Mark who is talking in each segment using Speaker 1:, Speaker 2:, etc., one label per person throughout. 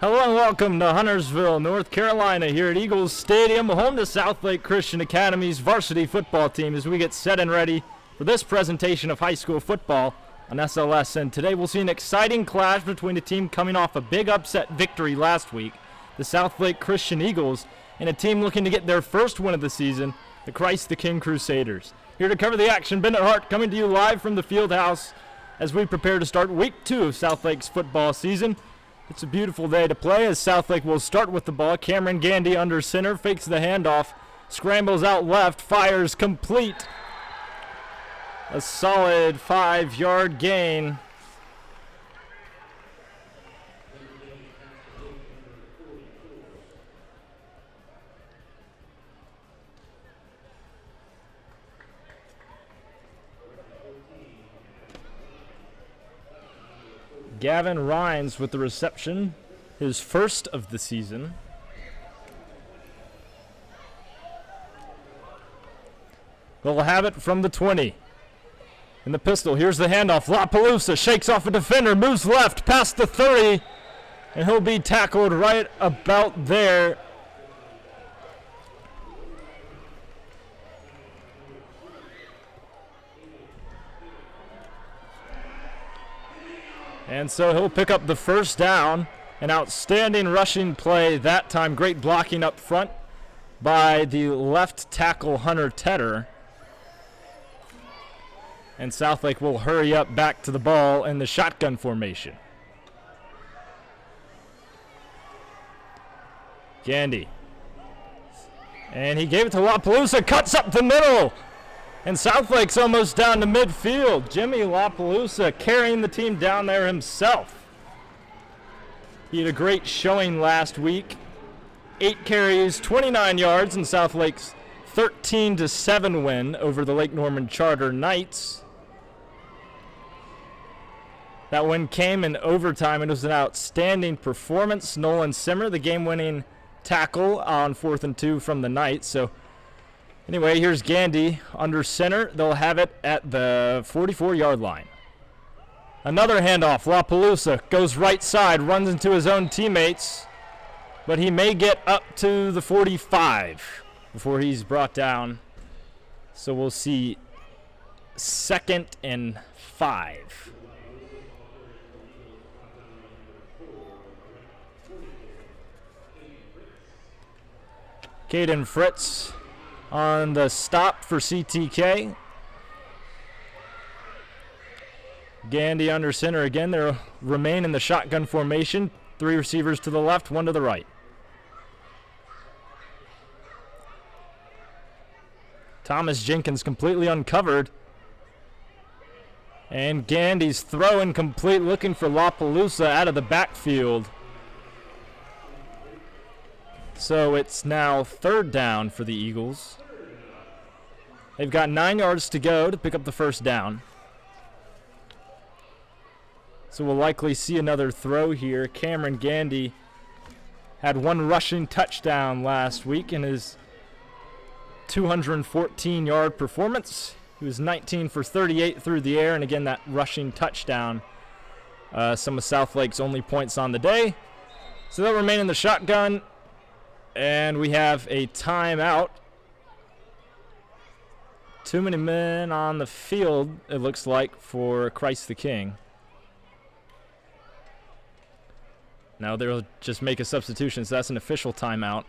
Speaker 1: Hello and welcome to Huntersville, North Carolina, here at Eagles Stadium, home to SouthLake Christian Academy's varsity football team as we get set and ready for this presentation of high school football on SLSN. Today we'll see an exciting clash between a team coming off a big upset victory last week, the SouthLake Christian Eagles, and a team looking to get their first win of the season, the Christ the King Crusaders. Here to cover the action, Bennett Hart coming to you live from the field house as we prepare to start week 2 of SouthLake's football season. It's a beautiful day to play as Southlake will start with the ball. Cameron Gandy under center, fakes the handoff, scrambles out left, fires complete. A solid 5-yard gain. Gavin Rhines with the reception, his first of the season. They'll have it from the 20. In the pistol, here's the handoff. LaPalooza shakes off a defender, moves left past the 30, and he'll be tackled right about there. And so he'll pick up the first down. An outstanding rushing play that time. Great blocking up front by the left tackle, Hunter Tedder. And Southlake will hurry up back to the ball in the shotgun formation. Gandy. And he gave it to LaPalooza, cuts up the middle. And Southlake's almost down to midfield. Jimmy LaPalooza carrying the team down there himself. He had a great showing last week. 8 carries, 29 yards in Southlake's 13-7 win over the Lake Norman Charter Knights. That win came in overtime. It was an outstanding performance. Nolan Simmer, the game-winning tackle on 4th and 2 from the Knights. So anyway, here's Gandy under center. They'll have it at the 44-yard line. Another handoff. LaPalooza goes right side, runs into his own teammates, but he may get up to the 45 before he's brought down. So we'll see 2nd and 5. Caden Fritz on the stop for CTK. Gandy under center again. They'll remain in the shotgun formation. 3 receivers to the left, 1 to the right. Thomas Jenkins completely uncovered. And Gandy's throw incomplete, looking for LaPalooza out of the backfield. So it's now 3rd down for the Eagles. They've got 9 yards to go to pick up the first down. So we'll likely see another throw here. Cameron Gandy had 1 rushing touchdown last week in his 214-yard performance. He was 19 for 38 through the air, and again, that rushing touchdown. Some of Southlake's only points on the day. So they'll remain in the shotgun. And we have a timeout. Too many men on the field, it looks like, for Christ the King. Now they'll just make a substitution, so that's an official timeout.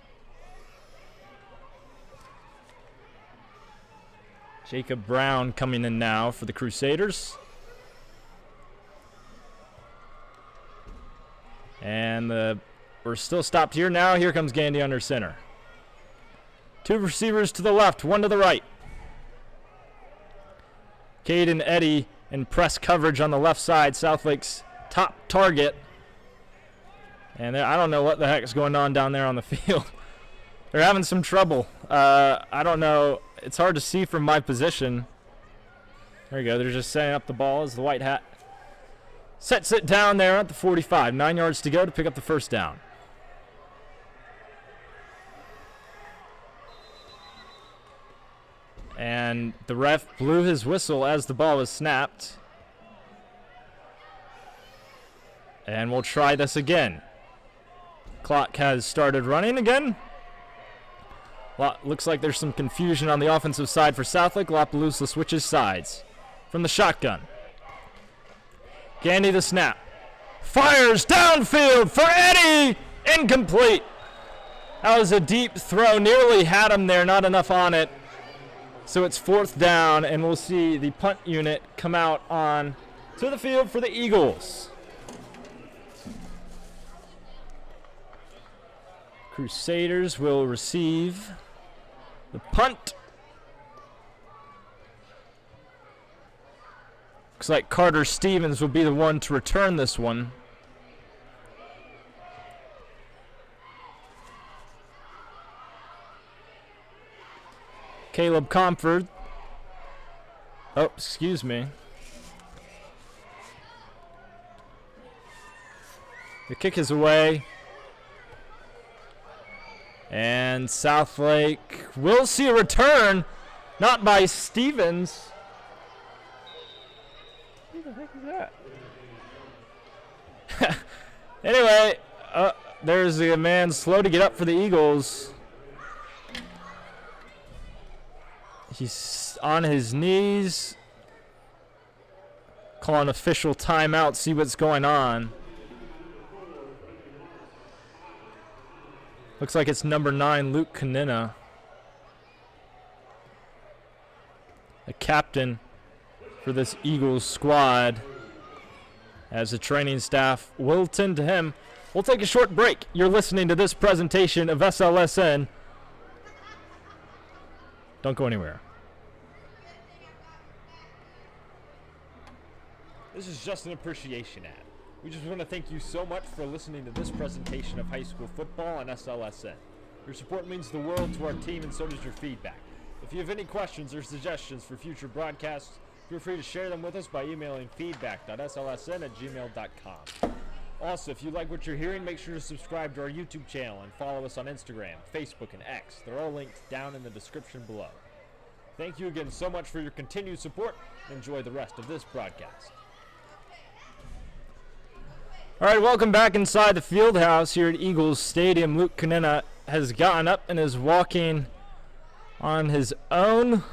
Speaker 1: Jacob Brown coming in now for the Crusaders. And we're still stopped here now. Here comes Gandy under center. 2 receivers to the left, 1 to the right. Caden Eddy in press coverage on the left side, Southlake's top target. And I don't know what the heck is going on down there on the field. They're having some trouble. I don't know. It's hard to see from my position. There you go. They're just setting up the ball as the white hat sets it down there at the 45. 9 yards to go to pick up the first down. And the ref blew his whistle as the ball was snapped. And we'll try this again. Clock has started running again. Looks like there's some confusion on the offensive side for Southlake. Lapaloosa switches sides from the shotgun. Gandy the snap. Fires downfield for Eddie. Incomplete. That was a deep throw. Nearly had him there. Not enough on it. So it's 4th down, and we'll see the punt unit come out on to the field for the Eagles. Crusaders will receive the punt. Looks like Carter Stevens will be the one to return this one. Caleb Comfort. Oh, excuse me. The kick is away. And Southlake will see a return. Not by Stevens. Who the heck is that? Anyway, there's a man slow to get up for the Eagles. He's on his knees. Call an official timeout, see what's going on. Looks like it's number 9, Luke Kanina. The captain for this Eagles squad. As the training staff will tend to him. We'll take a short break. You're listening to this presentation of SLSN. Don't go anywhere. This is just an appreciation ad. We just want to thank you so much for listening to this presentation of high school football on SLSN. Your support means the world to our team, and so does your feedback. If you have any questions or suggestions for future broadcasts, feel free to share them with us by emailing feedback.slsn@gmail.com. Also, if you like what you're hearing, make sure to subscribe to our YouTube channel and follow us on Instagram, Facebook, and X. They're all linked down in the description below. Thank you again so much for your continued support. Enjoy the rest of this broadcast. All right, welcome back inside the field house here at Eagles Stadium. Luke Kanina has gotten up and is walking on his own,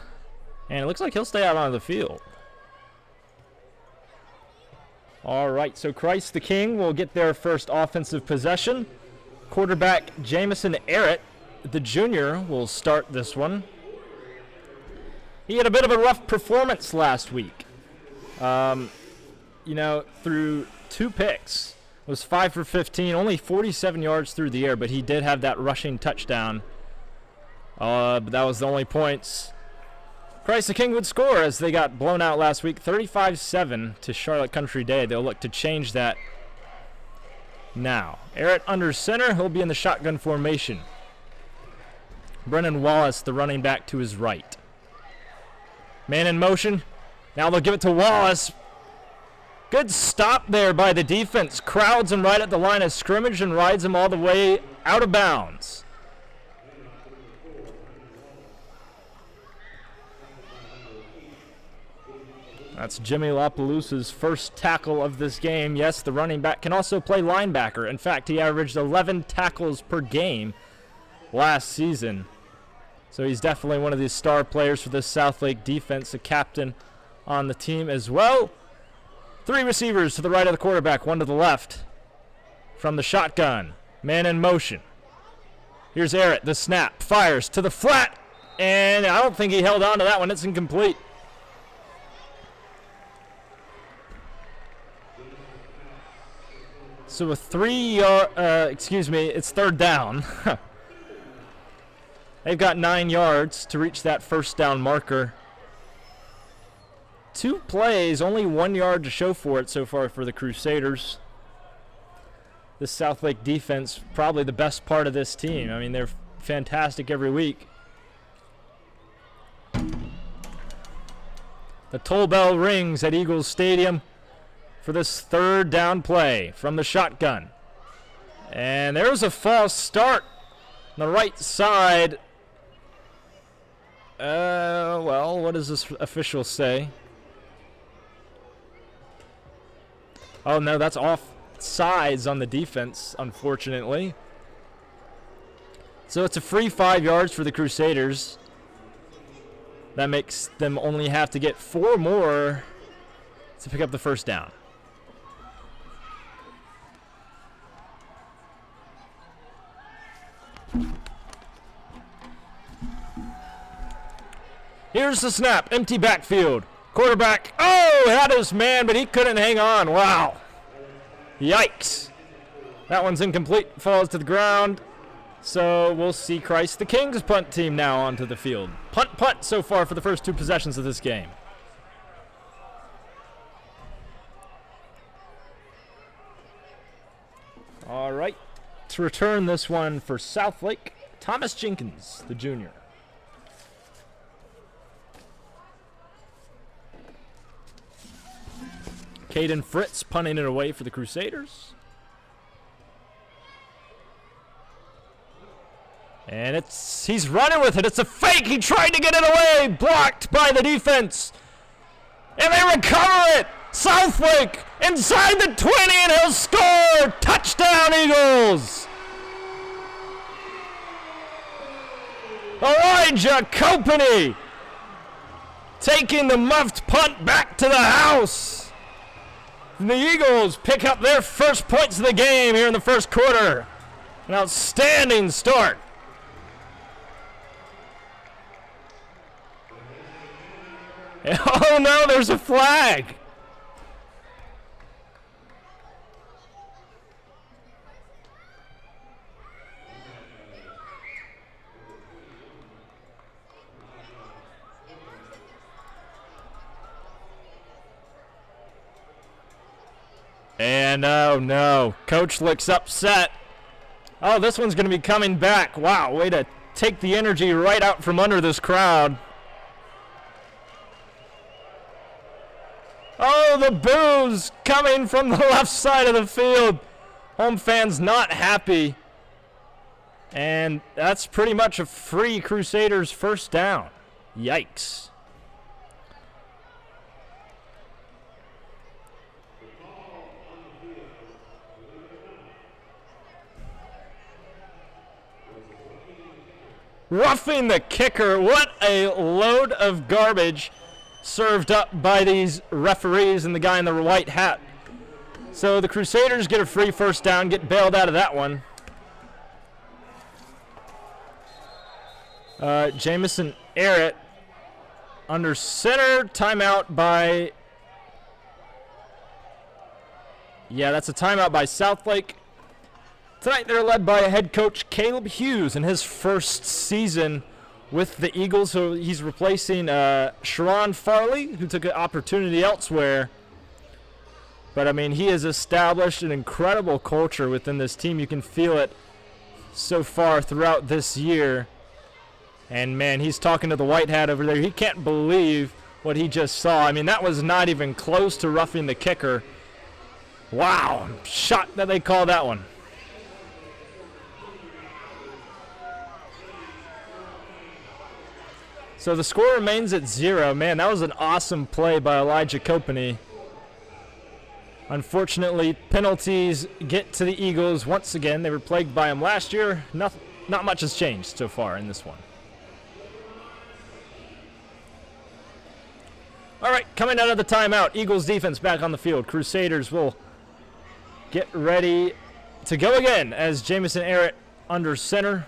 Speaker 1: and it looks like he'll stay out on the field. All right, so Christ the King will get their first offensive possession. Quarterback Jamison Arrett, the junior, will start this one. He had a bit of a rough performance last week. Through 2 picks. It was 5 for 15, only 47 yards through the air, but he did have that rushing touchdown. But that was the only points Christ the King would score, as they got blown out last week, 35-7 to Charlotte Country Day. They'll look to change that now. Arrett under center. He'll be in the shotgun formation. Brennan Wallace, the running back, to his right. Man in motion. Now they'll give it to Wallace. Good stop there by the defense. Crowds him right at the line of scrimmage and rides him all the way out of bounds. That's Jimmy Lapaloosa's first tackle of this game. Yes, the running back can also play linebacker. In fact, he averaged 11 tackles per game last season. So he's definitely one of the star players for this Southlake defense, a captain on the team as well. 3 receivers to the right of the quarterback, 1 to the left. From the shotgun, man in motion. Here's Arrett, the snap, fires to the flat, and I don't think he held on to that one. It's incomplete. So a 3-yard, it's 3rd down. They've got 9 yards to reach that first down marker. 2 plays, only 1 yard to show for it so far for the Crusaders. This Southlake defense, probably the best part of this team. I mean, they're fantastic every week. The toll bell rings at Eagles Stadium for this 3rd down play from the shotgun. And there's a false start on the right side. What does this official say? Oh, no, that's off sides on the defense, unfortunately. So it's a free 5 yards for the Crusaders. That makes them only have to get 4 more to pick up the first down. Here's the snap. Empty backfield. Quarterback. Oh, had his man, but he couldn't hang on. Wow. Yikes. That one's incomplete. Falls to the ground. So we'll see Christ the King's punt team now onto the field. Punt so far for the first 2 possessions of this game. All right. To return this one for SouthLake, Thomas Jenkins, the junior. Caden Fritz punting it away for the Crusaders. And he's running with it. It's a fake. He tried to get it away. Blocked by the defense. And they recover it. Southlake inside the 20, and he'll score. Touchdown, Eagles. Elijah Copany taking the muffed punt back to the house. And the Eagles pick up their first points of the game here in the first quarter. An outstanding start. Oh no, there's a flag. And oh no, coach looks upset. Oh, this one's going to be coming back. Wow, way to take the energy right out from under this crowd. Oh, the boos coming from the left side of the field. Home fans not happy. And that's pretty much a free Crusaders first down. Yikes. Roughing the kicker. What a load of garbage served up by these referees and the guy in the white hat. So the Crusaders get a free first down, get bailed out of that one. Jamison Arrett under center. Timeout by... Yeah, that's a timeout by Southlake. Tonight they're led by head coach Caleb Hughes in his first season with the Eagles. So he's replacing Sharon Farley, who took an opportunity elsewhere. But, I mean, he has established an incredible culture within this team. You can feel it so far throughout this year. And, man, he's talking to the white hat over there. He can't believe what he just saw. I mean, that was not even close to roughing the kicker. Wow, I'm shocked that they called that one. So the score remains at 0. Man, that was an awesome play by Elijah Copany. Unfortunately, penalties get to the Eagles once again. They were plagued by them last year. Not much has changed so far in this one. All right, coming out of the timeout, Eagles defense back on the field. Crusaders will get ready to go again as Jamison Arrett under center.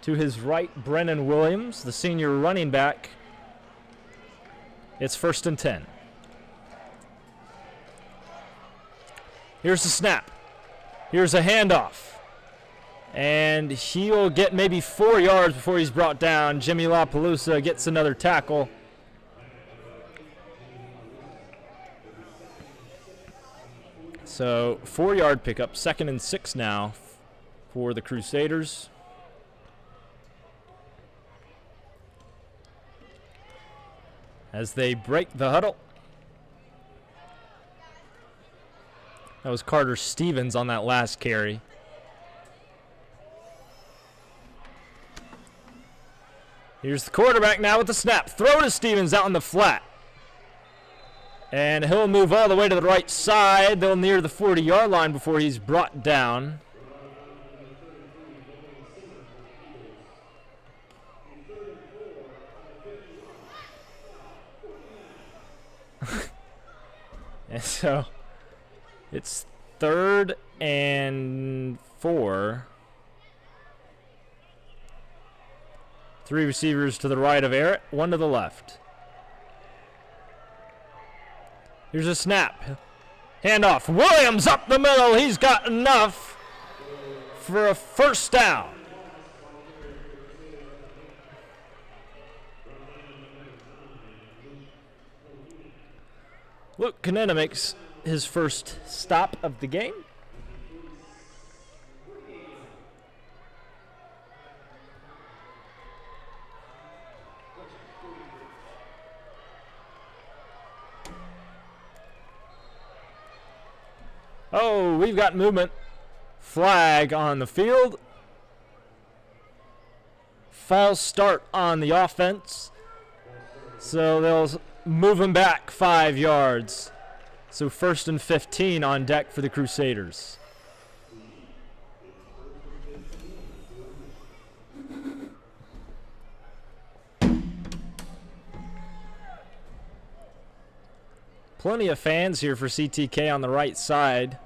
Speaker 1: To his right, Brennan Williams, the senior running back. It's 1st and 10. Here's the snap. Here's a handoff. And he'll get maybe 4 yards before he's brought down. Jimmy LaPalooza gets another tackle. So 4-yard pickup, 2nd and 6 now for the Crusaders. As they break the huddle. That was Carter Stevens on that last carry. Here's the quarterback now with the snap. Throw to Stevens out in the flat. And he'll move all the way to the right side. They'll near the 40-yard line before he's brought down. And so it's 3rd and 4. 3 receivers to the right of Eric, 1 to the left. Here's a snap. Handoff. Williams up the middle. He's got enough for a first down. Luke Canetta makes his first stop of the game. Oh, we've got movement. Flag on the field. False start on the offense. So they'll move him back 5 yards. So 1st and 15 on deck for the Crusaders. Plenty of fans here for CTK on the right side,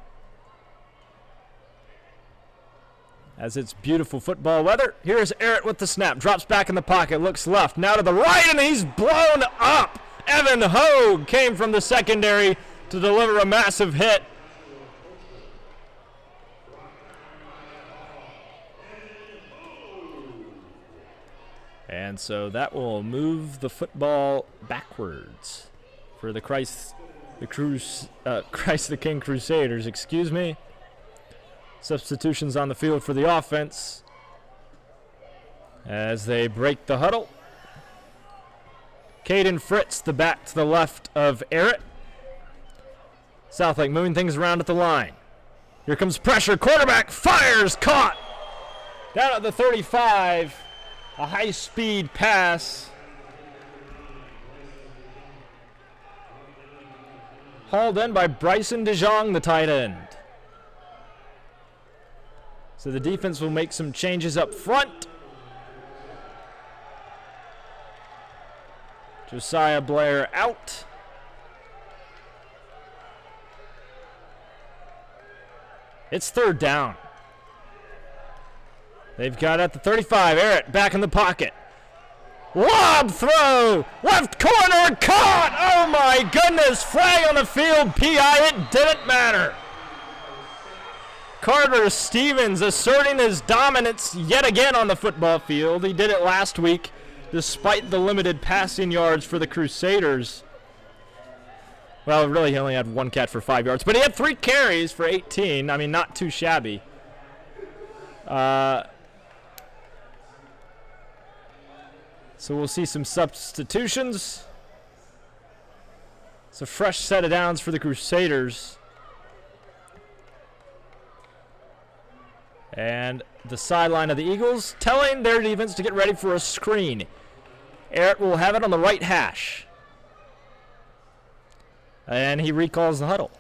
Speaker 1: as it's beautiful football weather. Here's Eric with the snap. Drops back in the pocket. Looks left. Now to the right, and he's blown up. Evan Hogue came from the secondary to deliver a massive hit. And so that will move the football backwards for the Christ the King Crusaders, excuse me. Substitutions on the field for the offense as they break the huddle. Caden Fritz, the back to the left of Eric. Southlake moving things around at the line. Here comes pressure. Quarterback fires, caught. Down at the 35, a high-speed pass. Hauled in by Bryson DeJong, the tight end. So the defense will make some changes up front. Josiah Blair out. It's 3rd down. They've got at the 35. Eric back in the pocket. Lob throw. Left corner caught. Oh my goodness. Flag on the field. PI. It didn't matter. Carter Stevens asserting his dominance yet again on the football field. He did it last week despite the limited passing yards for the Crusaders. Well, really, he only had 1 catch for 5 yards, but he had 3 carries for 18. I mean, not too shabby. So we'll see some substitutions. It's a fresh set of downs for the Crusaders. And the sideline of the Eagles telling their defense to get ready for a screen. Eric will have it on the right hash. And he recalls the huddle.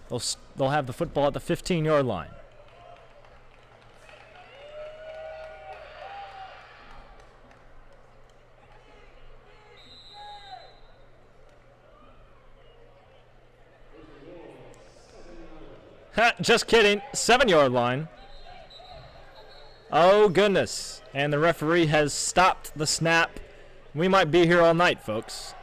Speaker 1: They'll have the football at the 15-yard line. Just kidding. 7-yard line. Oh, goodness. And the referee has stopped the snap. We might be here all night, folks.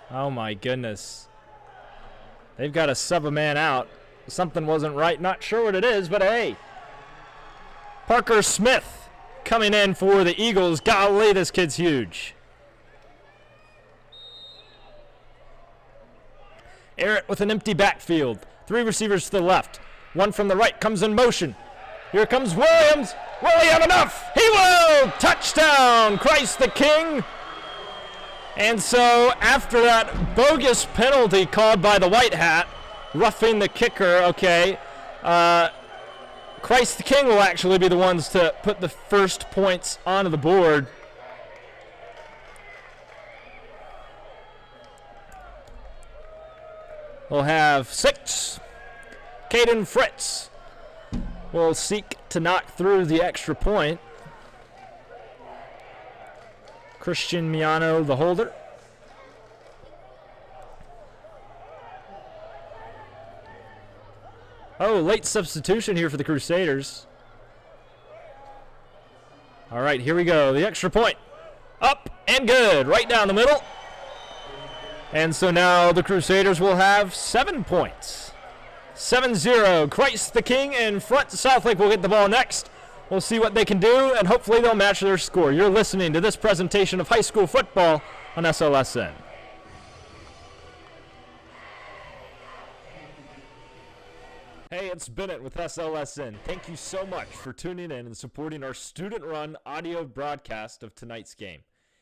Speaker 1: Oh, my goodness. They've got to sub a man out. Something wasn't right. Not sure what it is, but hey. Parker Smith coming in for the Eagles. Golly, this kid's huge. Eric with an empty backfield. 3 receivers to the left. 1 from the right comes in motion. Here comes Williams. Will he have enough? He will! Touchdown, Christ the King. And so after that bogus penalty called by the white hat, roughing the kicker, okay, Christ the King will actually be the ones to put the first points onto the board. We'll have 6. Caden Fritz will seek to knock through the extra point. Christian Miano, the holder. Oh, late substitution here for the Crusaders. All right, here we go. The extra point. Up and good. Right down the middle. And so now the Crusaders will have 7 points. 7-0. Christ the King in front. Southlake will get the ball next. We'll see what they can do, and hopefully they'll match their score. You're listening to this presentation of high school football on SLSN. Hey, it's Bennett with SLSN. Thank you so much for tuning in and supporting our student-run audio broadcast of tonight's game.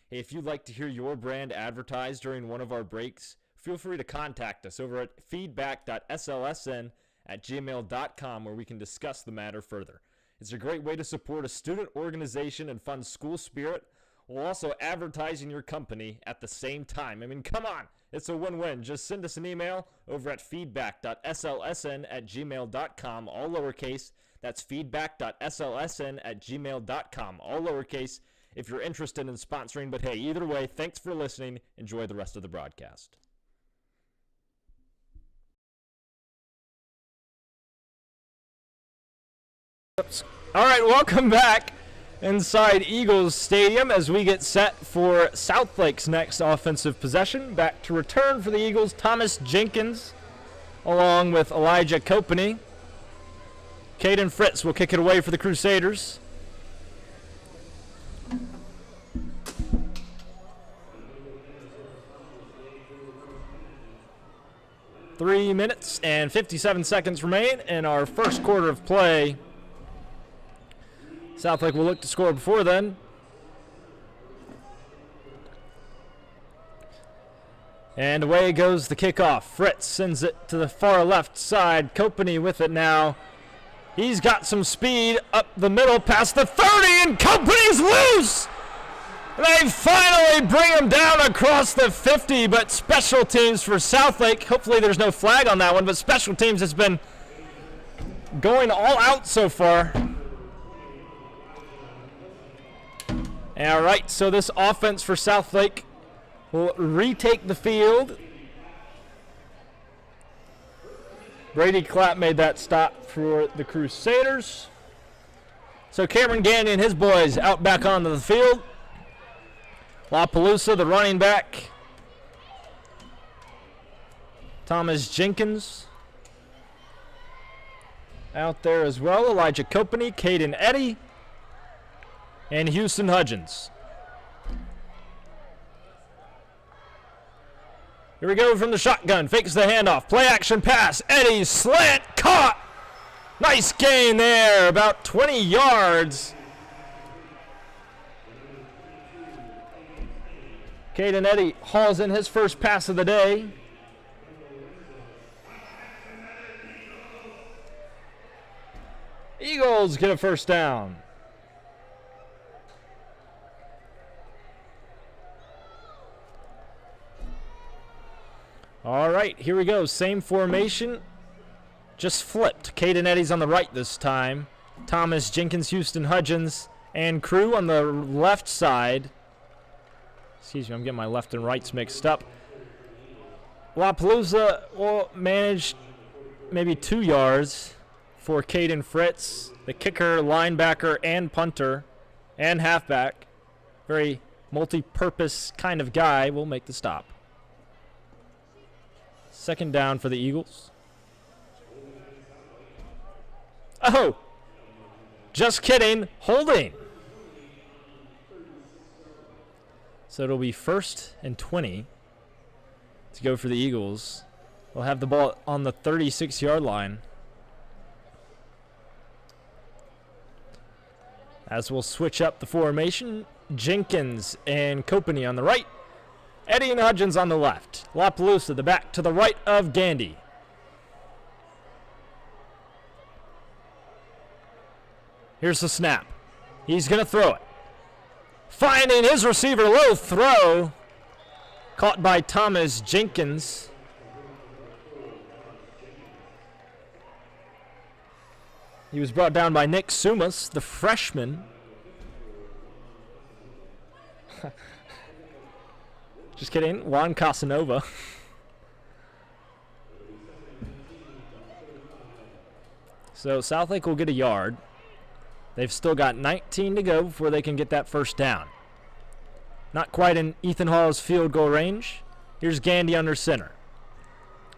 Speaker 1: Hey, if you'd like to hear your brand advertised during one of our breaks, feel free to contact us over at feedback.slsn@gmail.com where we can discuss the matter further. It's a great way to support a student organization and fund school spirit while also advertising your company at the same time. I mean, come on. It's a win-win. Just send us an email over at feedback.slsn@gmail.com, all lowercase. That's feedback.slsn@gmail.com, all lowercase, if you're interested in sponsoring. But hey, either way, thanks for listening. Enjoy the rest of the broadcast. All right, welcome back inside Eagles Stadium as we get set for Southlake's next offensive possession. Back to return for the Eagles, Thomas Jenkins, along with Elijah Kopeny. Caden Fritz will kick it away for the Crusaders. Three minutes and 57 seconds remain in our first quarter of play. Southlake will look to score before then. And away goes the kickoff. Fritz sends it to the far left side. Kopeny with it now. He's got some speed up the middle past the 30, and Kopeny's loose! They finally bring him down across the 50, but special teams for Southlake. Hopefully there's no flag on that one, but special teams has been going all out so far. All right, so this offense for Southlake will retake the field. Brady Clapp made that stop for the Crusaders. So Cameron Gandy and his boys out back onto the field. LaPalooza, the running back. Thomas Jenkins out there as well. Elijah Kopeny, Caden Eddy, and Houston Hudgens. Here we go from the shotgun. Fakes the handoff. Play action pass. Eddy slant. Caught. Nice gain there. About 20 yards. Caden Eddy hauls in his first pass of the day. Eagles get a first down. All right, here we go. Same formation, just flipped. Caden Eddy's on the right this time. Thomas Jenkins, Houston Hudgens, and crew on the left side. Excuse me, I'm getting my left and rights mixed up. LaPalooza will manage maybe 2 yards for Caden Fritz, the kicker, linebacker, and punter, and halfback. Very multi-purpose kind of guy will make the stop. Second down for the Eagles. Oh, just kidding, holding. So it'll be 1st and 20 to go for the Eagles. We'll have the ball on the 36-yard line. As we'll switch up the formation, Jenkins and Kopeny on the right. Eddy and Hudgens on the left. LaPalooza, the back to the right of Gandy. Here's the snap. He's going to throw it. Finding his receiver, low throw. Caught by Thomas Jenkins. He was brought down by Nick Sumas, the freshman. Just kidding. Juan Casanova. So Southlake will get a yard. They've still got 19 to go before they can get that first down. Not quite in Ethan Hall's field goal range. Here's Gandy under center.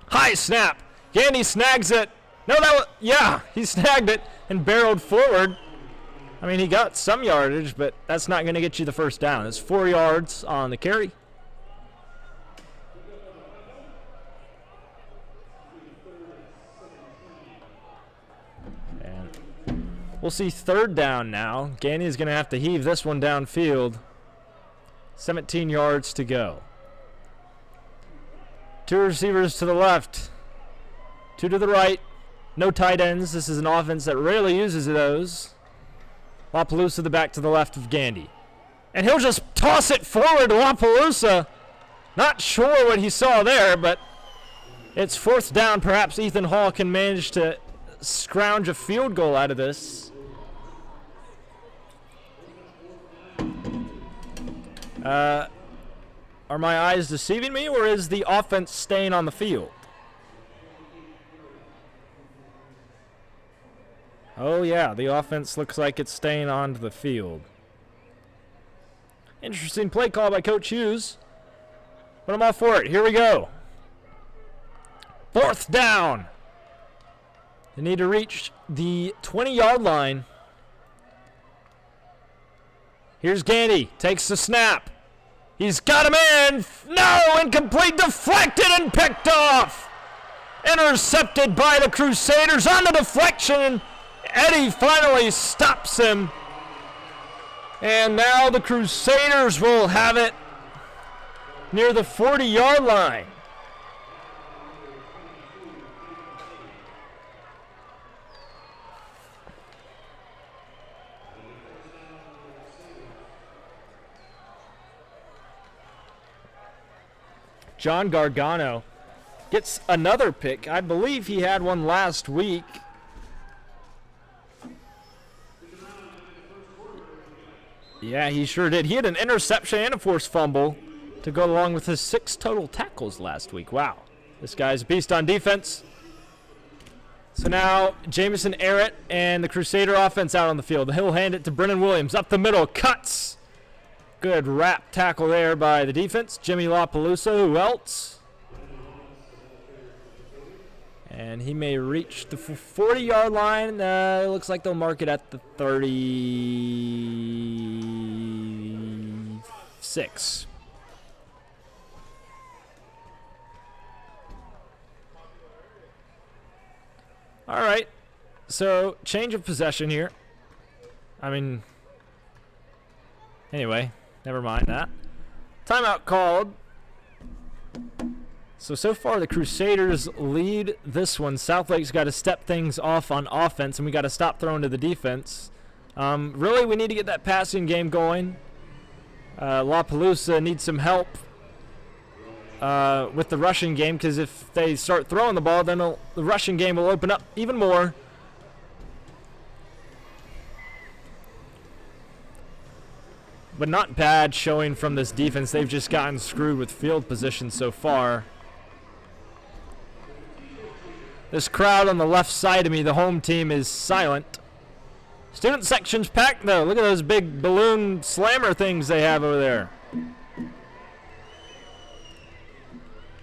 Speaker 1: High snap. Gandy snags it. No, yeah, he snagged it and barreled forward. I mean, he got some yardage, but that's not going to get you the first down. It's 4 yards on the carry. And we'll see third down now. Gandy is going to have to heave this one downfield. 17 yards to go. 2 receivers to the left, 2 to the right. No tight ends. This is an offense that rarely uses those. LaPalooza the back to the left of Gandy. And he'll just toss it forward to LaPalooza. Not sure what he saw there, but it's fourth down. Perhaps Ethan Hall can manage to scrounge a field goal out of this. Are my eyes deceiving me, or is the offense staying on the field? Oh, yeah, the offense looks like it's staying on the field. Interesting play call by Coach Hughes, but I'm all for it. Here we go. Fourth down. They need to reach the 20-yard line. Here's Gandy. Takes the snap. He's got him in. No, incomplete, deflected and picked off. Intercepted by the Crusaders on the deflection. Eddie finally stops him. And now the Crusaders will have it near the 40-yard line. John Gargano gets another pick. I believe he had one last week. Yeah, he sure did. He had an interception and a forced fumble to go along with his 6 total tackles last week. Wow. This guy's a beast on defense. So now Jamison Arrett and the Crusader offense out on the field. He'll hand it to Brennan Williams. Up the middle. Cuts. Good wrap tackle there by the defense. Jimmy LaPalooza. Who else? And he may reach the 40-yard line. It looks like they'll mark it at the 36. All right. So, change of possession here. I mean, anyway, never mind that. Timeout called. So far the Crusaders lead this one. Southlake's got to step things off on offense, and we got to stop throwing to the defense. Really, we need to get that passing game going. LaPalooza needs some help with the rushing game, because if they start throwing the ball, then the rushing game will open up even more. But not bad showing from this defense. They've just gotten screwed with field position so far. This crowd on the left side of me, the home team, is silent. Student section's packed, though. Look at those big balloon slammer things they have over there.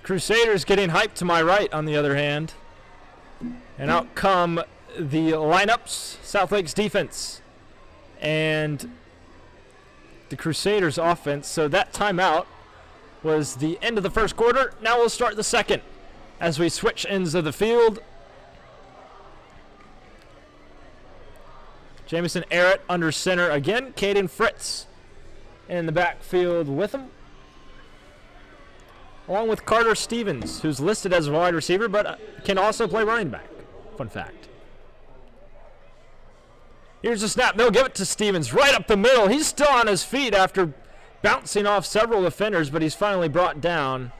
Speaker 1: Crusaders getting hyped to my right, on the other hand. And out come the lineups. Southlake's defense and the Crusaders offense. So that timeout was the end of the first quarter. Now we'll start the second as we switch ends of the field. Jamison Arrett under center again. Caden Fritz in the backfield with him, along with Carter Stevens, who's listed as a wide receiver but can also play running back. Fun fact. Here's the snap. They'll give it to Stevens right up the middle. He's still on his feet after bouncing off several defenders, but he's finally brought down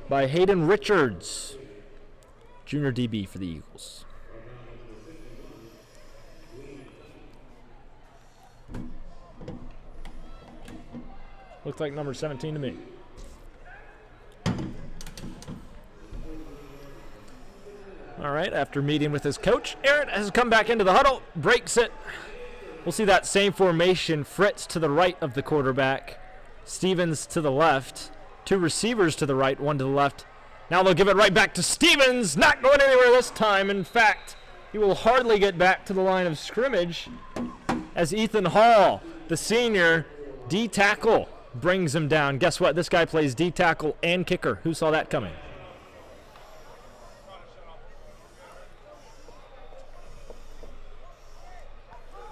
Speaker 1: by Hayden Richards, junior DB for the Eagles. Looked like number 17 to me. All right, after meeting with his coach, Aaron has come back into the huddle, breaks it. We'll see that same formation. Fritz to the right of the quarterback, Stevens to the left, 2 receivers to the right, 1 to the left. Now they'll give it right back to Stevens, not going anywhere this time. In fact, he will hardly get back to the line of scrimmage as Ethan Hall, the senior D-tackle, brings him down. Guess what? This guy plays D-tackle and kicker. Who saw that coming?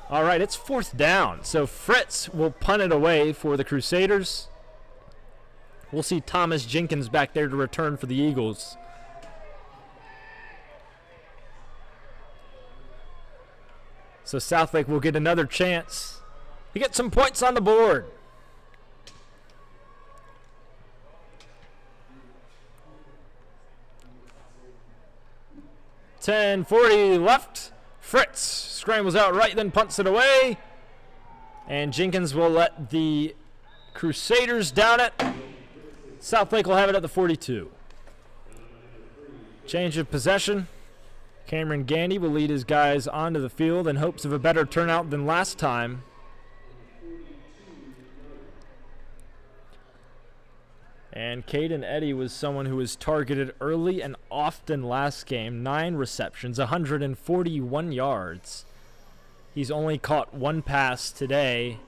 Speaker 1: All right, it's 4th down. So Fritz will punt it away for the Crusaders. We'll see Thomas Jenkins back there to return for the Eagles. So Southlake will get another chance to get some points on the board. .10:40 left. Fritz scrambles out right, then punts it away. And Jenkins will let the Crusaders down it. Southlake will have it at the 42. Change of possession. Cameron Gandy will lead his guys onto the field in hopes of a better turnout than last time. And Caden Eddy was someone who was targeted early and often last game. 9 receptions, 141 yards. He's only caught 1 pass today,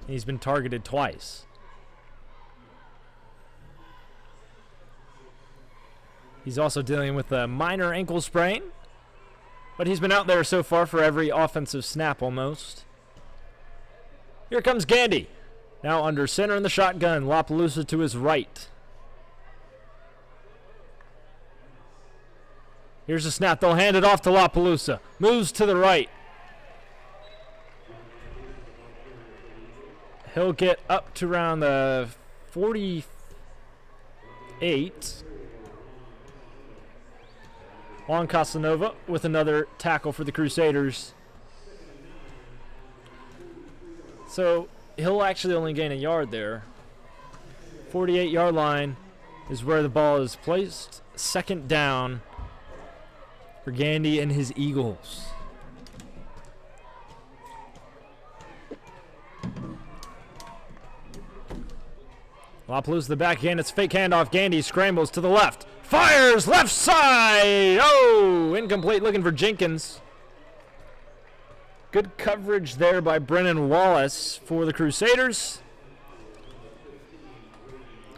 Speaker 1: and he's been targeted twice. He's also dealing with a minor ankle sprain, but he's been out there so far for every offensive snap almost. Here comes Gandy. Now under center in the shotgun, LaPalooza to his right. Here's the snap. They'll hand it off to LaPalooza. Moves to the right. He'll get up to around the 48. Juan Casanova with another tackle for the Crusaders. So he'll actually only gain a yard there. 48-yard line is where the ball is placed. 2nd down for Gandy and his Eagles. LaPalooza the back again. It's fake handoff. Gandy scrambles to the left. Fires left side. Oh, incomplete, looking for Jenkins. Good coverage there by Brennan Wallace for the Crusaders.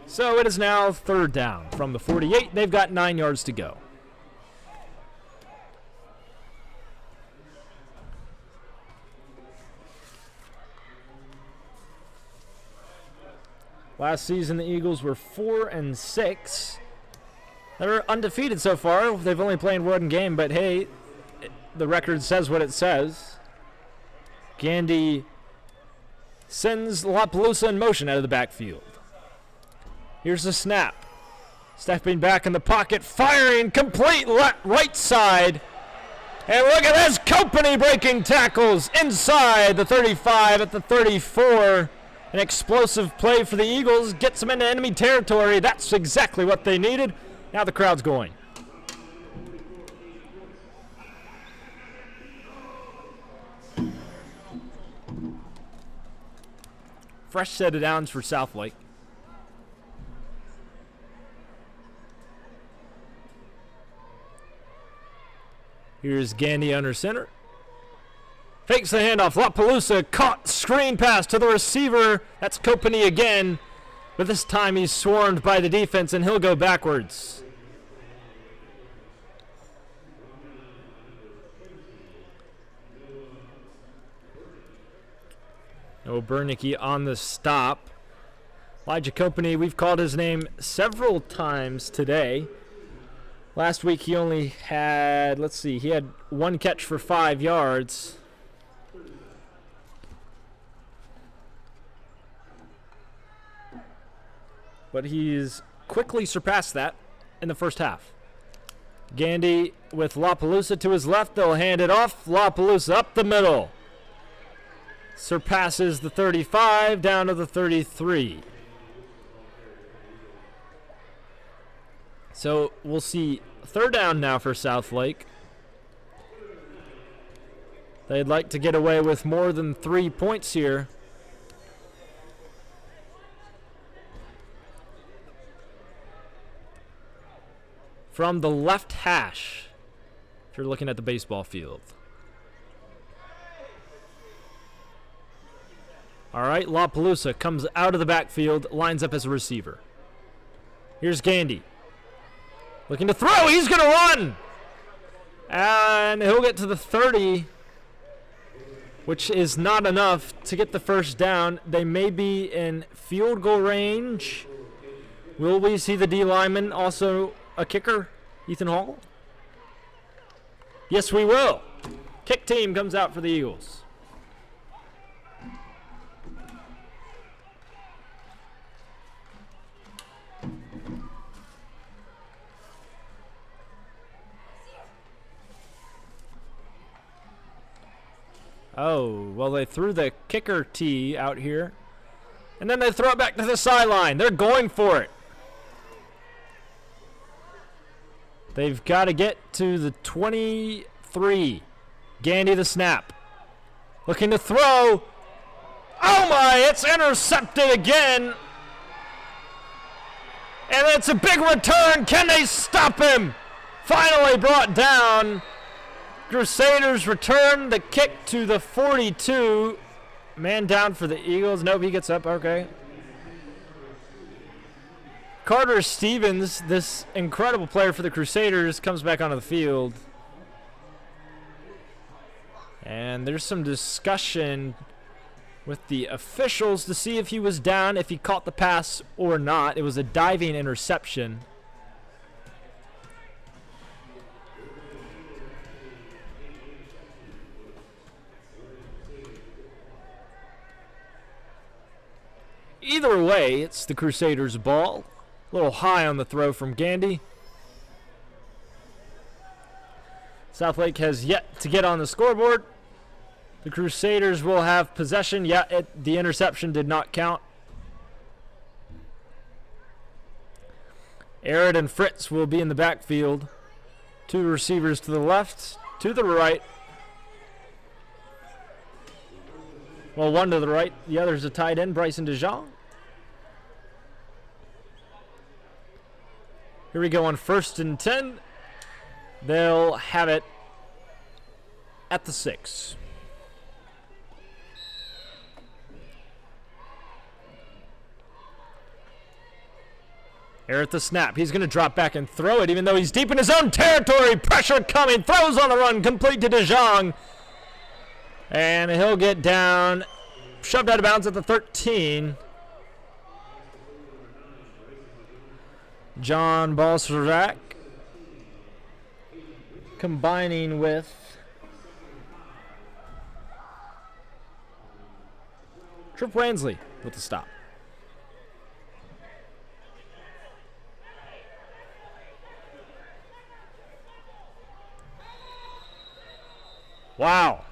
Speaker 1: So it is now 3rd down from the 48. They've got 9 yards to go. Last season, the Eagles were 4-6. They're undefeated so far. They've only played 1 game, but hey, the record says what it says. Gandy sends LaPalooza in motion out of the backfield. Here's the snap. Stepping back in the pocket, firing complete right side. And look at this, Company breaking tackles inside the 35 at the 34. An explosive play for the Eagles, gets them into enemy territory. That's exactly what they needed. Now the crowd's going. Fresh set of downs for Southlake. Here's Gandy under center. Fakes the handoff. LaPalooza caught, screen pass to the receiver. That's Company again. But this time he's swarmed by the defense and he'll go backwards. Obernicki on the stop. Elijah Company, we've called his name several times today. Last week he only had, he had 1 catch for 5 yards. But he's quickly surpassed that in the first half. Gandy with LaPalooza to his left. They'll hand it off. LaPalooza up the middle. Surpasses the 35 down to the 33. So we'll see third down now for SouthLake. They'd like to get away with more than 3 points here. From the left hash, if you're looking at the baseball field. All right, LaPalooza comes out of the backfield, lines up as a receiver. Here's Gandy. Looking to throw, he's going to run! And he'll get to the 30, which is not enough to get the first down. They may be in field goal range. Will we see the D lineman, also a kicker, Ethan Hall? Yes, we will. Kick team comes out for the Eagles. Oh, well, they threw the kicker tee out here. And then they throw it back to the sideline. They're going for it. They've got to get to the 23. Gandy the snap. Looking to throw. Oh my, it's intercepted again. And it's a big return. Can they stop him? Finally brought down. Crusaders return the kick to the 42. Man down for the Eagles. Nope, he gets up. Okay. Carter Stevens, this incredible player for the Crusaders, comes back onto the field. And there's some discussion with the officials to see if he was down, if he caught the pass or not. It was a diving interception. Either way, it's the Crusaders' ball. A little high on the throw from Gandy. SouthLake has yet to get on the scoreboard. The Crusaders will have possession. Yeah, the interception did not count. Arid and Fritz will be in the backfield. Two receivers to the left, to the right. Well, one to the right. The other's a tight end, Bryson DeJong. Here we go on 1st and 10. They'll have it at the 6. Here at the snap. He's going to drop back and throw it, even though he's deep in his own territory. Pressure coming. Throws on the run. Complete to DeJong. And he'll get down. Shoved out of bounds at the 13. John Balsarak combining with Trip Wansley with the stop. Wow.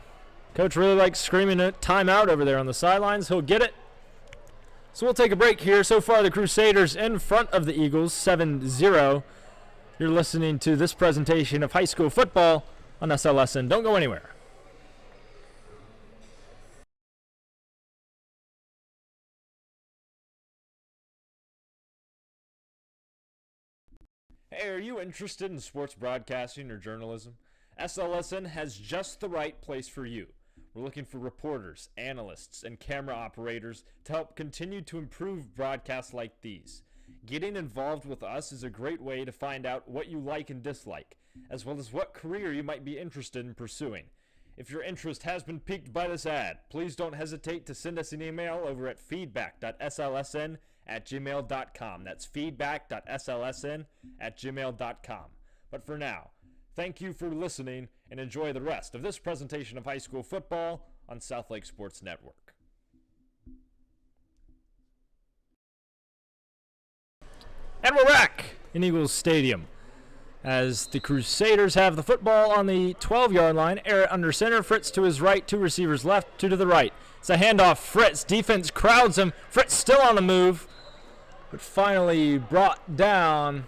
Speaker 1: Coach really likes screaming a timeout over there on the sidelines. He'll get it. So we'll take a break here. So far, the Crusaders in front of the Eagles, 7-0. You're listening to this presentation of high school football on SLSN. Don't go anywhere. Hey, are you interested in sports broadcasting or journalism? SLSN has just the right place for you. We're looking for reporters, analysts, and camera operators to help continue to improve broadcasts like these. Getting involved with us is a great way to find out what you like and dislike, as well as what career you might be interested in pursuing. If your interest has been piqued by this ad, please don't hesitate to send us an email over at feedback.slsn@gmail.com. That's feedback.slsn@gmail.com. But for now, thank you for listening and enjoy the rest of this presentation of high school football on SouthLake Sports Network. And we're back in Eagles Stadium as the Crusaders have the football on the 12-yard line. Eric under center, Fritz to his right, two receivers left, two to the right. It's a handoff. Fritz, defense crowds him. Fritz still on the move, but finally brought down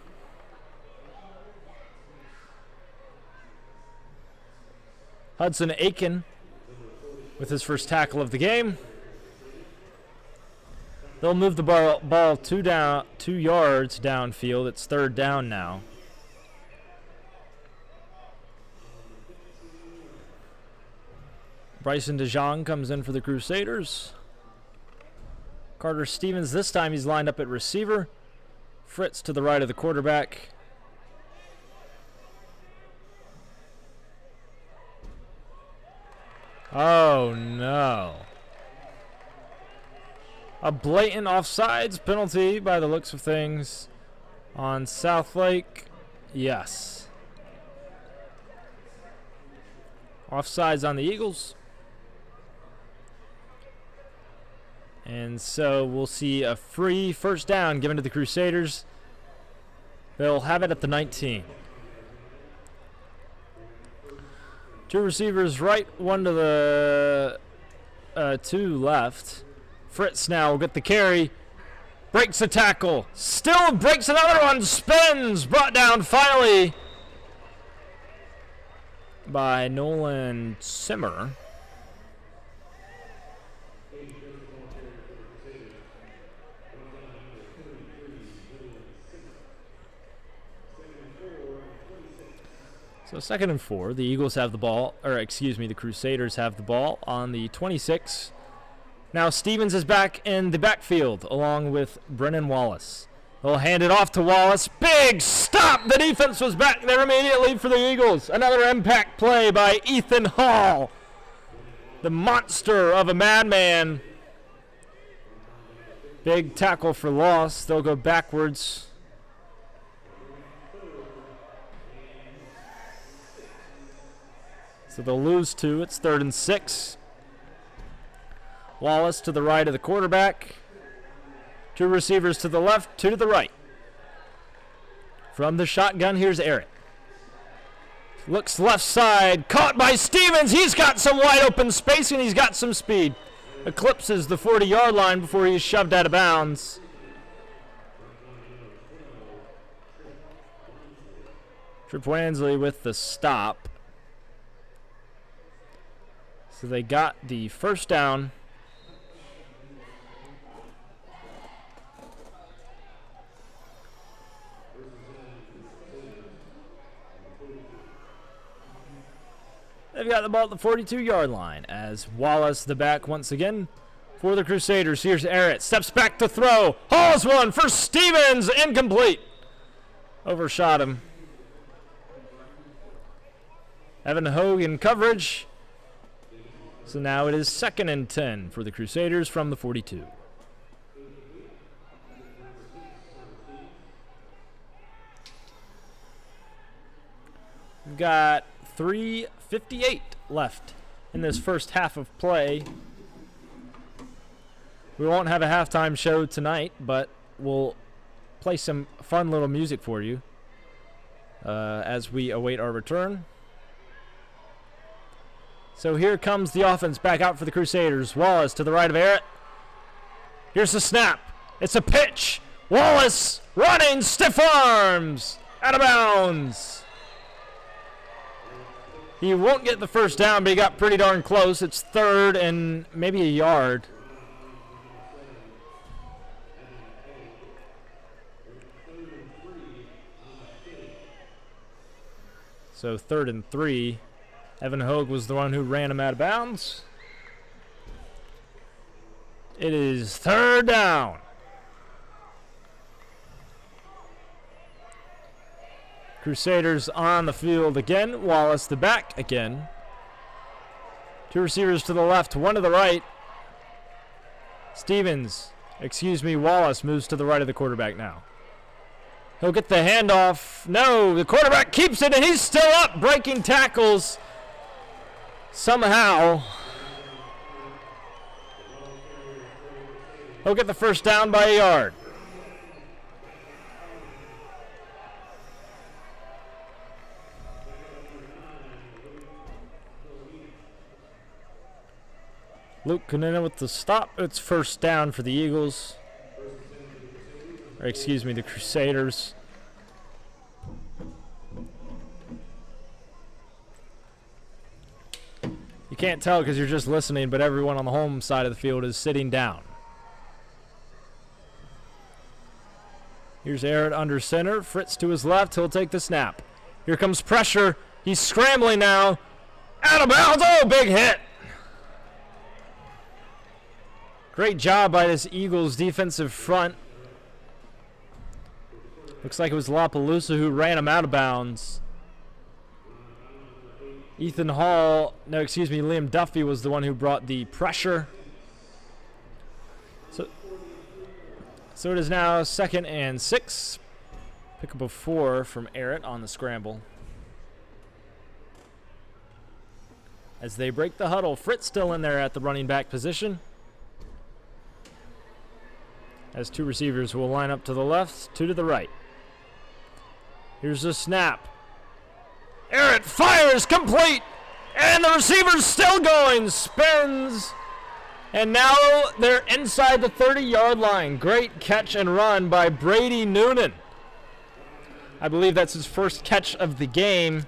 Speaker 1: Hudson Aiken with his first tackle of the game. They'll move the ball 2 yards downfield. It's 3rd down now. Bryson DeJong comes in for the Crusaders. Carter Stevens, this time he's lined up at receiver. Fritz to the right of the quarterback. Oh, no. A blatant offsides penalty by the looks of things on SouthLake. Yes. Offsides on the Eagles. And so we'll see a free first down given to the Crusaders. They'll have it at the 19. 2 receivers right, 1 to the 2 left. Fritz now will get the carry. Breaks a tackle. Still breaks another one. Spins. Brought down finally by Nolan Simmer. So 2nd and 4. The Eagles have the ball, or excuse me, the Crusaders have the ball on the 26. Now Stevens is back in the backfield along with Brennan Wallace. They'll hand it off to Wallace. Big stop! The defense was back there immediately for the Eagles. Another impact play by Ethan Hall. The monster of a madman. Big tackle for loss. They'll go backwards. So they'll lose 2. It's 3rd and 6. Wallace to the right of the quarterback. 2 receivers to the left, 2 to the right. From the shotgun, here's Eric. Looks left side, caught by Stevens. He's got some wide open space and he's got some speed. Eclipses the 40-yard line before he's shoved out of bounds. Trip Wansley with the stop. So they got the first down. They've got the ball at the 42-yard line as Wallace, the back once again for the Crusaders. Here's Arrett, steps back to throw. Hauls one for Stevens, incomplete. Overshot him. Evan Hogue in coverage. So now it is 2nd and 10 for the Crusaders from the 42. We've got 3:58 left in this first half of play. We won't have a halftime show tonight, but we'll play some fun little music for you as we await our return. So here comes the offense back out for the Crusaders. Wallace to the right of Arrett. Here's the snap. It's a pitch. Wallace running, stiff arms, out of bounds. He won't get the first down, but he got pretty darn close. It's 3rd and maybe a yard. So 3rd and 3. Evan Hogue was the one who ran him out of bounds. It is 3rd down. Crusaders on the field again. Wallace the back again. 2 receivers to the left, 1 to the right. Wallace moves to the right of the quarterback now. He'll get the handoff. No, the quarterback keeps it and he's still up, breaking tackles. Somehow, he'll get the first down by a yard. Luke Canina with the stop. It's first down for the Eagles. Or excuse me, the Crusaders. can't tell because you're just listening, but everyone on the home side of the field is sitting down. Here's Aaron under center. Fritz to his left. He'll take the snap. Here comes pressure. He's scrambling now. Out of bounds. Oh, big hit. Great job by this Eagles defensive front. Looks like it was LaPalooza who ran him out of bounds. Liam Duffy was the one who brought the pressure. So it is now 2nd and 6. Pick up a 4 from Arrett on the scramble. As they break the huddle, Fritz still in there at the running back position. As 2 receivers will line up to the left, 2 to the right. Here's the snap. Arrett fires, complete, and the receiver's still going, spins, and now they're inside the 30-yard line. Great catch and run by Brady Noonan. I believe that's his first catch of the game.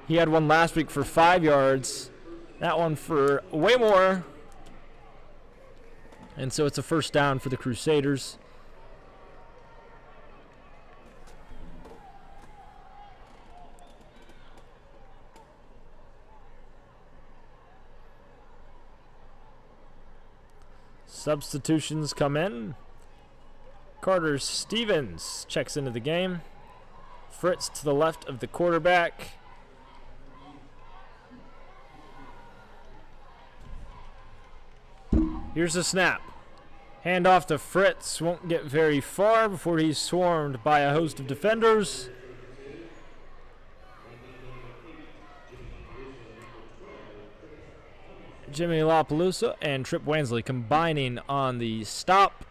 Speaker 1: He had one last week for 5 yards. That one for way more. And so it's a first down for the Crusaders. Substitutions come in. Carter Stevens checks into the game. Fritz to the left of the quarterback. Here's the snap. Hand off to Fritz. Won't get very far before he's swarmed by a host of defenders. Jimmy LaPalooza and Trip Wansley combining on the stop.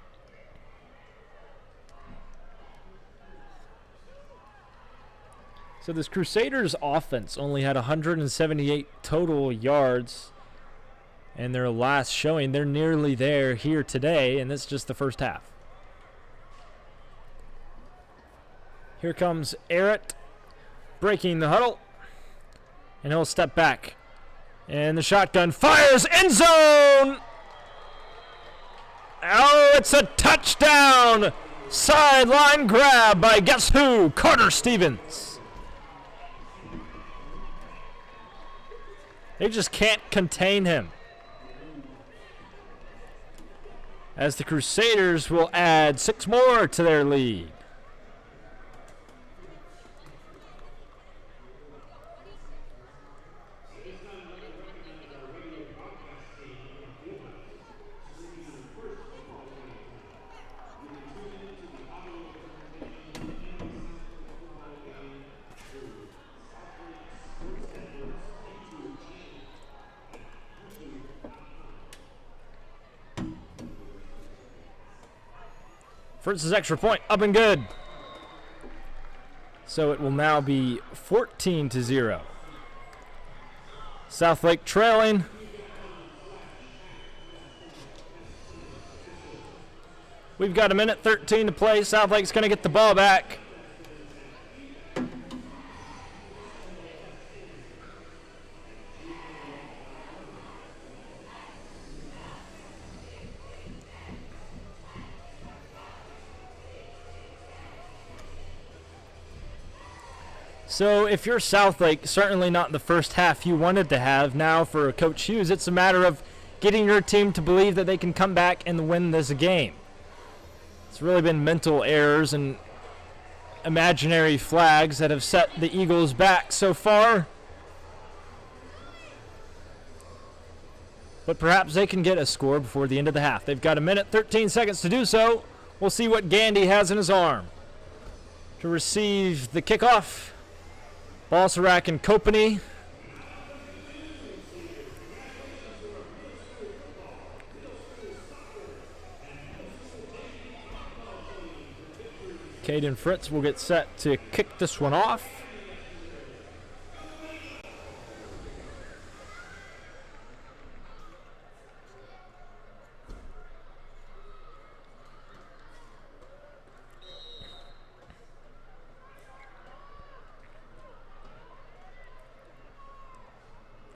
Speaker 1: So this Crusaders offense only had 178 total yards in their last showing. They're nearly there here today, and this is just the first half. Here comes Arrett breaking the huddle, and he'll step back. And the shotgun fires, end zone! Oh, it's a touchdown! Sideline grab by guess who? Carter Stevens. They just can't contain him. As the Crusaders will add 6 more to their lead. Fritz's extra point, up and good. So it will now be 14-0. Southlake trailing. We've got 1:13 to play. Southlake's going to get the ball back. So if you're Southlake, certainly not the first half you wanted to have. Now for Coach Hughes, it's a matter of getting your team to believe that they can come back and win this game. It's really been mental errors and imaginary flags that have set the Eagles back so far. But perhaps they can get a score before the end of the half. They've got 1:13 to do so. We'll see what Gandy has in his arm to receive the kickoff. Balsarac and Kopany. Caden Fritz will get set to kick this one off.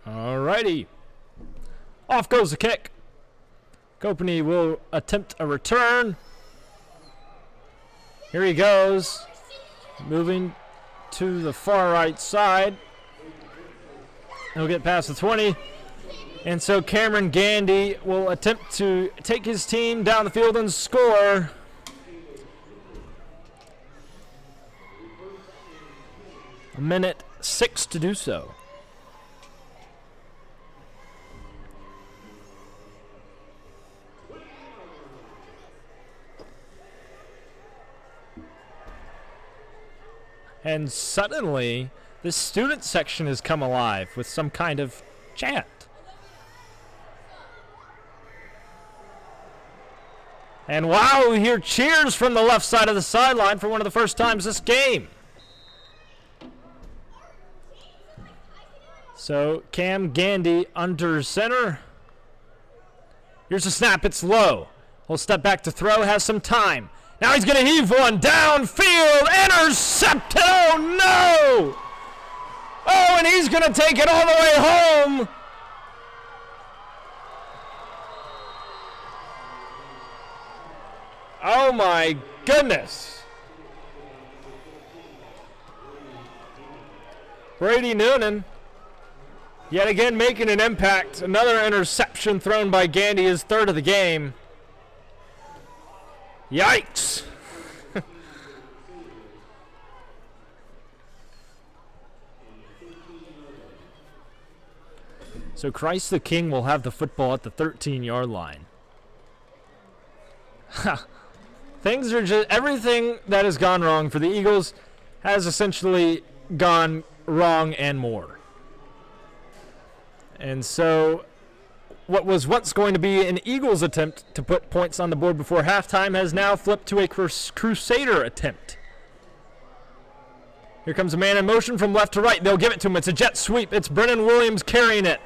Speaker 1: Alrighty. Off goes the kick. Kopany will attempt a return. Here he goes. Moving to the far right side. He'll get past the 20. And so Cameron Gandy will attempt to take his team down the field and score. A minute 6 to do so. And suddenly, the student section has come alive with some kind of chant. And wow, we hear cheers from the left side of the sideline for one of the first times this game. So Cam Gandy under center. Here's a snap, it's low. He'll step back to throw, has some time. Now he's going to heave one downfield, intercepted, oh no! Oh, and he's going to take it all the way home. Oh my goodness. Brady Noonan, yet again making an impact. Another interception thrown by Gandy, his third of the game. Yikes. So Christ the King will have the football at the 13-yard line. Things are just, everything that has gone wrong for the Eagles has essentially gone wrong and more. And so what was once going to be an Eagles attempt to put points on the board before halftime has now flipped to a Crusader attempt. Here comes a man in motion from left to right. They'll give it to him. It's a jet sweep. It's Brennan Williams carrying it.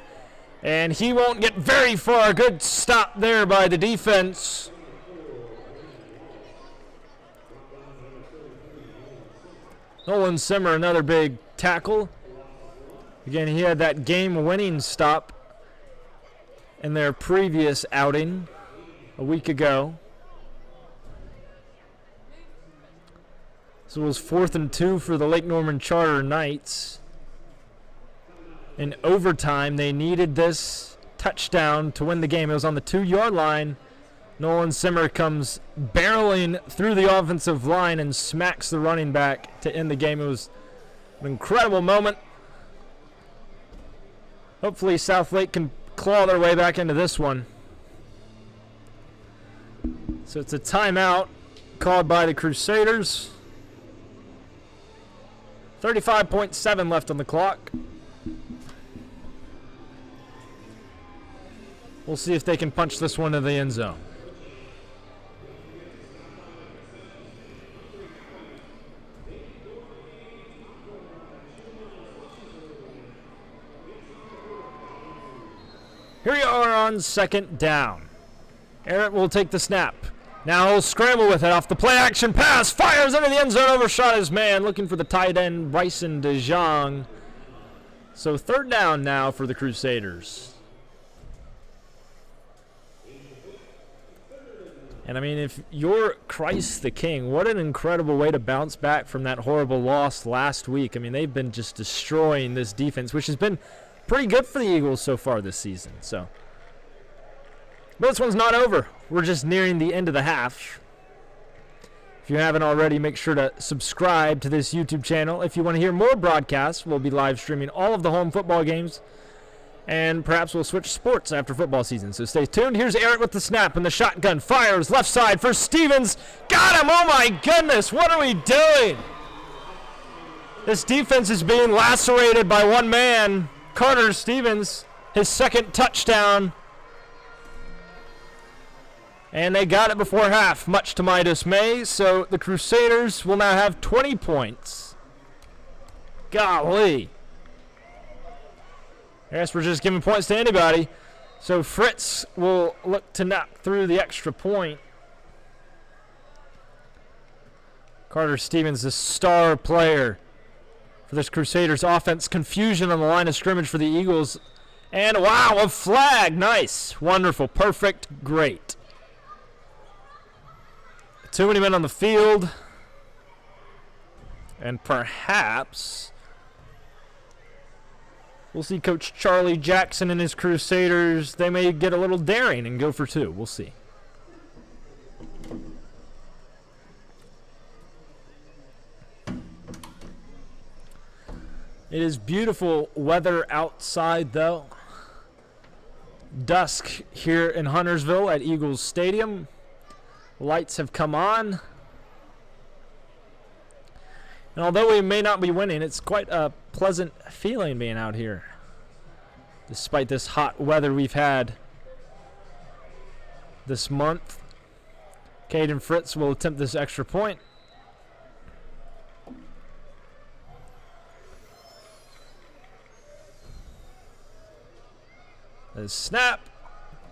Speaker 1: And he won't get very far. Good stop there by the defense. Nolan Simmer, another big tackle. Again, he had that game-winning stop in their previous outing a week ago. So it was 4th and 2 for the Lake Norman Charter Knights. In overtime, they needed this touchdown to win the game. It was on the 2-yard line. Nolan Simmer comes barreling through the offensive line and smacks the running back to end the game. It was an incredible moment. Hopefully Southlake can claw their way back into this one. So it's a timeout called by the Crusaders. 35.7 left on the clock. We'll see if they can punch this one to the end zone. Here we are on second down. Aaron will take the snap. Now he'll scramble with it off the play action pass. Fires into the end zone, overshot his man. Looking for the tight end, Bryson DeJong. So third down now for the Crusaders. And I mean, if you're Christ the King, what an incredible way to bounce back from that horrible loss last week. I mean, they've been just destroying this defense, which has been pretty good for the Eagles so far this season. So, but this one's not over. We're just nearing the end of the half. If you haven't already, make sure to subscribe to this YouTube channel. If you want to hear more broadcasts, we'll be live streaming all of the home football games. And perhaps we'll switch sports after football season. So stay tuned. Here's Eric with the snap and the shotgun. Fires left side for Stevens. Got him! Oh my goodness! What are we doing? This defense is being lacerated by one man. Carter Stevens, his second touchdown. And they got it before half, much to my dismay. So the Crusaders will now have 20 points. Golly. I guess we're just giving points to anybody. So Fritz will look to knock through the extra point. Carter Stevens, the star player for this Crusaders offense. Confusion on the line of scrimmage for the Eagles And wow, a flag. Nice. Wonderful. Perfect. Great. Too many men on the field. And perhaps we'll see Coach Charlie Jackson and his Crusaders. They may get a little daring and go for 2. We'll see. It is beautiful weather outside, though. Dusk here in Huntersville at Eagles Stadium. Lights have come on. And although we may not be winning, it's quite a pleasant feeling being out here, despite this hot weather we've had this month. Caden Fritz will attempt this extra point. The snap,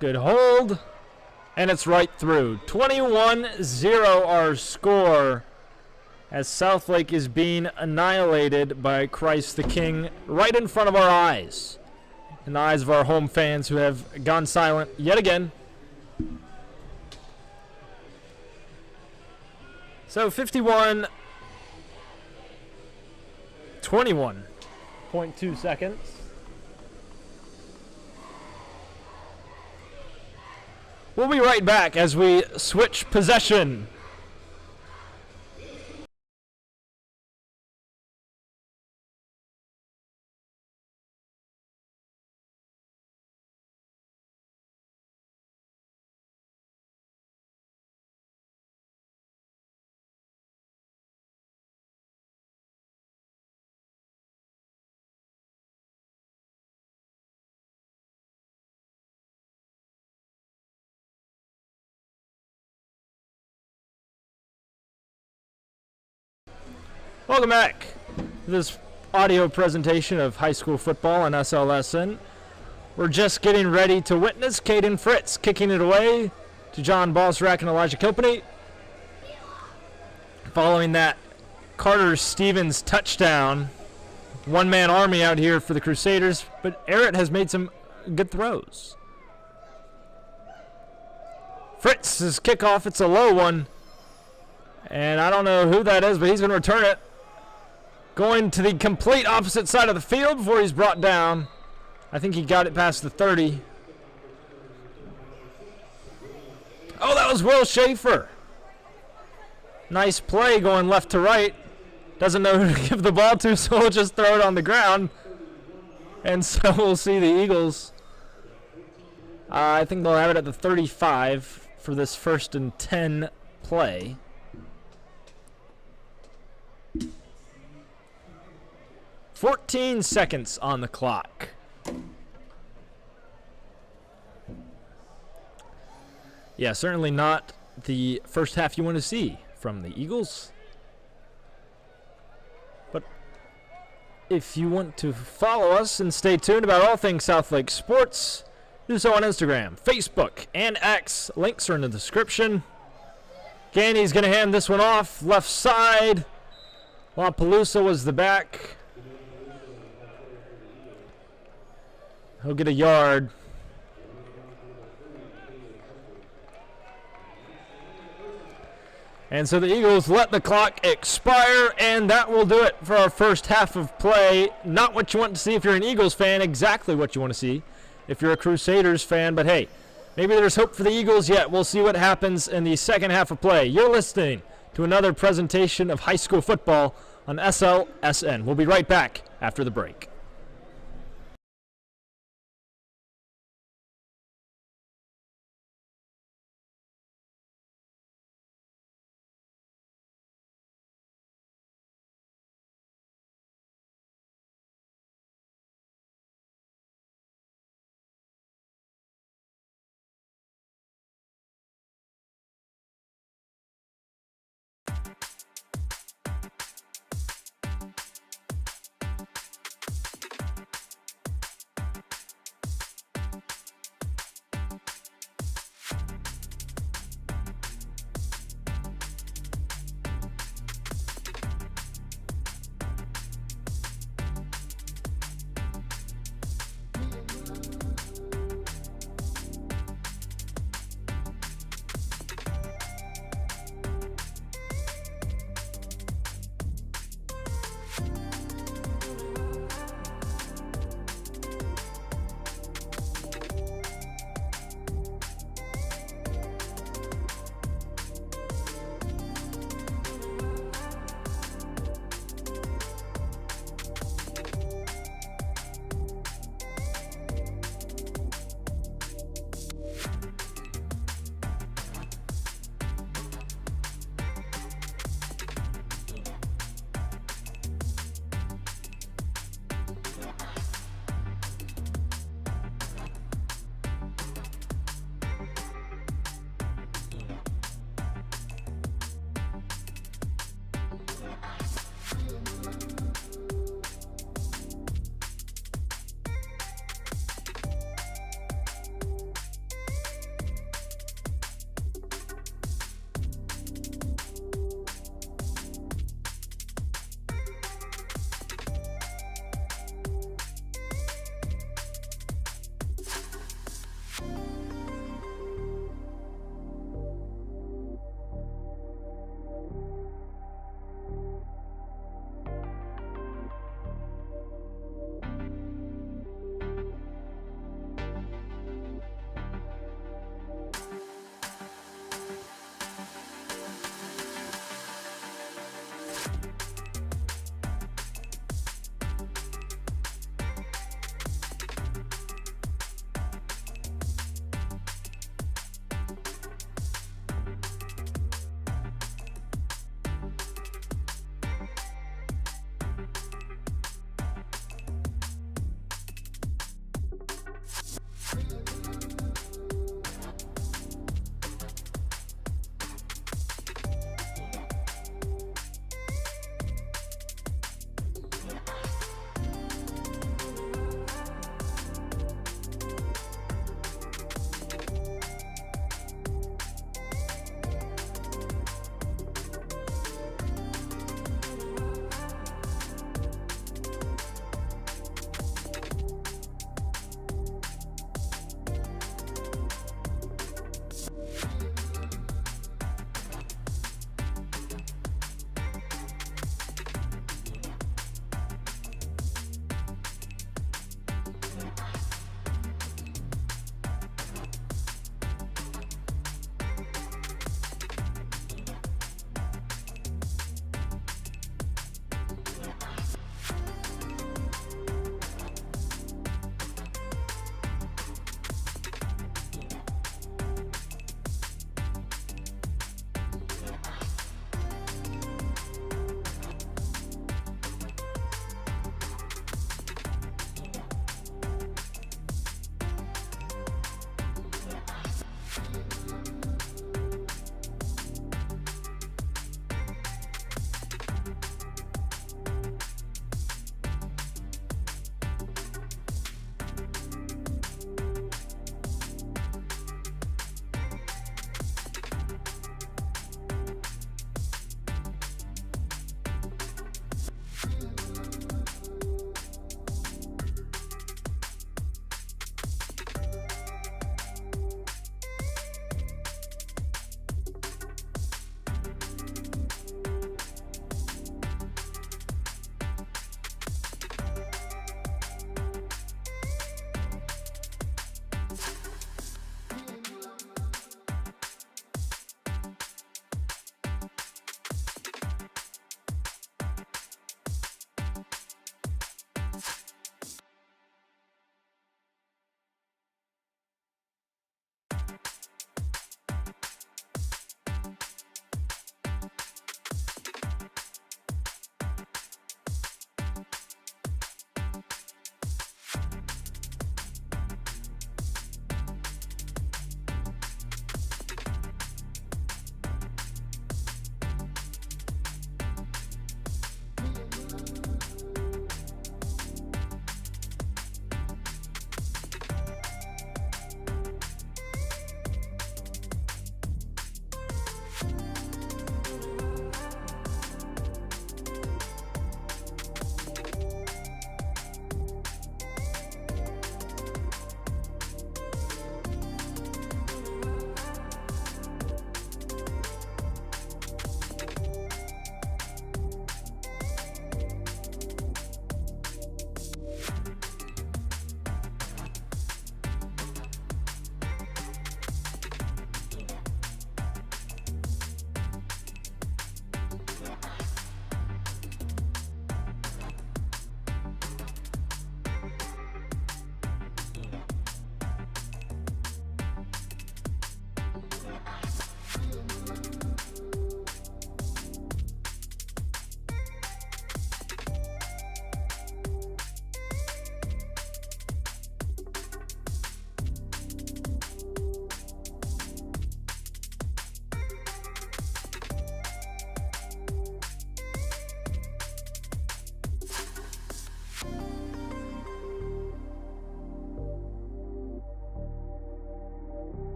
Speaker 1: good hold, and it's right through. 21-0 our score, as Southlake is being annihilated by Christ the King right in front of our eyes, in the eyes of our home fans who have gone silent yet again. So 21.2 seconds. We'll be right back as we switch possession. Welcome back to this audio presentation of high school football on SLSN. We're just getting ready to witness Caden Fritz kicking it away to John Bosrack and Elijah Kilpany. Following that Carter Stevens touchdown. One-man army out here for the Crusaders, but Arrett has made some good throws. Fritz's kickoff, it's a low one. And I don't know who that is, but he's going to return it. Going to the complete opposite side of the field before he's brought down. I think he got it past the 30. Oh, that was Will Schaefer. Nice play going left to right. Doesn't know who to give the ball to, so we'll just throw it on the ground. And so we'll see the Eagles. I think they'll have it at the 35 for this 1st and 10 play. "14 seconds on the clock. Yeah, certainly not the first half you want to see from the Eagles. But if you want to follow us and stay tuned about all things Southlake sports, do so on Instagram, Facebook, and X. Links are in the description. Gandy's going to hand this one off left side. LaPalooza was the back. He'll get a yard. And so the Eagles let the clock expire, and that will do it for our first half of play. Not what you want to see if you're an Eagles fan, exactly what you want to see if you're a Crusaders fan. But hey, maybe there's hope for the Eagles yet. We'll see what happens in the second half of play. You're listening to another presentation of high school football on SLSN. We'll be right back after the break.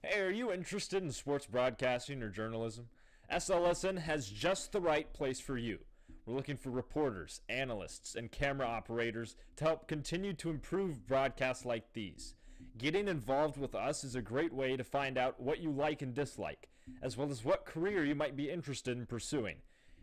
Speaker 1: Hey, are you interested in sports broadcasting or journalism? SLSN has just the right place for you. We're looking for reporters, analysts, and camera operators to help continue to improve broadcasts like these. Getting involved with us is a great way to find out what you like and dislike, as well as what career you might be interested in pursuing.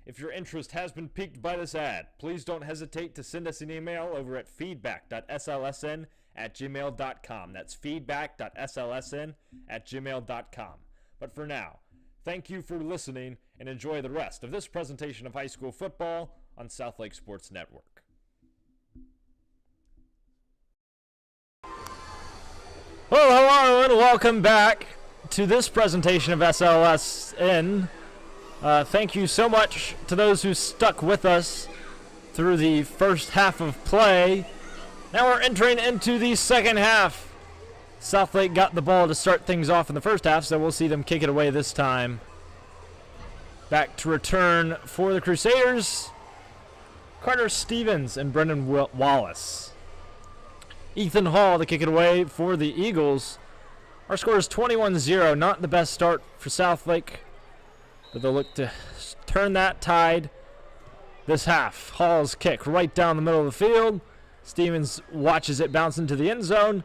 Speaker 1: If your interest has been piqued by this ad, please don't hesitate to send us an email over at feedback.slsn@gmail.com. That's feedback.slsn@gmail.com. But for now, thank you for listening and enjoy the rest of this presentation of high school football on Southlake Sports Network. Hello, and welcome back to this presentation of SLSN. Thank you so much to those who stuck with us through the first half of play. Now we're entering into the second half. Southlake got the ball to start things off in the first half, so we'll see them kick it away this time. Back to return for the Crusaders, Carter Stevens and Brendan Wallace. Ethan Hall to kick it away for the Eagles. Our score is 21-0, not the best start for Southlake, but they'll look to turn that tide this half. Hall's kick right down the middle of the field. Stevens watches it bounce into the end zone.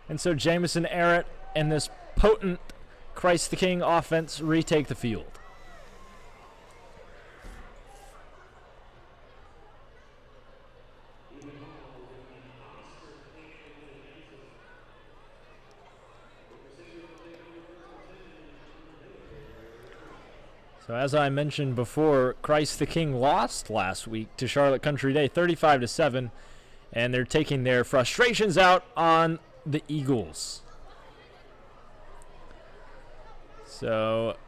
Speaker 1: And so Jamison Arrett and this potent Christ the King offense retake the field. So as I mentioned before, Christ the King lost last week to Charlotte Country Day 35-7, and they're taking their frustrations out on the Eagles. So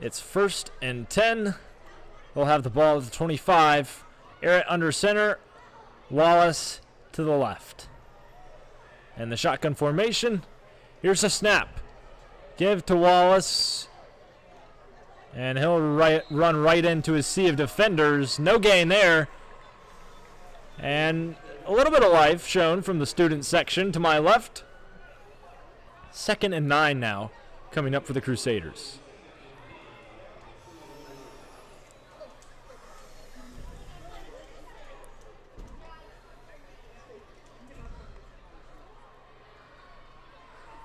Speaker 1: it's 1st and 10. They'll have the ball at the 25. Arrett under center, Wallace to the left. And the shotgun formation. Here's a snap. Give to Wallace. And he'll run right into his sea of defenders. No gain there. And a little bit of life shown from the student section to my left. 2nd and 9 now, coming up for the Crusaders.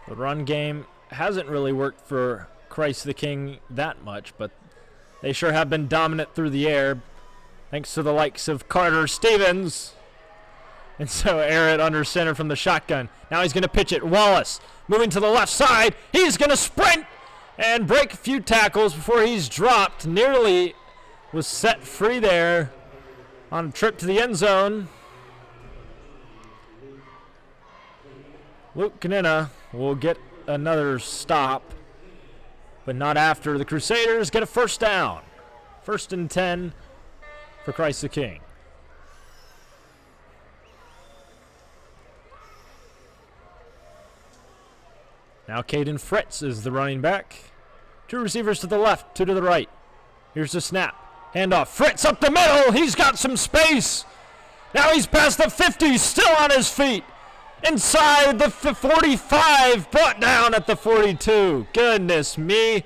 Speaker 1: The run game hasn't really worked for Christ the King that much, but they sure have been dominant through the air, thanks to the likes of Carter Stevens. And so Arrett under center from the shotgun. Now he's going to pitch it. Wallace moving to the left side. He's going to sprint and break a few tackles before he's dropped. Nearly was set free there on a trip to the end zone. Luke Canina will get another stop, but not after the Crusaders get a first down. 1st and 10 for Christ the King. Now Caden Fritz is the running back. 2 receivers to the left, 2 to the right. Here's the snap. Handoff. Fritz up the middle. He's got some space. Now he's past the 50, still on his feet. Inside the 45, brought down at the 42. Goodness me.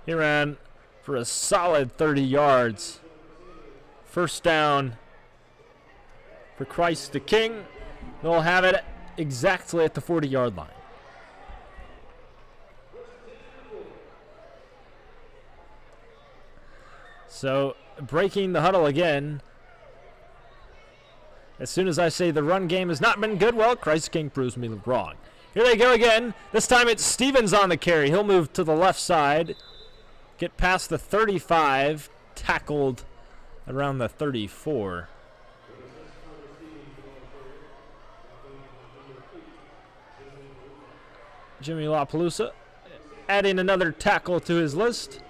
Speaker 1: He ran for a solid 30 yards. First down for Christ the King. They'll have it exactly at the 40-yard line. So, breaking the huddle again. As soon as I say the run game has not been good, well, Christ the King proves me wrong. Here they go again. This time it's Stevens on the carry. He'll move to the left side. Get past the 35. Tackled around the 34. Jimmy LaPalooza adding another tackle to his list.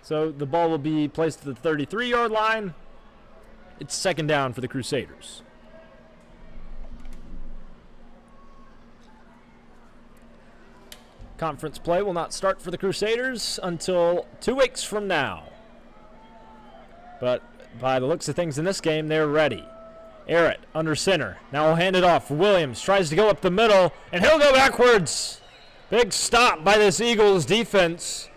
Speaker 1: So the ball will be placed at the 33-yard line. It's 2nd down for the Crusaders. Conference play will not start for the Crusaders until 2 weeks from now. But by the looks of things in this game, they're ready. Arrett under center. Now he'll hand it off. Williams tries to go up the middle, and he'll go backwards. Big stop by this Eagles defense.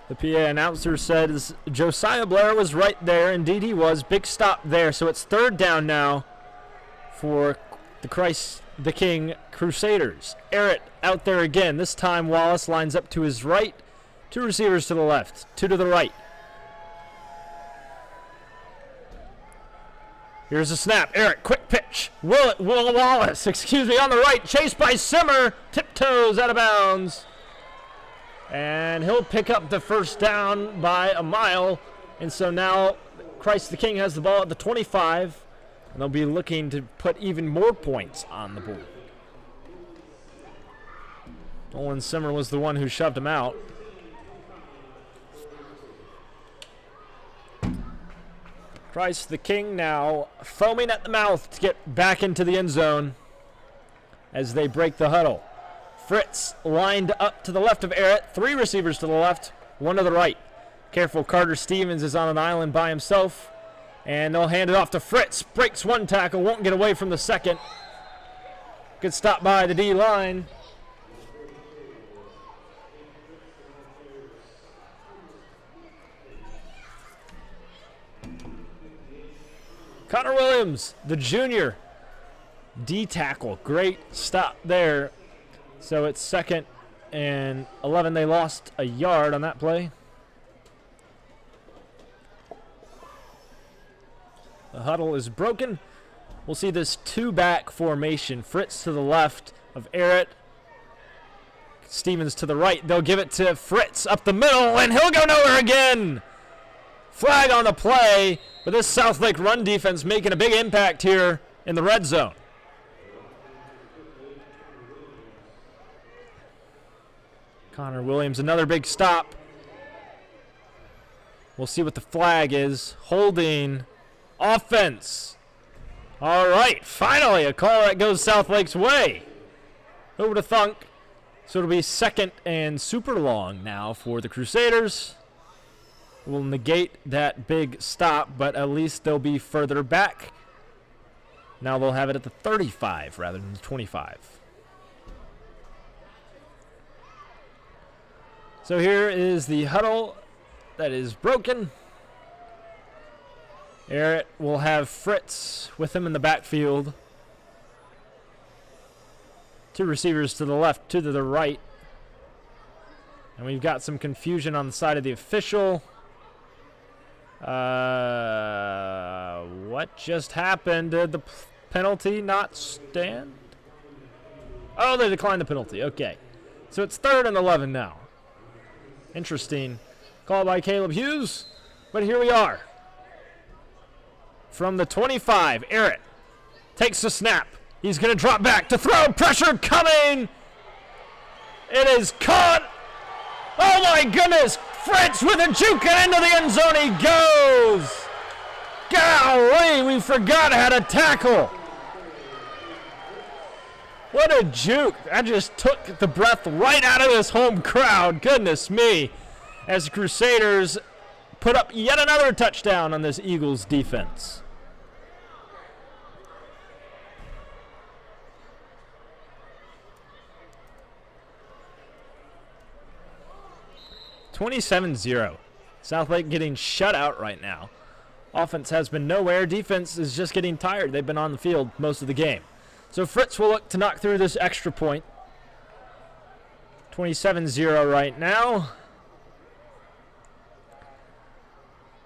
Speaker 1: The PA announcer says Josiah Blair was right there. Indeed he was. Big stop there. So it's third down now for the Christ the King Crusaders. Arrett out there again. This time Wallace lines up to his right. 2 receivers to the left. 2 to the right. Here's a snap. Arrett, quick pitch. Wallace, on the right. Chased by Simmer. Tiptoes out of bounds. And he'll pick up the first down by a mile. And so now Christ the King has the ball at the 25. And they'll be looking to put even more points on the board. Nolan Simmer was the one who shoved him out. Christ the King now foaming at the mouth to get back into the end zone as they break the huddle. Fritz lined up to the left of Arrett. 3 receivers to the left, 1 to the right. Careful, Carter Stevens is on an island by himself. And they'll hand it off to Fritz. Breaks 1 tackle, won't get away from the second. Good stop by the D-line. Connor Williams, the junior, D-tackle. Great stop there. So it's 2nd and 11. They lost a yard on that play. The huddle is broken. We'll see this 2-back formation. Fritz to the left of Arrett. Stevens to the right. They'll give it to Fritz up the middle, and he'll go nowhere again. Flag on the play, but this Southlake run defense making a big impact here in the red zone. Connor Williams, another big stop. We'll see what the flag is. Holding offense. All right, finally a call that goes Southlake's way. Who would have thunk? So it'll be 2nd and super long now for the Crusaders. We'll negate that big stop, but at least they'll be further back. Now they'll have it at the 35 rather than the 25. So here is the huddle that is broken. Arrett will have Fritz with him in the backfield. 2 receivers to the left, 2 to the right. And we've got some confusion on the side of the official. What just happened? Did the penalty not stand? Oh, they declined the penalty. Okay. So it's 3rd and 11 now. Interesting call by Caleb Hughes. But here we are. From the 25, Arrett takes the snap. He's going to drop back to throw. Pressure coming. It is caught. Oh, my goodness. Fritz with a juke and into the end zone he goes. Golly, we forgot how to tackle. What a juke. That just took the breath right out of this home crowd. Goodness me. As the Crusaders put up yet another touchdown on this Eagles defense. (27-0). Southlake getting shut out right now. Offense has been nowhere. Defense is just getting tired. They've been on the field most of the game. So Fritz will look to knock through this extra point. 27-0 right now.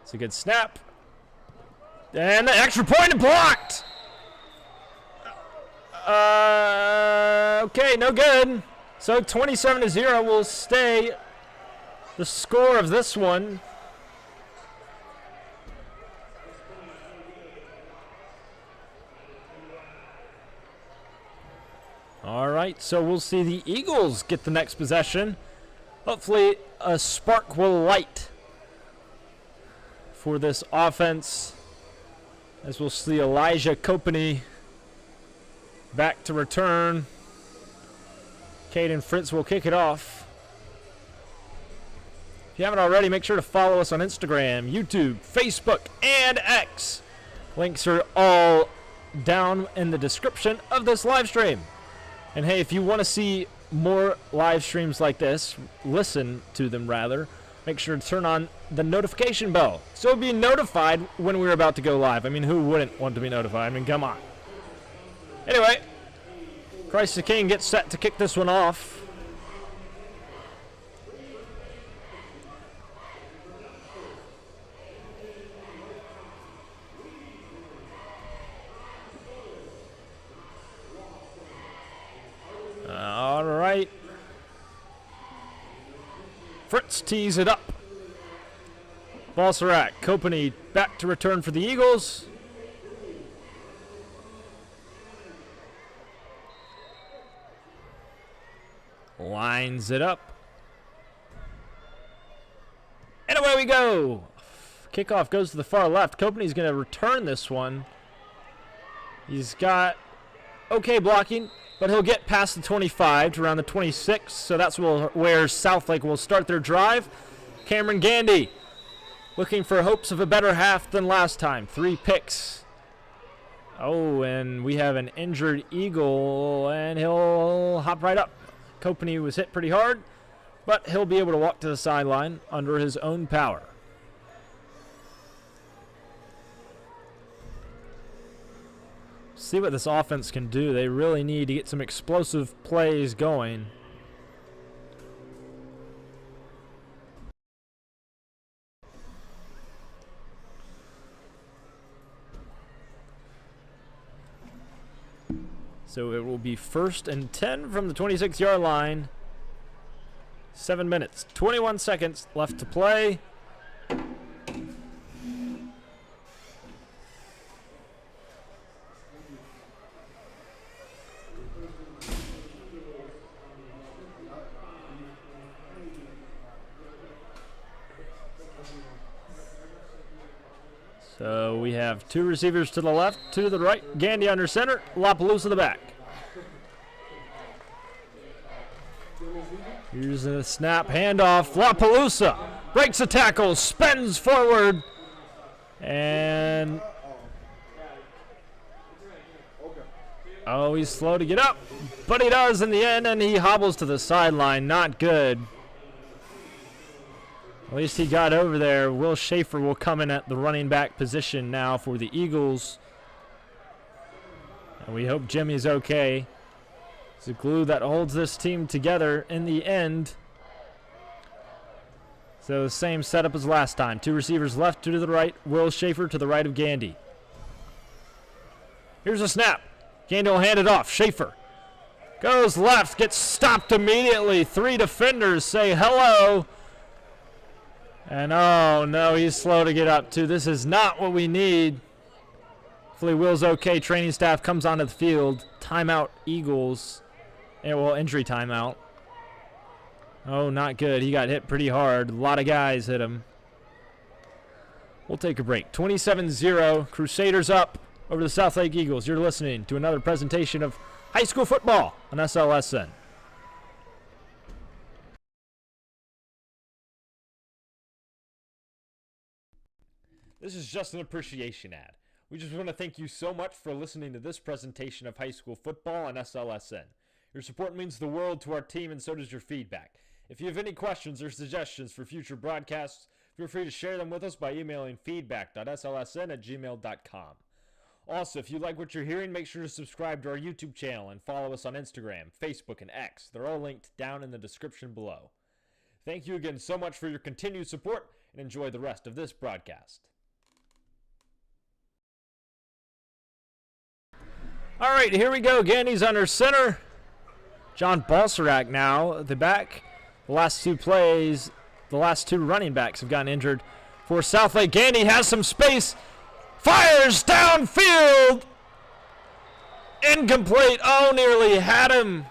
Speaker 1: It's a good snap. And the extra point is blocked. Okay, no good. So 27-0 will stay the score of this one. All right, so we'll see the Eagles get the next possession. Hopefully a spark will light for this offense As we'll see Elijah Kopany back to return. Caden Fritz will kick it off. If you haven't already, make sure to follow us on Instagram, YouTube, Facebook, and X. Links are all down in the description of this live stream. And hey, if you want to see more live streams like this, listen to them rather, make sure to turn on the notification bell so be notified when we're about to go live. I mean, who wouldn't want to be notified? I mean, come on. Anyway, Christ the King gets set to kick this one off. All right. Fritz tees it up. Balsarac, Kopany back to return for the Eagles. Lines it up. And away we go. Kickoff goes to the far left. Kopany's going to return this one. He's got okay blocking, but he'll get past the 25 to around the 26, so that's where Southlake will start their drive. Cameron Gandy looking for hopes of a better half than last time. 3 picks. Oh, and we have an injured Eagle, and he'll hop right up. Kopany was hit pretty hard, but he'll be able to walk to the sideline under his own power. See what this offense can do. They really need to get some explosive plays going. So it will be 1st and 10 from the 26-yard line. 7 minutes, 21 seconds left to play. So we have 2 receivers to the left, 2 to the right. Gandy under center, LaPalooza to the back. Here's a snap, handoff. LaPalooza breaks a tackle, spins forward, and oh, he's slow to get up, but he does in the end, and he hobbles to the sideline. Not good. At least he got over there. Will Schaefer will come in at the running back position now for the Eagles. And we hope Jimmy's okay. It's the glue that holds this team together in the end. So the same setup as last time. 2 receivers left, 2 to the right. Will Schaefer to the right of Gandy. Here's a snap. Gandy will hand it off. Schaefer goes left, gets stopped immediately. 3 defenders say hello. And oh no, he's slow to get up too. This is not what we need. Hopefully Will's okay. Training staff comes onto the field. Timeout Eagles. Well, injury timeout. Oh, not good. He got hit pretty hard. A lot of guys hit him. We'll take a break. 27-0. Crusaders up over the Southlake Eagles. You're listening to another presentation of high school football on SLSN. This is just an appreciation ad. We just want to thank you so much for listening to this presentation of high school football on SLSN. Your support means the world to our team, and so does your feedback. If you have any questions or suggestions for future broadcasts, feel free to share them with us by emailing feedback.slsn@gmail.com. Also, if you like what you're hearing, make sure to subscribe to our YouTube channel and follow us on Instagram, Facebook, and X. They're all linked down in the description below. Thank you again so much for your continued support, and enjoy the rest of this broadcast. All right, here we go. Gandy's under center. John Balsarac now at the back. The last 2 plays, the last 2 running backs have gotten injured for Southlake. Gandy has some space. Fires downfield. Incomplete. Oh, nearly had him.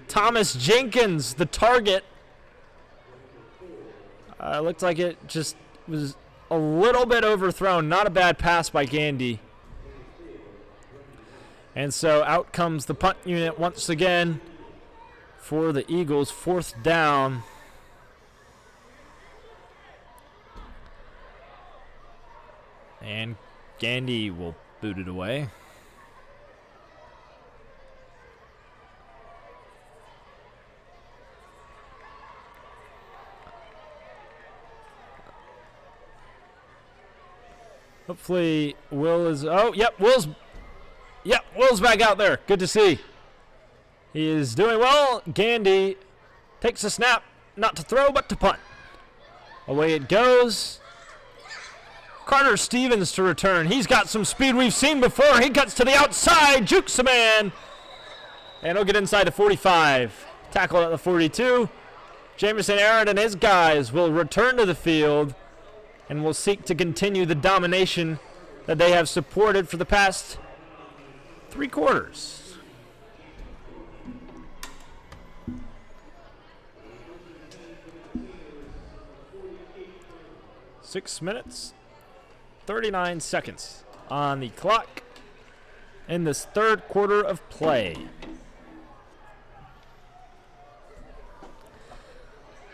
Speaker 1: Thomas Jenkins, the target. Looked like it just was a little bit overthrown. Not a bad pass by Gandy. And so out comes the punt unit once again for the Eagles. 4th down. And Gandy will boot it away. Hopefully Will is, oh, yep, Will's back out there. Good to see. He is doing well. Gandy takes a snap, not to throw, but to punt. Away it goes. Carter Stevens to return. He's got some speed we've seen before. He cuts to the outside, jukes a man, and he'll get inside the 45. Tackle at the 42. Jamison Aaron and his guys will return to the field and will seek to continue the domination that they have supported for the past 3 quarters. Six minutes, 39 seconds on the clock in this 3rd quarter of play.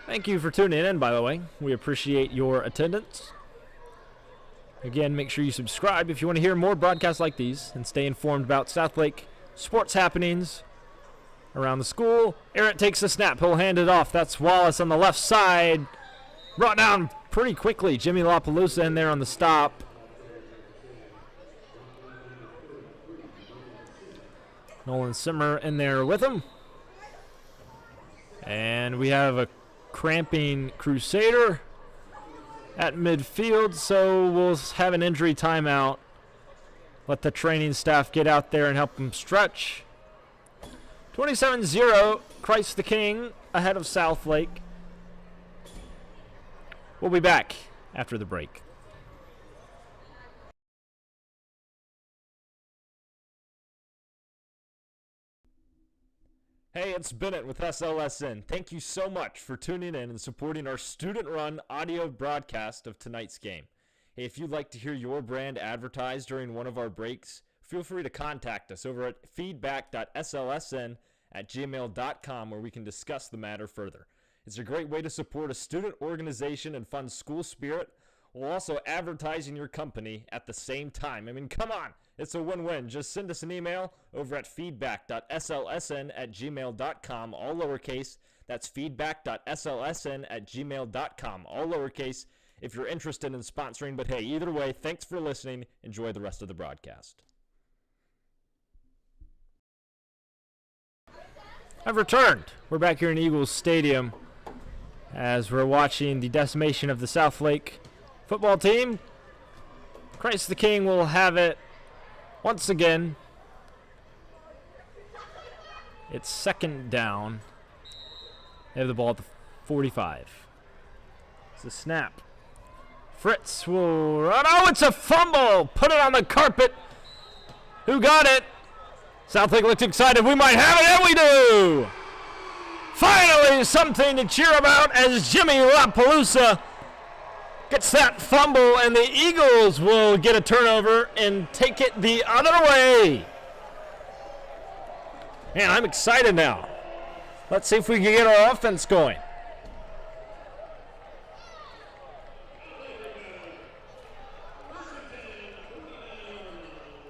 Speaker 1: Thank you for tuning in, by the way. We appreciate your attendance. Again, make sure you subscribe if you want to hear more broadcasts like these and stay informed about Southlake sports happenings around the school. Aaron takes the snap. He'll hand it off. That's Wallace on the left side. Brought down pretty quickly. Jimmy LaPalooza in there on the stop. Nolan Simmer in there with him. And we have a cramping Crusader at midfield, so we'll have an injury timeout. Let the training staff get out there and help them stretch. 27-0, Christ the King ahead of Southlake. We'll be back after the break. Hey, it's Bennett with SLSN. Thank you so much for tuning in and supporting our student-run audio broadcast of tonight's game. Hey, if you'd like to hear your brand advertised during one of our breaks, feel free to contact us over at feedback.slsn@gmail.com where we can discuss the matter further. It's a great way to support a student organization and fund school spirit while also advertising your company at the same time. I mean, come on. It's a win-win. Just send us an email over at feedback.slsn@gmail.com, all lowercase. That's feedback.slsn@gmail.com, all lowercase, if you're interested in sponsoring. But hey, either way, thanks for listening. Enjoy the rest of the broadcast. I've returned. We're back here in Eagles Stadium as we're watching the decimation of the Southlake football team. Christ the King will have it once again. It's 2nd down. They have the ball at the 45. It's a snap. Fritz will run. Oh, it's a fumble. Put it on the carpet. Who got it? Southlake looked excited. We might have it, and we do. Finally, something to cheer about as Jimmy LaPalooza gets that fumble, and the Eagles will get a turnover and take it the other way. Man, I'm excited now. Let's see if we can get our offense going.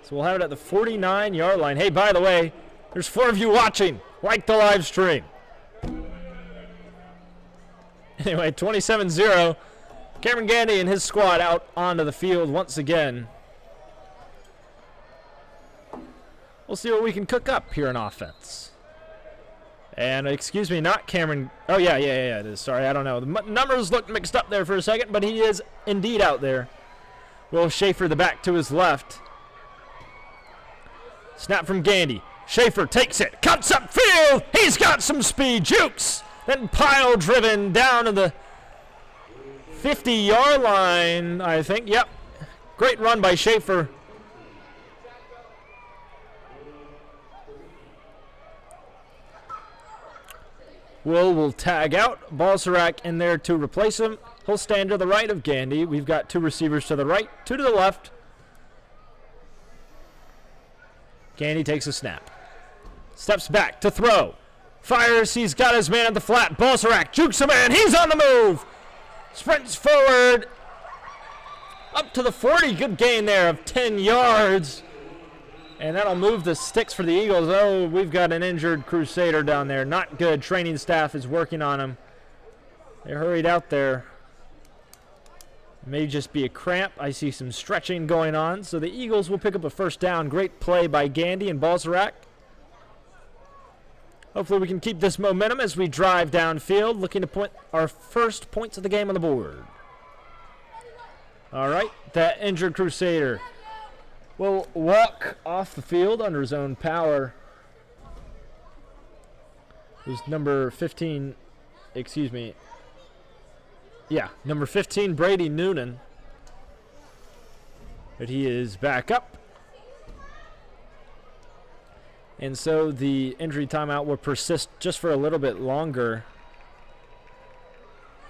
Speaker 1: So we'll have it at the 49-yard line. Hey, by the way, there's 4 of you watching. Like the live stream. Anyway, 27-0. Cameron Gandy and his squad out onto the field once again. We'll see what we can cook up here in offense. And excuse me, not Cameron. Oh, yeah, it is. Sorry, I don't know. The numbers looked mixed up there for a second, but he is indeed out there. Will Schaefer, the back to his left. Snap from Gandy. Schaefer takes it, cuts up field. He's got some speed, jukes. Then pile driven down to the 50-yard line, I think. Yep. Great run by Schaefer. Will tag out. Balsarac in there to replace him. He'll stand to the right of Gandy. We've got 2 receivers to the right, 2 to the left. Gandy takes a snap. Steps back to throw. Fires. He's got his man at the flat. Balsarac jukes a man. He's on the move. Sprints forward. Up to the 40. Good gain there of 10 yards. And that'll move the sticks for the Eagles. Oh, we've got an injured Crusader down there. Not good. Training staff is working on him. They hurried out there. May just be a cramp. I see some stretching going on. So the Eagles will pick up a first down. Great play by Gandy and Balsarac. Hopefully we can keep this momentum as we drive downfield, looking to put our first points of the game on the board. All right, that injured Crusader will walk off the field under his own power. It was number 15, excuse me. Yeah, number 15, Brady Noonan. But he is back up. And so the injury timeout will persist just for a little bit longer.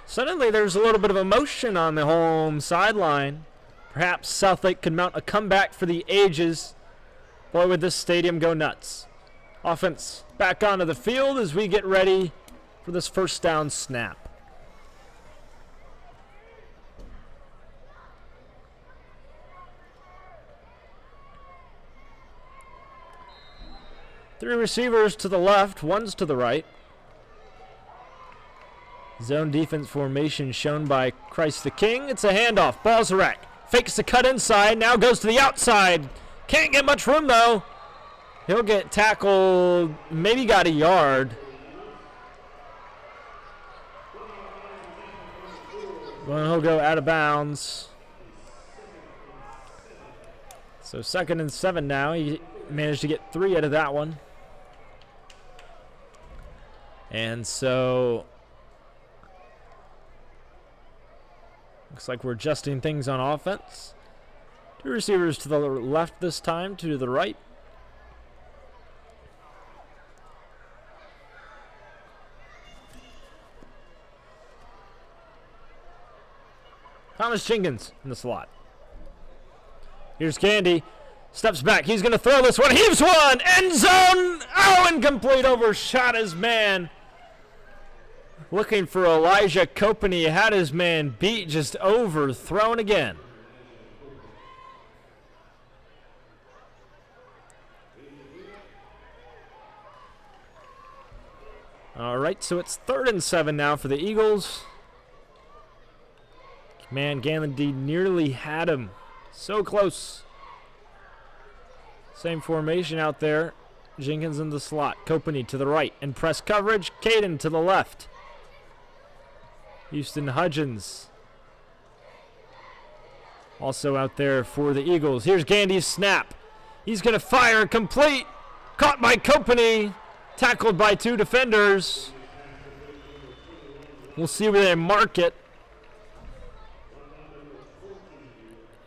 Speaker 1: Suddenly there's a little bit of emotion on the home sideline. Perhaps Southlake could mount a comeback for the ages. Boy, would this stadium go nuts. Offense back onto the field as we get ready for this first down snap. Three receivers to the left, one's to the right. Zone defense formation shown by Christ the King. It's a handoff. Balsarac fakes the cut inside, now goes to the outside. Can't get much room though. He'll get tackled, maybe got a yard. Well, he'll go out of bounds. So 2nd and 7 now. He managed to get 3 out of that one. And so looks like we're adjusting things on offense. 2 receivers to the left this time, 2 to the right. Thomas Jenkins in the slot. Here's Gandy. Steps back. He's going to throw this one. Heaves one. End zone. Oh, incomplete. Overshot his man. Looking for Elijah Kopany. Had his man beat, just overthrown again. All right, so it's 3rd and 7 now for the Eagles. Man, Gandy nearly had him. So close. Same formation out there. Jenkins in the slot. Kopany to the right. In press coverage, Caden to the left. Houston Hudgens also out there for the Eagles. Here's Gandy's snap. He's going to fire complete. Caught by Kopany. Tackled by 2 defenders. We'll see where they mark it.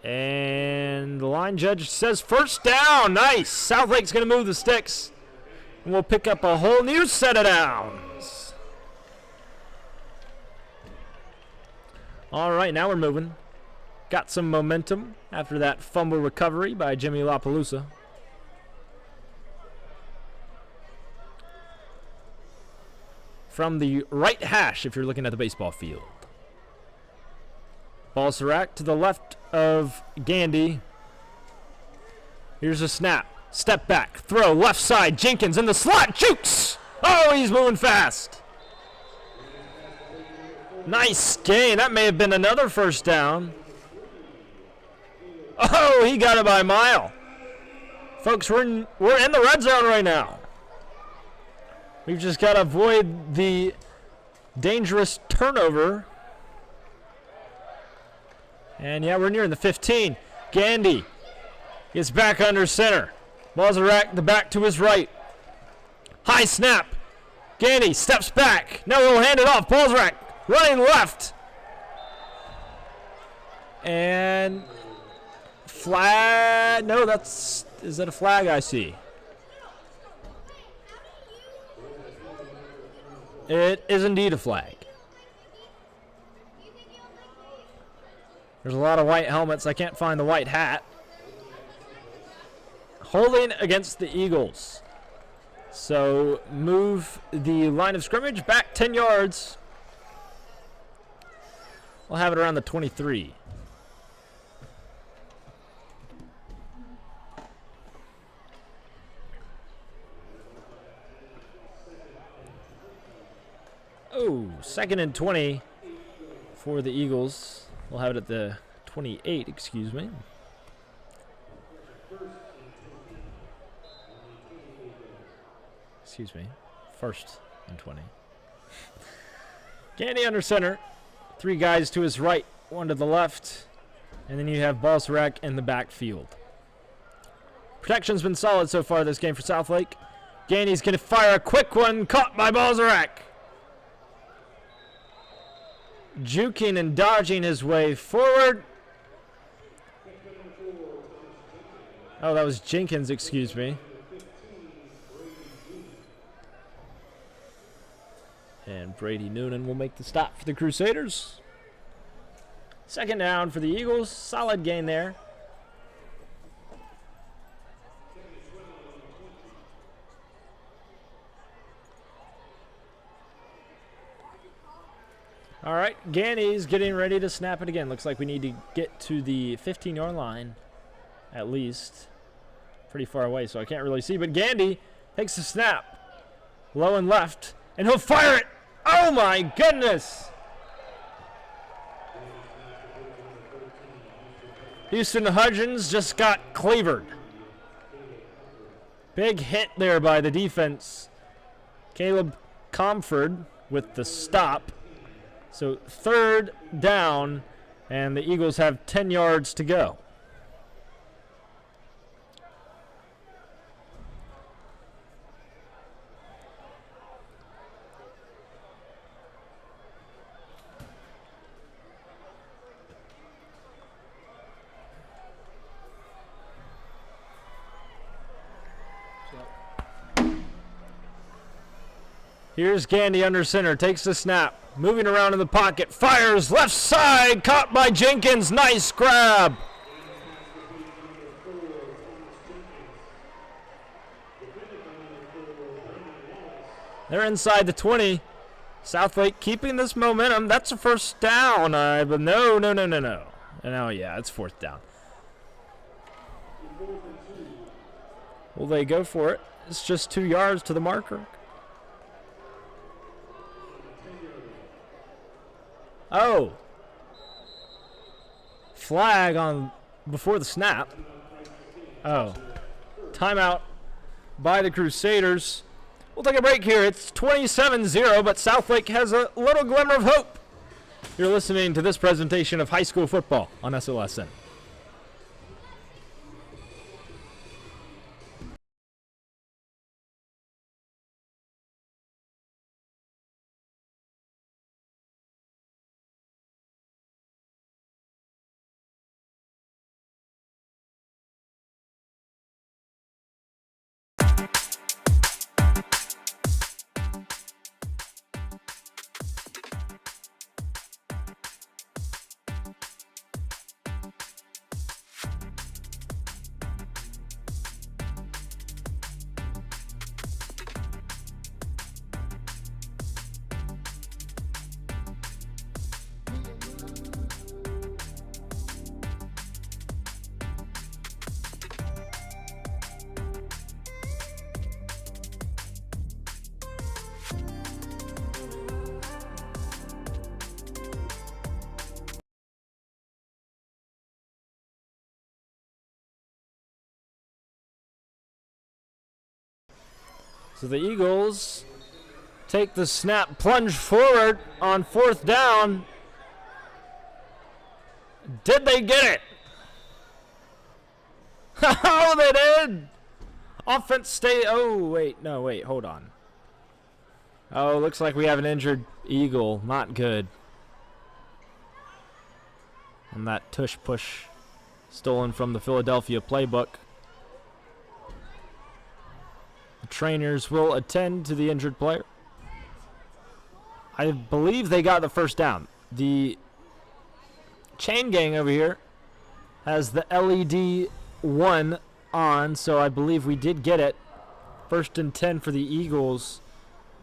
Speaker 1: And the line judge says first down. Nice. Southlake's going to move the sticks. And we'll pick up a whole new set of downs. All right, now we're moving. Got some momentum after that fumble recovery by Jimmy LaPalooza. From the right hash, if you're looking at the baseball field. Balsarac to the left of Gandy. Here's a snap. Step back. Throw. Left side. Jenkins in the slot. Jukes. Oh, he's moving fast. Nice gain. That may have been another first down. Oh, he got it by a mile. Folks, we're in the red zone right now. We've just got to avoid the dangerous turnover. And yeah, we're near the 15. Gandy gets back under center. Balsarac, the back to his right. High snap. Gandy steps back. Now he'll hand it off. Balsarac running left. And flag. No, is that a flag I see? It is indeed a flag. There's a lot of white helmets. I can't find the white hat. Holding against the Eagles. So move the line of scrimmage back 10 yards. We'll have it around the 23. Oh, 2nd and 20 for the Eagles. We'll have it at the 28, excuse me. Excuse me. 1st and 20. Gandy under center. 3 guys to his right, 1 to the left. And then you have Balsarek in the backfield. Protection's been solid so far this game for Southlake. Gandy's going to fire a quick one, caught by Balsarek. Juking and dodging his way forward. Oh, that was Jenkins, excuse me. And Brady Noonan will make the stop for the Crusaders. 2nd down for the Eagles. Solid gain there. All right, Gandy's getting ready to snap it again. Looks like we need to get to the 15-yard line, at least. Pretty far away, so I can't really see. But Gandy takes the snap. Low and left, and he'll fire it. Oh, my goodness. Houston Hudgens just got cleavered. Big hit there by the defense. Caleb Comford with the stop. So 3rd down, and the Eagles have 10 yards to go. Here's Gandy under center, takes the snap, moving around in the pocket, fires left side, caught by Jenkins, nice grab. They're inside the 20. Southlake keeping this momentum. That's a 1st down. But no. No, yeah, it's 4th down. Will they go for it? It's just 2 yards to the marker. Oh. Flag on before the snap. Oh. Timeout by the Crusaders. We'll take a break here. It's 27-0, but Southlake has a little glimmer of hope. You're listening to this presentation of high school football on SLSN. So the Eagles take the snap, plunge forward on 4th down. Did they get it? Oh, they did. Offense stay. Oh, wait. No, wait. Hold on. Oh, looks like we have an injured Eagle. Not good. And that tush push stolen from the Philadelphia playbook. The trainers will attend to the injured player. I believe they got the 1st down. The chain gang over here has the LED 1 on, so I believe we did get it. 1st and 10 for the Eagles.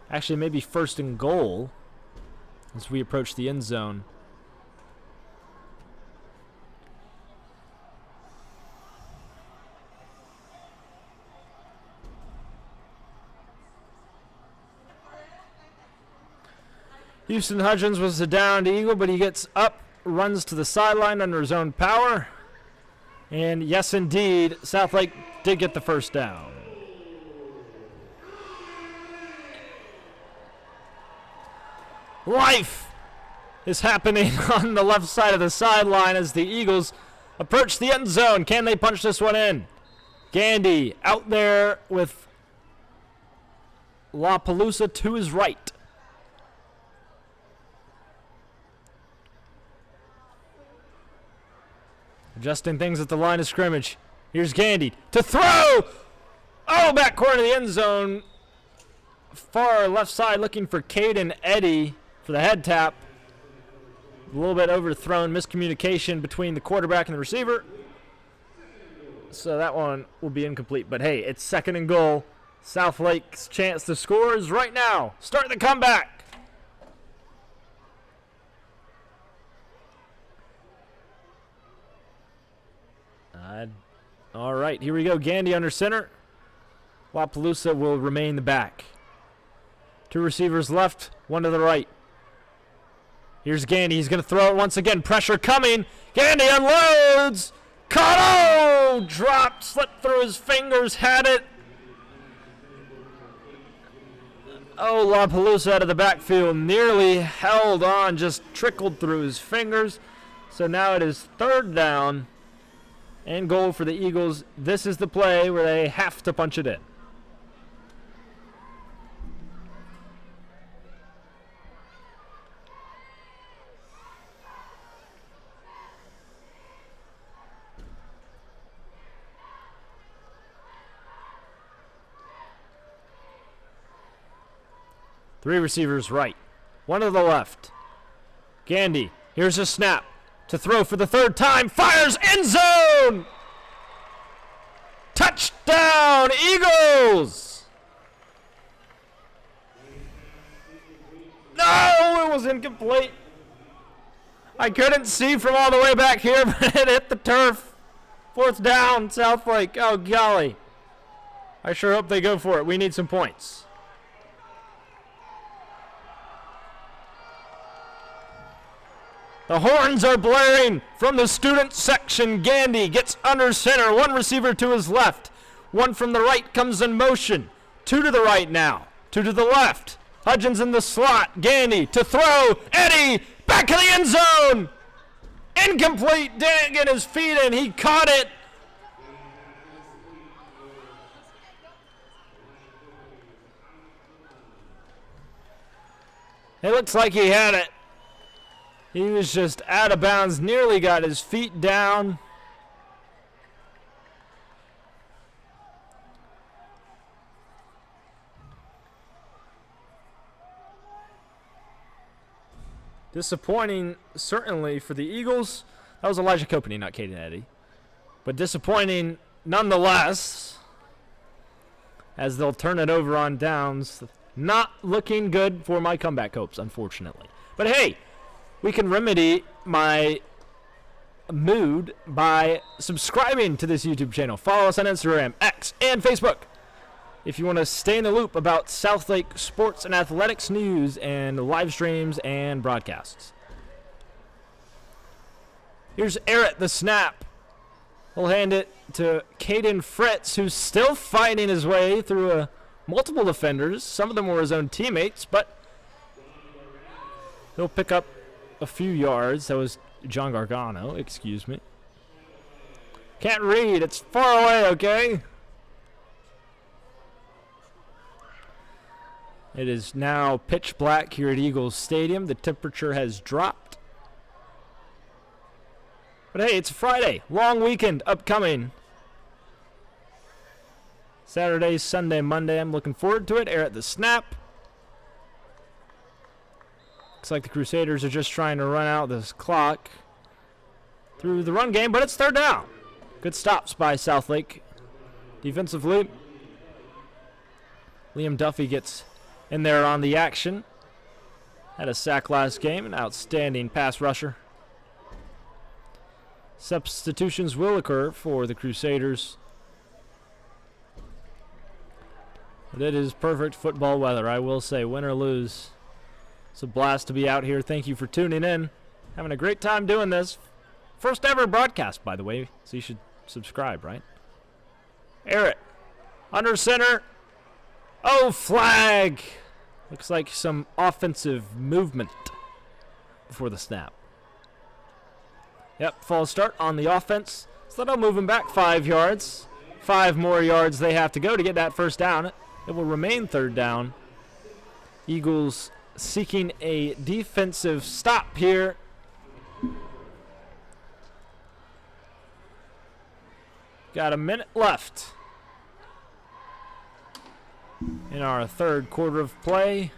Speaker 1: Actually, maybe 1st and goal as we approach the end zone. Houston Hudgens was the downed Eagle, but he gets up, runs to the sideline under his own power. And yes, indeed, Southlake did get the first down. Life is happening on the left side of the sideline as the Eagles approach the end zone. Can they punch this one in? Gandy out there with La Pelusa to his right. Adjusting things at the line of scrimmage. Here's Gandy to throw! Oh, back corner of the end zone. Far left side looking for Caden Eddy for the head tap. A little bit overthrown. Miscommunication between the quarterback and the receiver. So that one will be incomplete. But hey, it's 2nd and goal. Southlake's chance to score is right now. Start the comeback. All right, here we go. Gandy under center. Wapaloosa will remain the back. 2 receivers left, 1 to the right. Here's Gandy. He's going to throw it once again. Pressure coming. Gandy unloads. Caught. Oh! Dropped. Slipped through his fingers. Had it. Oh, Wapaloosa out of the backfield. Nearly held on. Just trickled through his fingers. So now it is 3rd down. And goal for the Eagles. This is the play where they have to punch it in. Three receivers right. 1 to the left. Gandy. Here's a snap. To throw for the 3rd time, fires end zone! Touchdown, Eagles! No, it was incomplete. I couldn't see from all the way back here, but it hit the turf. 4th down, Southlake. Oh, golly. I sure hope they go for it. We need some points. The horns are blaring from the student section. Gandy gets under center. 1 receiver to his left. 1 from the right comes in motion. 2 to the right now. 2 to the left. Hudgens in the slot. Gandy to throw. Eddy back to the end zone. Incomplete. Didn't get his feet in. He caught it. It looks like he had it. He was just out of bounds, nearly got his feet down. Disappointing, certainly, for the Eagles. That was Elijah Copany, not Caden Eddy. But disappointing, nonetheless, as they'll turn it over on downs. Not looking good for my comeback hopes, unfortunately. But hey, we can remedy my mood by subscribing to this YouTube channel. Follow us on Instagram, X, and Facebook if you want to stay in the loop about Southlake sports and athletics news and live streams and broadcasts. Here's Eric the snap. He'll hand it to Caden Fritz, who's still fighting his way through multiple defenders. Some of them were his own teammates, but he'll pick up a few yards. That was John Gargano, excuse me. Can't read. It's far away, okay? It is now pitch black here at Eagles Stadium. The temperature has dropped. But hey, it's Friday. Long weekend upcoming. Saturday, Sunday, Monday. I'm looking forward to it. Air at the snap. Looks like the Crusaders are just trying to run out this clock. through the run game, but it's third down. Good stops by Southlake defensively. Liam Duffy gets in there on the action. Had a sack last game, an outstanding pass rusher. Substitutions will occur for the Crusaders. But it is perfect football weather, I will say, win or lose. It's a blast to be out here. Thank you for tuning in. Having a great time doing this. First ever broadcast, by the way, so you should subscribe, right? Eric, under center. Oh, flag! Looks like some offensive movement before the snap. Yep, false start on the offense. So that'll move him back 5 yards. 5 more yards they have to go to get that first down. It will remain third down. Eagles seeking a defensive stop here. Got a minute left in our third quarter of play.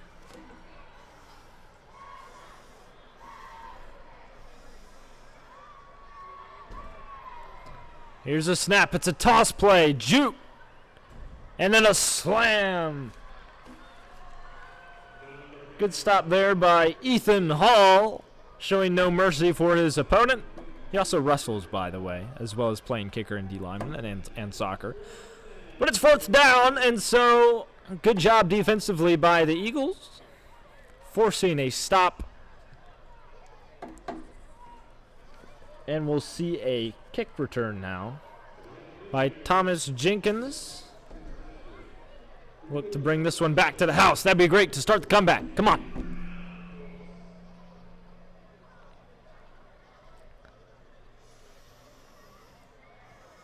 Speaker 1: Here's a snap. It's a toss play. Juke. And then a slam. Good stop there by Ethan Hall, showing no mercy for his opponent. He also wrestles, by the way, as well as playing kicker and D-lineman and soccer. But it's fourth down, and so good job defensively by the Eagles, forcing a stop. And we'll see a kick return now by Thomas Jenkins. Look to bring this one back to the house. That'd be great to start the comeback. Come on.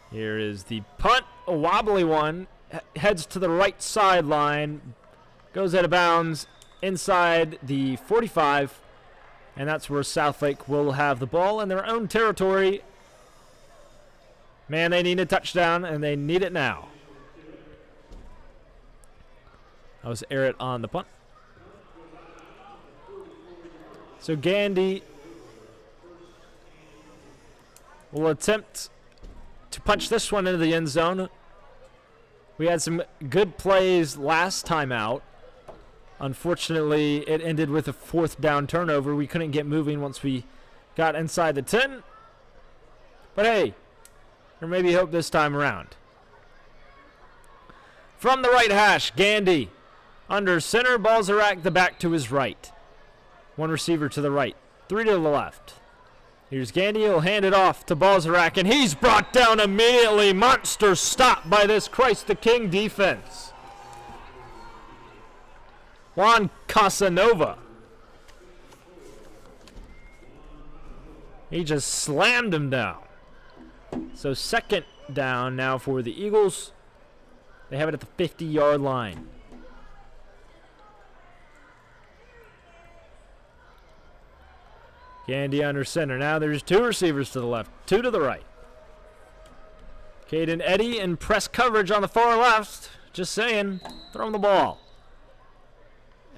Speaker 1: Here is the punt, a wobbly one. Heads to the right sideline. Goes out of bounds inside the 45. And that's where Southlake will have the ball in their own territory. Man, they need a touchdown, and they need it now. That was Errett on the punt. So Gandy will attempt to punch this one into the end zone. We had some good plays last time out. Unfortunately, it ended with a fourth down turnover. We couldn't get moving once we got inside the 10. But hey, there may be hope this time around. From the right hash, Gandy. Under center, Balzarak the back to his right. One receiver to the right, 3 to the left. Here's Gandy, he'll hand it off to Balzarak, and he's brought down immediately. Monster stop by this Christ the King defense. Juan Casanova. He just slammed him down. So second down now for the Eagles. They have it at the 50-yard line. Gandy under center. Now there's 2 receivers to the left, 2 to the right. Caden Eddy in press coverage on the far left. Just saying, throw him the ball.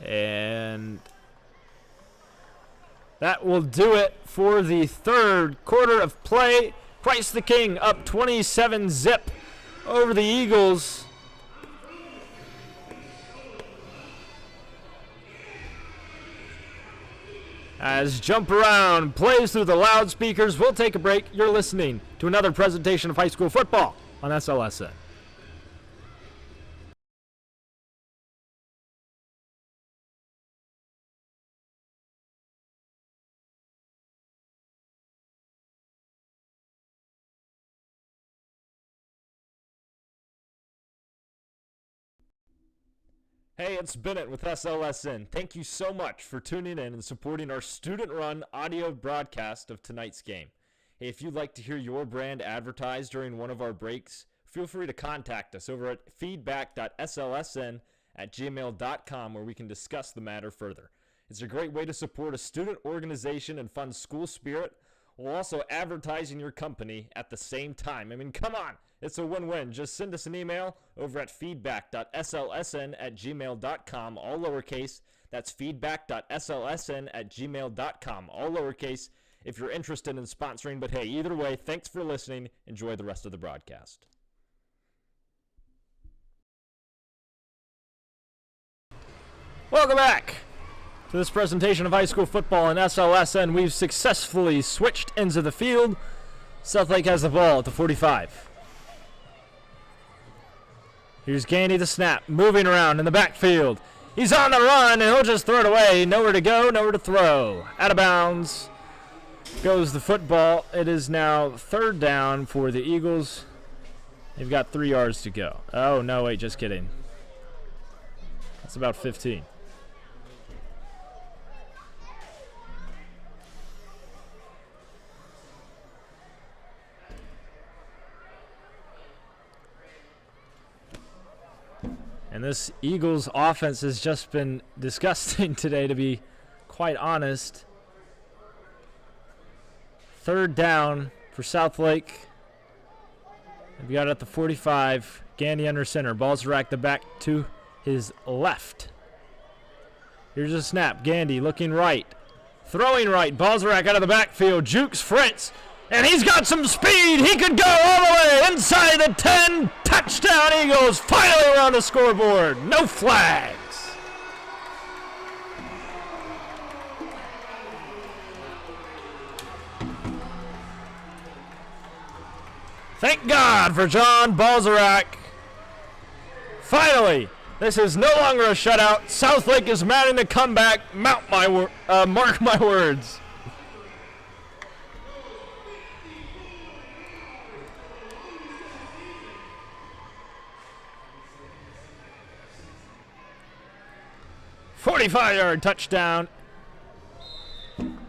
Speaker 1: And that will do it for the third quarter of play. Christ the King up 27-zip over the Eagles. As Jump Around plays through the loudspeakers, we'll take a break. You're listening to another presentation of high school football on SLSN. Hey, it's Bennett with SLSN. Thank you so much for tuning in and supporting our student-run audio broadcast of tonight's game. Hey, if you'd like to hear your brand advertised during one of our breaks, feel free to contact us over at feedback.slsn@gmail.com where we can discuss the matter further. It's a great way to support a student organization and fund school spirit while also advertising your company at the same time. I mean, come on. It's a win-win. Just send us an email over at feedback.slsn@gmail.com, all lowercase. That's feedback.slsn@gmail.com, all lowercase. if you're interested in sponsoring. But hey, either way, thanks for listening. Enjoy the rest of the broadcast. Welcome back to this presentation of high school football in SLSN. We've successfully switched ends of the field. Southlake has the ball at the 45. Here's Gandy the snap, moving around in the backfield. He's on the run, and he'll just throw it away. Nowhere to go, nowhere to throw. Out of bounds goes the football. It is now third down for the Eagles. They've got 3 yards to go. Oh, no, wait, just kidding. That's about 15. And this Eagles offense has just been disgusting today, to be quite honest. Third down for Southlake. We've got it at the 45. Gandy under center. Ball's racked the back to his left. Here's a snap. Gandy looking right. Throwing right. Ball's rack out of the backfield. Jukes Fritz. And he's got some speed. He could go all the way inside the 10. Touchdown Eagles. Finally on the scoreboard. No flags. Thank God for John Balzarak. Finally, this is no longer a shutout. Southlake is mounting the comeback. Mark my words. "45-yard touchdown."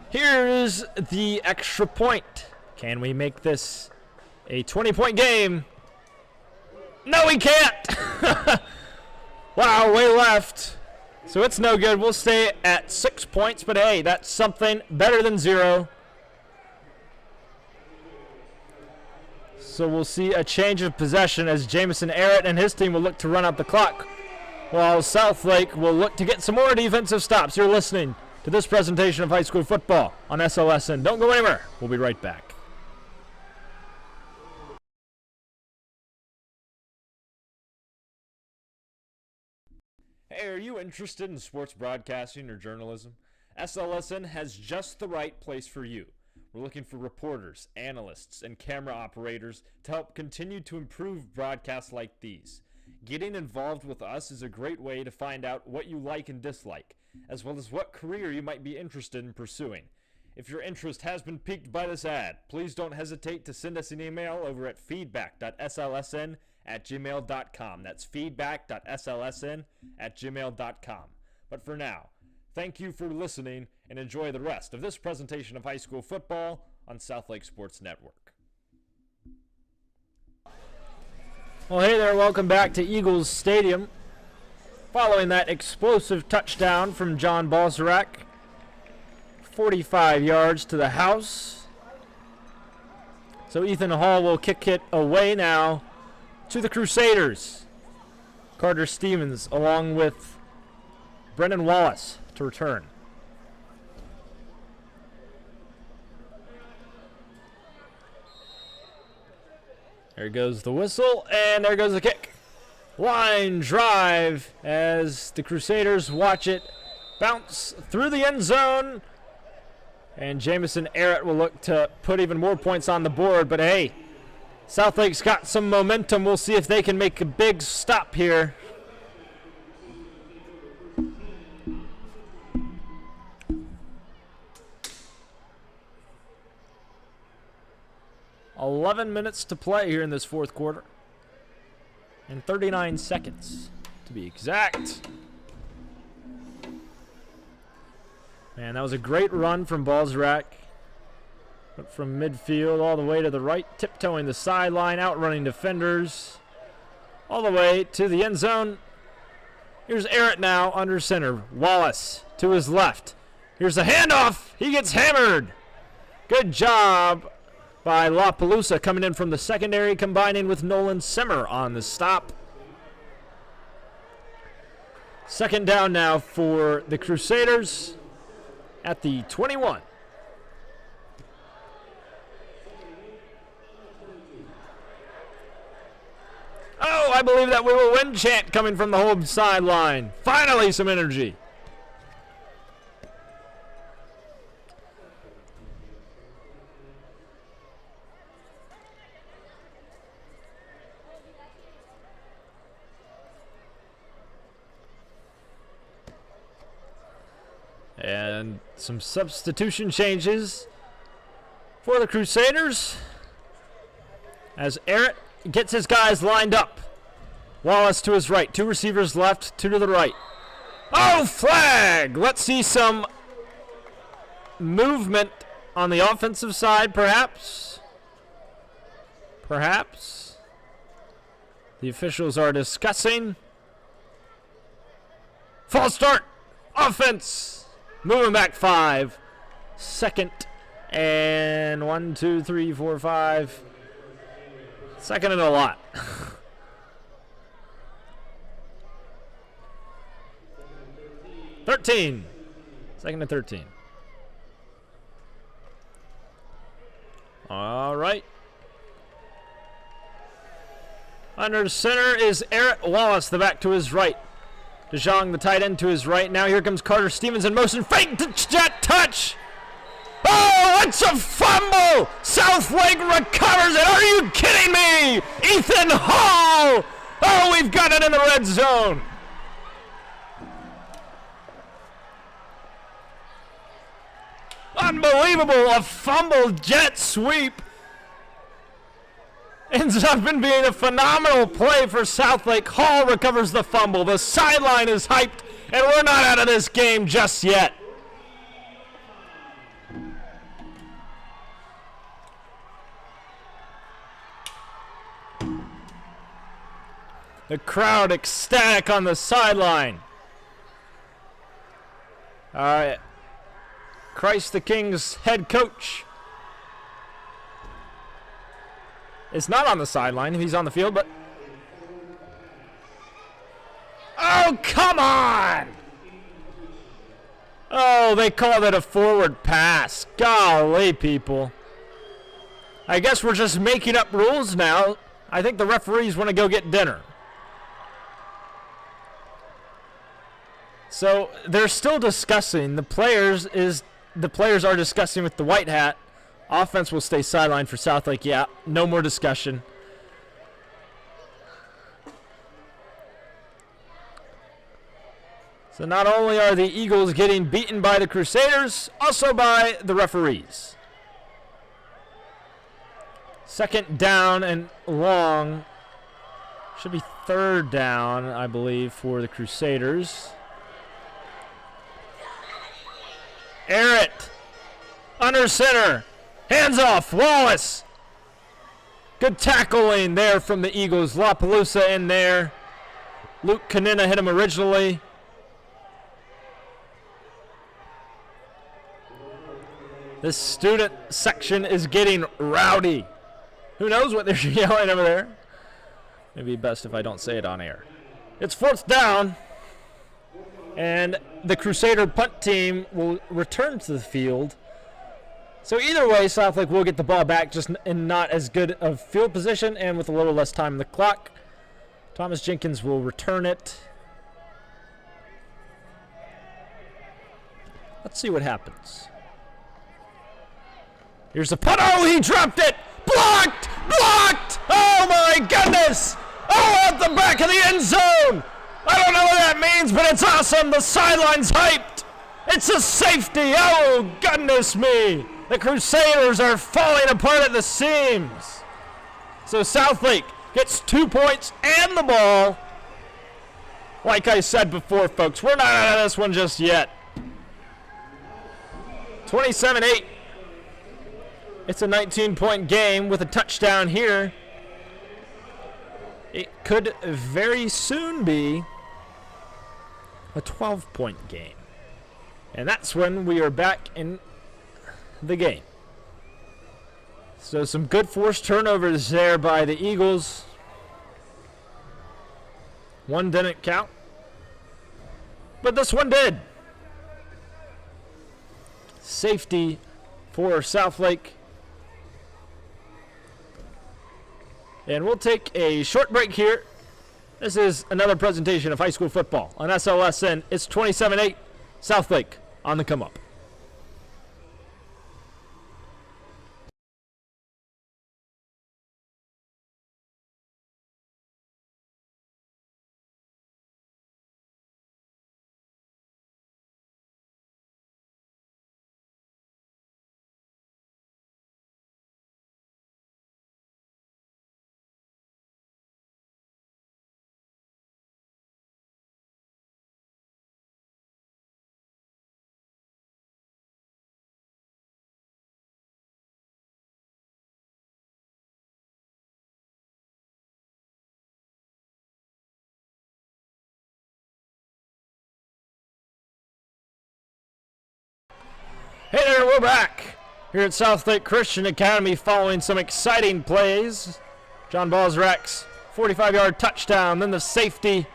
Speaker 1: Here is the extra point. Can we make this a 20-point game? No, we can't. Wow, way left. So it's no good. We'll stay at 6 points, but hey, that's something better than 0. So we'll see a change of possession as Jamison Arrett and his team will look to run out the clock, while Southlake will look to get some more defensive stops. You're listening to this presentation of high school football on SLSN. Don't go anywhere. We'll be right back. Hey, are you interested in sports broadcasting or journalism? SLSN has just the right place for you. We're looking for reporters, analysts, and camera operators to help continue to improve broadcasts like these. Getting involved with us is a great way to find out what you like and dislike, as well as what career you might be interested in pursuing. If your interest has been piqued by this ad, please don't hesitate to send us an email over at feedback.slsn@gmail.com. That's feedback.slsn@gmail.com. But for now, thank you for listening and enjoy the rest of this presentation of high school football on Southlake Sports Network. Well, hey there, welcome back to Eagles Stadium. Following that explosive touchdown from John Balzarak, 45 yards to the house. So Ethan Hall will kick it away now to the Crusaders. Carter Stevens along with Brendan Wallace to return. There goes the whistle, and there goes the kick. Line drive as the Crusaders watch it bounce through the end zone. And Jamison Arrett will look to put even more points on the board. But hey, Southlake's got some momentum. We'll see if they can make a big stop here. "11 minutes to play here in this fourth quarter. And 39 seconds to be exact. Man, that was a great run from Balzarak. Went from midfield all the way to the right, tiptoeing the sideline, outrunning defenders, all the way to the end zone. Here's Arrett now under center. Wallace to his left. Here's the handoff. He gets hammered. Good job by La Pelusa coming in from the secondary, combining with Nolan Simmer on the stop. Second down now for the Crusaders at the 21. I believe that we will win chant coming from the home sideline. Finally, some energy. And some substitution changes for the Crusaders as Eric gets his guys lined up. Wallace to his right, 2 receivers left, 2 to the right. Oh, flag! Let's see some movement on the offensive side, perhaps. Perhaps. The officials are discussing. False start! Offense! Moving back 5. Second and 1, 2, 3, 4, 5. Second and a lot. Second and 13. All right. Under center is Eric Wallace, the back to his right. DeJong, the tight end, to his right. Now here comes Carter Stevens in motion. Fake jet touch. Oh, it's a fumble. Southlake recovers it. Are you kidding me? Ethan Hall. Oh, we've got it in the red zone. Unbelievable. A fumble jet sweep. Ends up in being a phenomenal play for Southlake. Hall recovers the fumble. The sideline is hyped, and we're not out of this game just yet. The crowd ecstatic on the sideline. All right. Christ the King's head coach is not on the sideline. He's on the field, but... Oh, come on! Oh, they called it a forward pass. Golly, people. I guess we're just making up rules now. I think the referees want to go get dinner. So they're still discussing. The players are discussing with the white hat. Offense will stay sidelined for Southlake. Yeah, no more discussion. So not only are the Eagles getting beaten by the Crusaders, also by the referees. Second down and long. Should be third down, I believe, for the Crusaders. Errett, under center, hands off, Wallace. Good tackling there from the Eagles. LaPalooza in there. Luke Kanina hit him originally. This student section is getting rowdy. Who knows what they're yelling over there? Maybe best if I don't say it on air. It's fourth down. And the Crusader punt team will return to the field. So either way, Southlake will get the ball back, just in not as good of field position and with a little less time on the clock. Thomas Jenkins will return it. Let's see what happens. Here's the punt. Oh, he dropped it. Blocked! Blocked! Oh, my goodness! Oh, at the back of the end zone! I don't know what that means, but it's awesome. The sideline's hyped. It's a safety. Oh, goodness me. The Crusaders are falling apart at the seams. So Southlake gets 2 points and the ball. Like I said before, folks, we're not out of this one just yet. 27-8. It's a 19-point game with a touchdown here. It could very soon be a 12-point game. And that's when we are back in the game. So some good forced turnovers there by the Eagles. One didn't count, but this one did. Safety for Southlake. And we'll take a short break here This is another presentation of high school football on SLSN. It's 27-8, SouthLake on the come up. Hey there, we're back here at SouthLake Christian Academy following some exciting plays. John Bozrak's 45-yard touchdown, then the safety.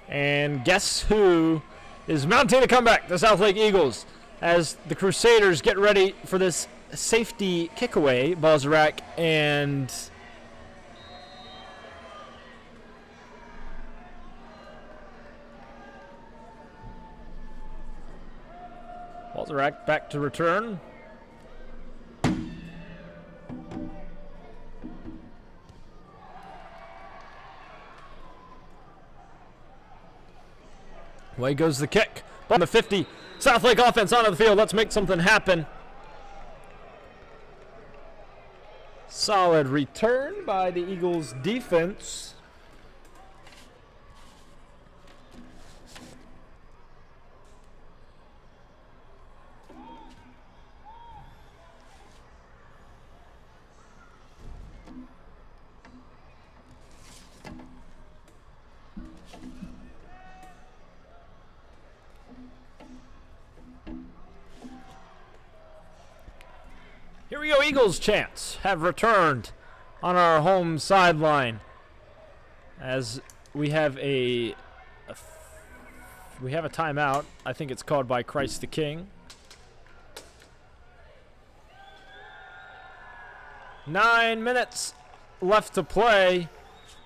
Speaker 1: And guess who is mounting a comeback? The SouthLake Eagles, as the Crusaders get ready for this safety kickaway. Bozrak and Bozrak back to return. Away goes the kick. On the 50. SouthLake offense onto the field. Let's make something happen. Solid return by the Eagles defense. Here we go, Eagles chants have returned on our home sideline as we have a timeout. I think it's called by Christ the King. 9 minutes left to play.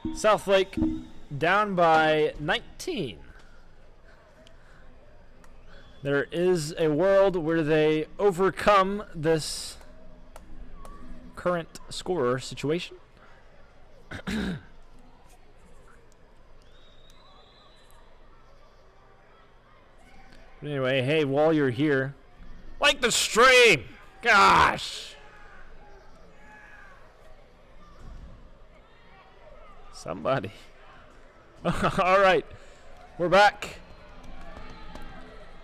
Speaker 1: SouthLake down by 19. There is a world where they overcome this current scorer situation. Anyway, hey, while you're here, like the stream. Gosh. Somebody. All right. We're back.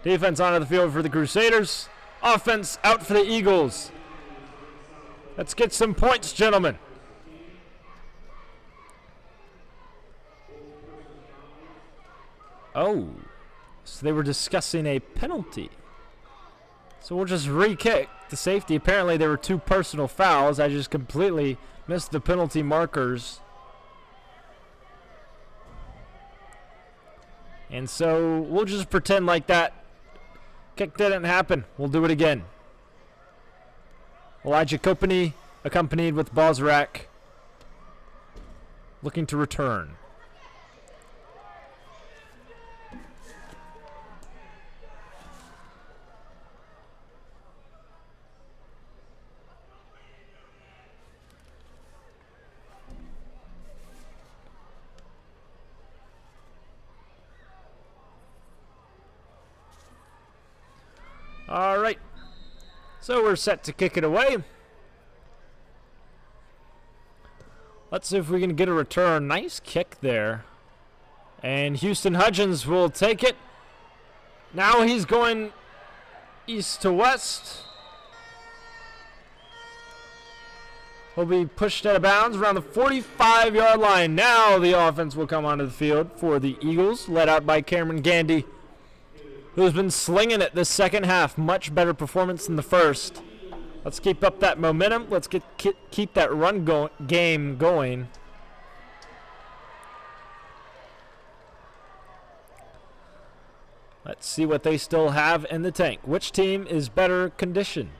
Speaker 1: Defense onto the field for the Crusaders. Offense out for the Eagles. Let's get some points, gentlemen. Oh, so they were discussing a penalty. So we'll just re-kick the safety. Apparently there were 2 personal fouls. I just completely missed the penalty markers. And so we'll just pretend like that kick didn't happen. We'll do it again. Elijah Kopany, accompanied with Bozrak, looking to return. All right. So we're set to kick it away. Let's see if we can get a return. Nice kick there. And Houston Hudgens will take it. Now he's going east to west. He'll be pushed out of bounds around the 45-yard line. Now the offense will come onto the field for the Eagles, led out by Cameron Gandy, who's been slinging it this second half. Much better performance than the first. Let's keep up that momentum. Let's keep that run game going. Let's see what they still have in the tank. Which team is better conditioned?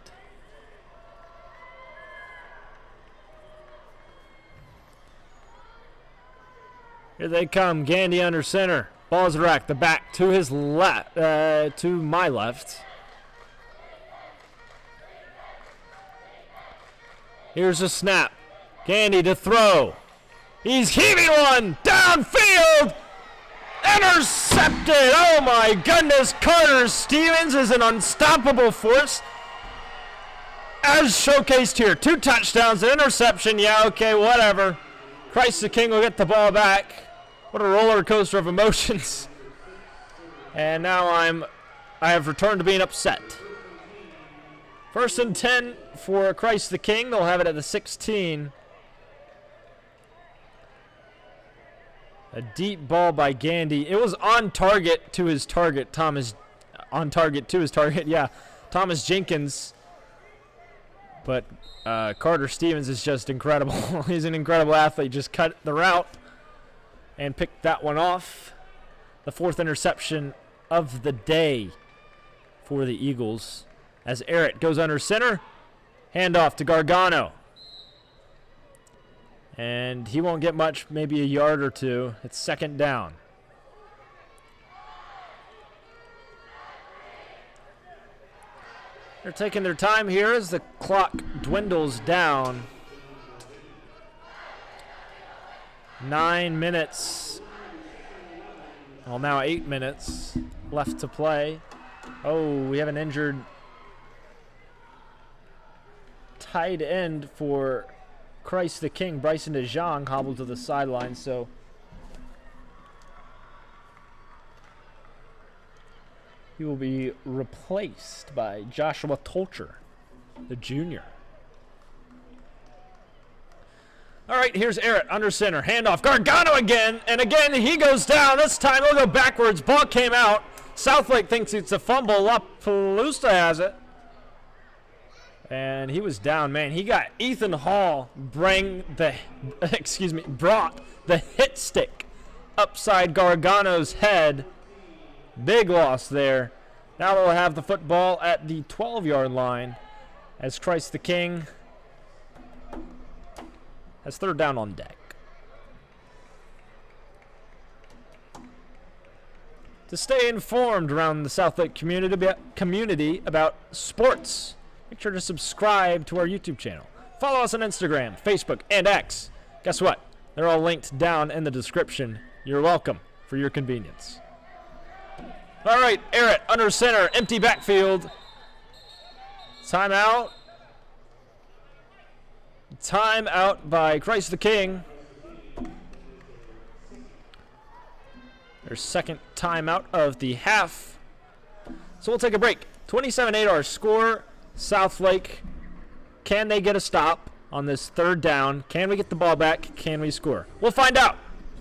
Speaker 1: Here they come. Gandy under center. Ball's racked. The back to his left. To my left. Here's a snap. Gandy to throw. He's heaving one. Downfield. Intercepted. Oh my goodness. Carter Stevens is an unstoppable force. As showcased here. 2 touchdowns, an interception. Yeah, okay, whatever. Christ the King will get the ball back. What a roller coaster of emotions. And now I have returned to being upset. 1st and 10 for Christ the King. They'll have it at the 16. A deep ball by Gandy. It was on target to his target. Yeah. Thomas Jenkins. But Carter Stevens is just incredible. He's an incredible athlete. Just cut the route and picked that one off. The 4th interception of the day for the Eagles. As Errett goes under center. Handoff to Gargano. And he won't get much, maybe a yard or 2. It's 2nd down. They're taking their time here as the clock dwindles down. 9 minutes. Well, now 8 minutes left to play. Oh, we have an injured tight end for Christ the King. Bryson DeJong hobbled to the sideline, so he will be replaced by Joshua Tolcher, the junior. All right, here's Errett under center. Handoff. Gargano again, and again he goes down. This time he'll go backwards. Ball came out. Southlake thinks it's a fumble. LaPalooza has it. And he was down, man. He got Ethan Hall brought the hit stick upside Gargano's head. Big loss there. Now they'll have the football at the 12-yard line as Christ the King has 3rd down on deck. To stay informed around the Southlake community about sports, make sure to subscribe to our YouTube channel. Follow us on Instagram, Facebook, and X. Guess what? They're all linked down in the description. You're welcome for your convenience. All right, Errett under center, empty backfield. Timeout. Timeout by Christ the King. Their 2nd timeout of the half. So we'll take a break. 27-8 our score. Southlake, can they get a stop on this 3rd down? Can we get the ball back? Can we score? We'll find out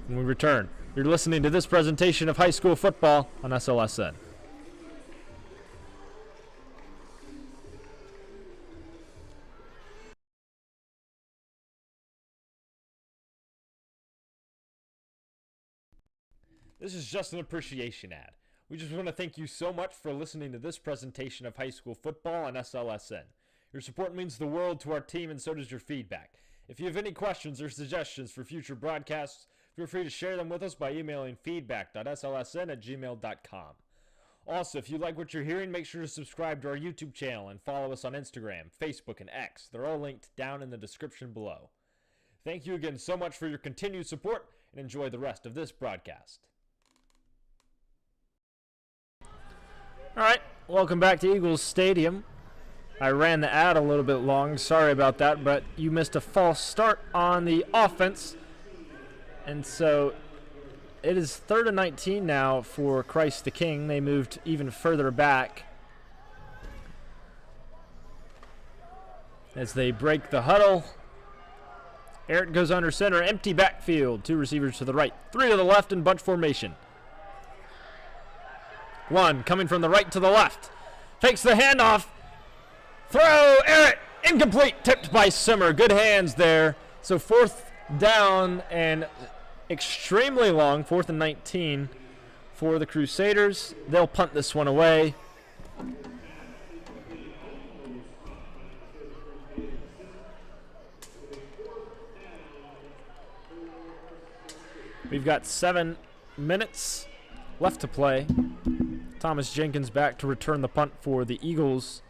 Speaker 1: when we return. You're listening to this presentation of high school football on SLSN. This is just an appreciation ad. We just want to thank you so much for listening to this presentation of high school football on SLSN. Your support means the world to our team, and so does your feedback. If you have any questions or suggestions for future broadcasts, feel free to share them with us by emailing feedback.slsn@gmail.com. Also, if you like what you're hearing, make sure to subscribe to our YouTube channel and follow us on Instagram, Facebook, and X. They're all linked down in the description below. Thank you again so much for your continued support, and enjoy the rest of this broadcast. All right, welcome back to Eagles Stadium. I ran the ad a little bit long. Sorry about that, but you missed a false start on the offense. And so it is 3rd and 19 now for Christ the King. They moved even further back as they break the huddle. Eric goes under center, empty backfield. 2 receivers to the right, 3 to the left in bunch formation. 1 coming from the right to the left. Fakes the handoff. Throw, Eric, incomplete, tipped by Simmer. Good hands there. So 4th down and extremely long, 4th and 19 for the Crusaders. They'll punt this one away. We've got 7 minutes left to play. Thomas Jenkins back to return the punt for the Eagles.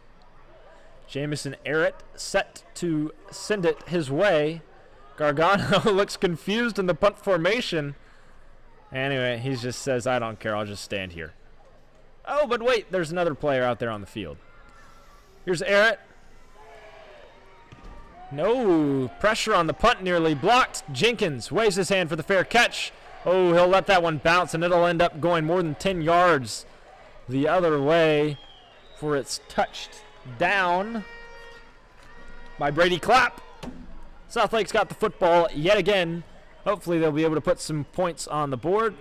Speaker 1: Jamison Arrett set to send it his way. Gargano looks confused in the punt formation. Anyway, he just says, I don't care, I'll just stand here. Oh, but wait, there's another player out there on the field. Here's Arrett. No, pressure on the punt, nearly blocked. Jenkins waves his hand for the fair catch. Oh, he'll let that one bounce, and it'll end up going more than 10 yards the other way, for it's touched down by Brady Clapp. Southlake's got the football yet again. Hopefully they'll be able to put some points on the board.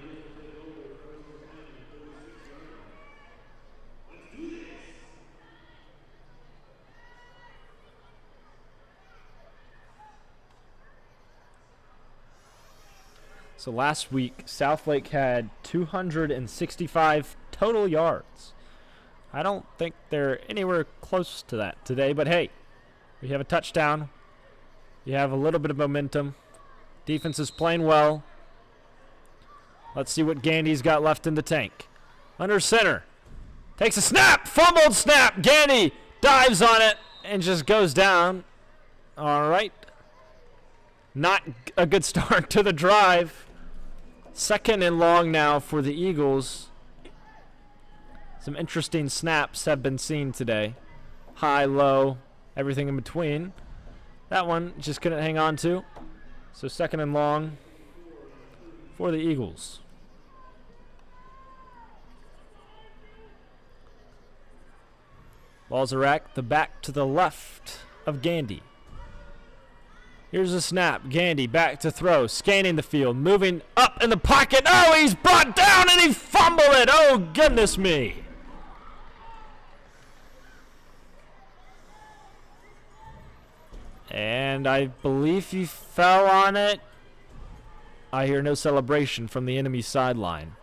Speaker 1: So last week, Southlake had 265 total yards. I don't think they're anywhere close to that today, but hey, we have a touchdown. You have a little bit of momentum. Defense is playing well. Let's see what Gandy's got left in the tank. Under center. Takes a snap. Fumbled snap. Gandy dives on it and just goes down. All right. Not a good start to the drive. 2nd and long now for the Eagles. Some interesting snaps have been seen today. High, low, everything in between. That one just couldn't hang on to. So 2nd and long for the Eagles. Balzarak, the back to the left of Gandy. Here's a snap. Gandy back to throw. Scanning the field. Moving up in the pocket. Oh, he's brought down and he fumbled it. Oh, goodness me. And I believe he fell on it. I hear no celebration from the enemy sideline.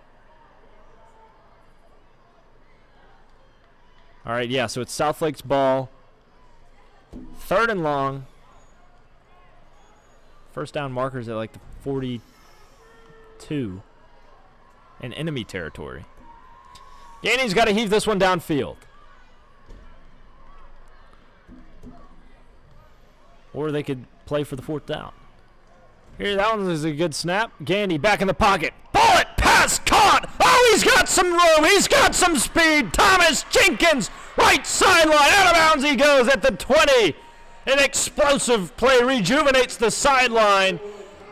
Speaker 1: All right, yeah, so it's Southlake's ball. 3rd and long. First down markers at like the 42 in enemy territory. Gandy's got to heave this one downfield. Or they could play for the 4th down. Here, that one is a good snap. Gandy back in the pocket. Bullet pass caught. Oh, he's got some room. He's got some speed. Thomas Jenkins, right sideline. Out of bounds he goes at the 20. An explosive play rejuvenates the sideline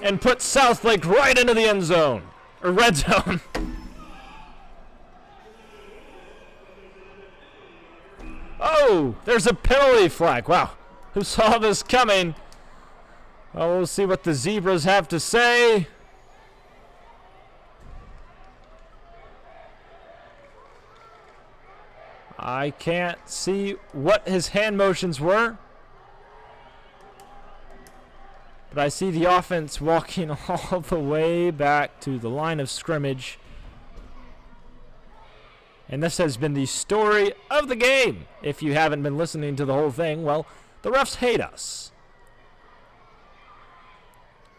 Speaker 1: and puts Southlake right into the end zone. Or red zone. Oh, there's a penalty flag. Wow. Who saw this coming? Well, we'll see what the Zebras have to say. I can't see what his hand motions were. But I see the offense walking all the way back to the line of scrimmage. And this has been the story of the game. If you haven't been listening to the whole thing, well, the refs hate us.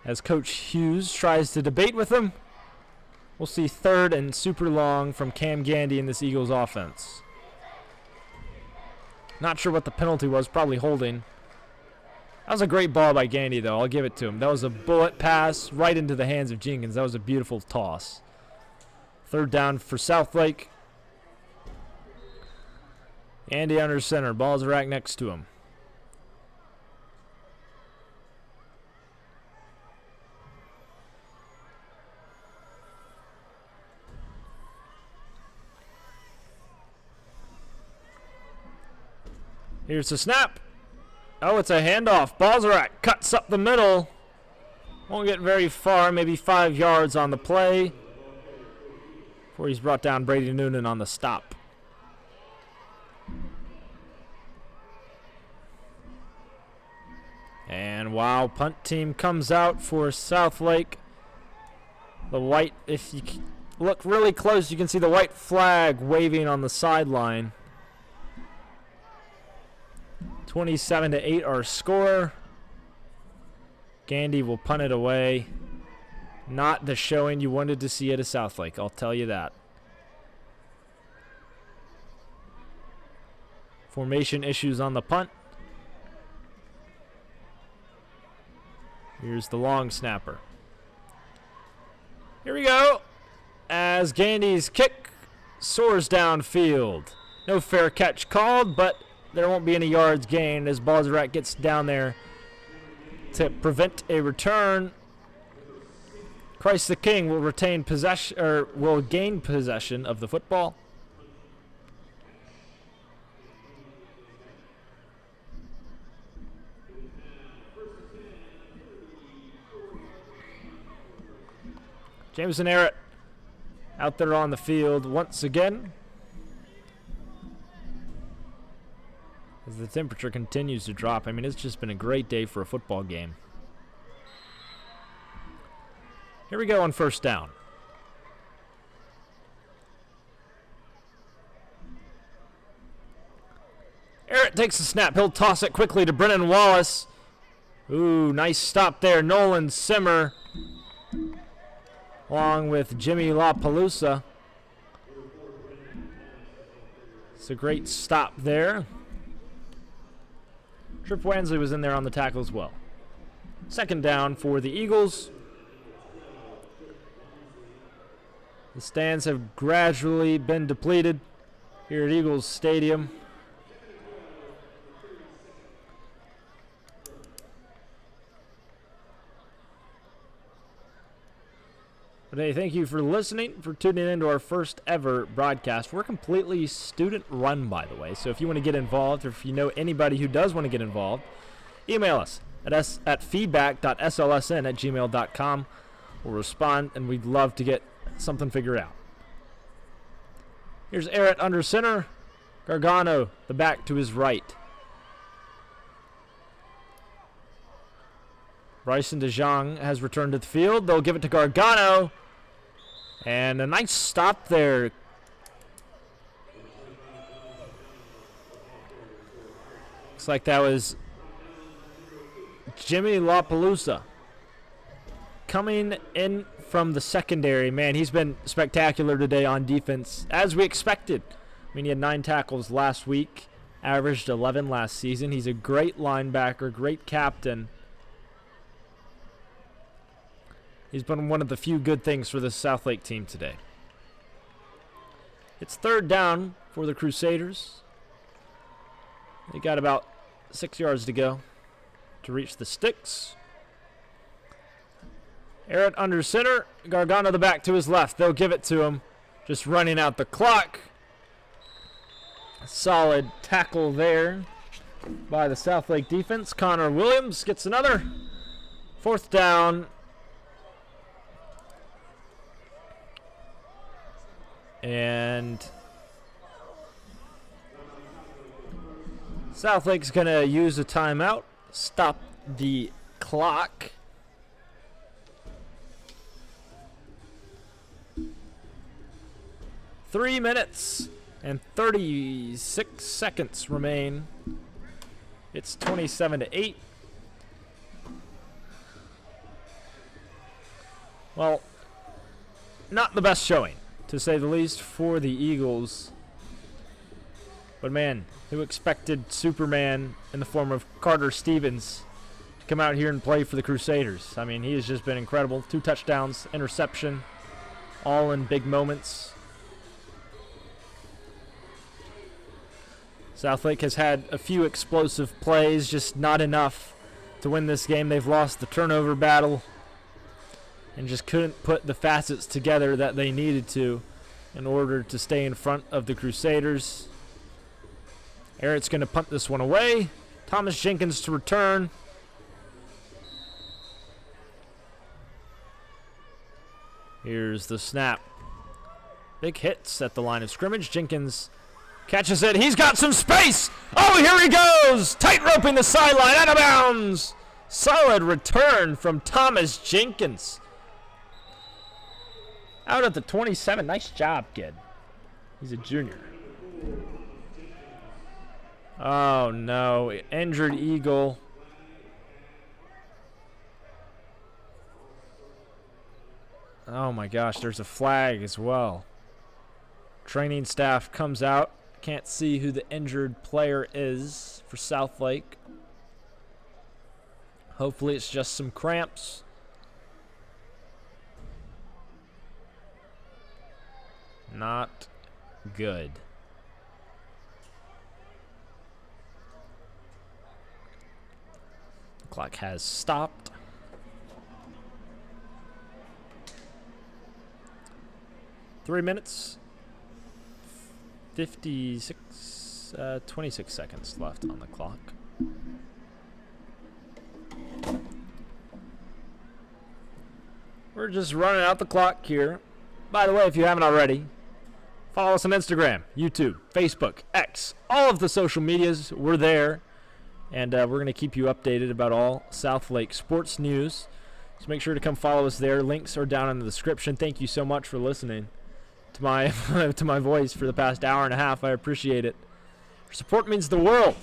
Speaker 1: As Coach Hughes tries to debate with them, we'll see 3rd and super long from Cam Gandy in this Eagles offense. Not sure what the penalty was, probably holding. That was a great ball by Gandy, though. I'll give it to him. That was a bullet pass right into the hands of Jenkins. That was a beautiful toss. 3rd down for Southlake. Andy under center. Ball's right next to him. Here's the snap. Oh, it's a handoff. Balzarak cuts up the middle. Won't get very far, maybe 5 yards on the play. Before he's brought down Brady Noonan on the stop. And wow, punt team comes out for Southlake. The white, if you look really close, you can see the white flag waving on the sideline. 27-8 our score. Gandy will punt it away. Not the showing you wanted to see at a Southlake, I'll tell you that. Formation issues on the punt. Here's the long snapper. Here we go. As Gandy's kick soars downfield. No fair catch called, but there won't be any yards gained as Balzarak gets down there to prevent a return. Christ the King will retain possession, or will gain possession of the football. Jameson Arrett out there on the field once again. As the temperature continues to drop. I mean, it's just been a great day for a football game. Here we go on first down. Arrett takes the snap. He'll toss it quickly to Brennan Wallace. Ooh, nice stop there. Nolan Simmer along with Jimmy LaPalooza. It's a great stop there. Trip Wansley was in there on the tackle as well. Second down for the Eagles. The stands have gradually been depleted here at Eagles Stadium. But hey, thank you for listening, for tuning into our first ever broadcast. We're completely student run, by the way. So if you want to get involved, or if you know anybody who does want to get involved, email us at feedback.slsn@gmail.com. We'll respond, and we'd love to get something figured out. Here's Arrett under center. Gargano, the back to his right. Bryson DeJong has returned to the field. They'll give it to Gargano. And a nice stop there. Looks like that was Jimmy LaPalooza coming in from the secondary. Man, he's been spectacular today on defense, as we expected. I mean, he had 9 tackles last week, averaged 11 last season. He's a great linebacker, great captain. He's been one of the few good things for the Southlake team today. It's third down for the Crusaders. They got about 6 yards to go to reach the sticks. Arrett under center. Gargano the back to his left. They'll give it to him. Just running out the clock. Solid tackle there by the Southlake defense. Connor Williams gets another. Fourth down. And Southlake's going to use a timeout. Stop the clock. Three minutes and 36 seconds remain. It's 27-8. Well, not the best showing, to say the least, for the Eagles. But man, who expected Superman in the form of Carter Stevens to come out here and play for the Crusaders? I mean, he has just been incredible. 2 touchdowns, interception, all in big moments. Southlake has had a few explosive plays, just not enough to win this game. They've lost the turnover battle and just couldn't put the facets together that they needed to in order to stay in front of the Crusaders. Arrett's going to punt this one away. Thomas Jenkins to return. Here's the snap. Big hits at the line of scrimmage. Jenkins catches it. He's got some space. Oh, here he goes. Tight roping the sideline. Out of bounds. Solid return from Thomas Jenkins. Out at the 27. Nice job, kid. He's a junior. Oh, no. Injured Eagle. Oh my gosh, there's a flag as well. Training staff comes out. Can't see who the injured player is for Southlake. Hopefully it's just some cramps. Not good. The clock has stopped. Three minutes, 26 seconds left on the clock. We're just running out the clock here. By the way, if you haven't already, follow us on Instagram, YouTube, Facebook, X, all of the social medias. We're there, and we're going to keep you updated about all Southlake sports news. So make sure to come follow us there. Links are down in the description. Thank you so much for listening to my to my voice for the past hour and a half. I appreciate it. Your support means the world.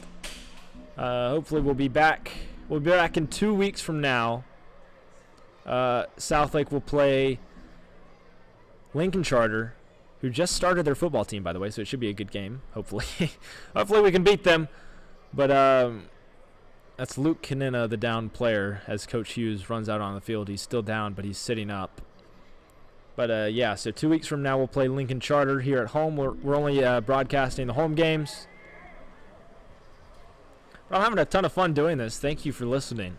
Speaker 1: Hopefully we'll be back. We'll be back in 2 weeks from now. Southlake will play Lincoln Charter, who just started their football team, by the way, so it should be a good game, hopefully. Hopefully we can beat them. But that's Luke Kanina, the down player, as Coach Hughes runs out on the field. He's still down, but he's sitting up. But, yeah, so 2 weeks from now we'll play Lincoln Charter here at home. We're only broadcasting the home games. But I'm having a ton of fun doing this. Thank you for listening.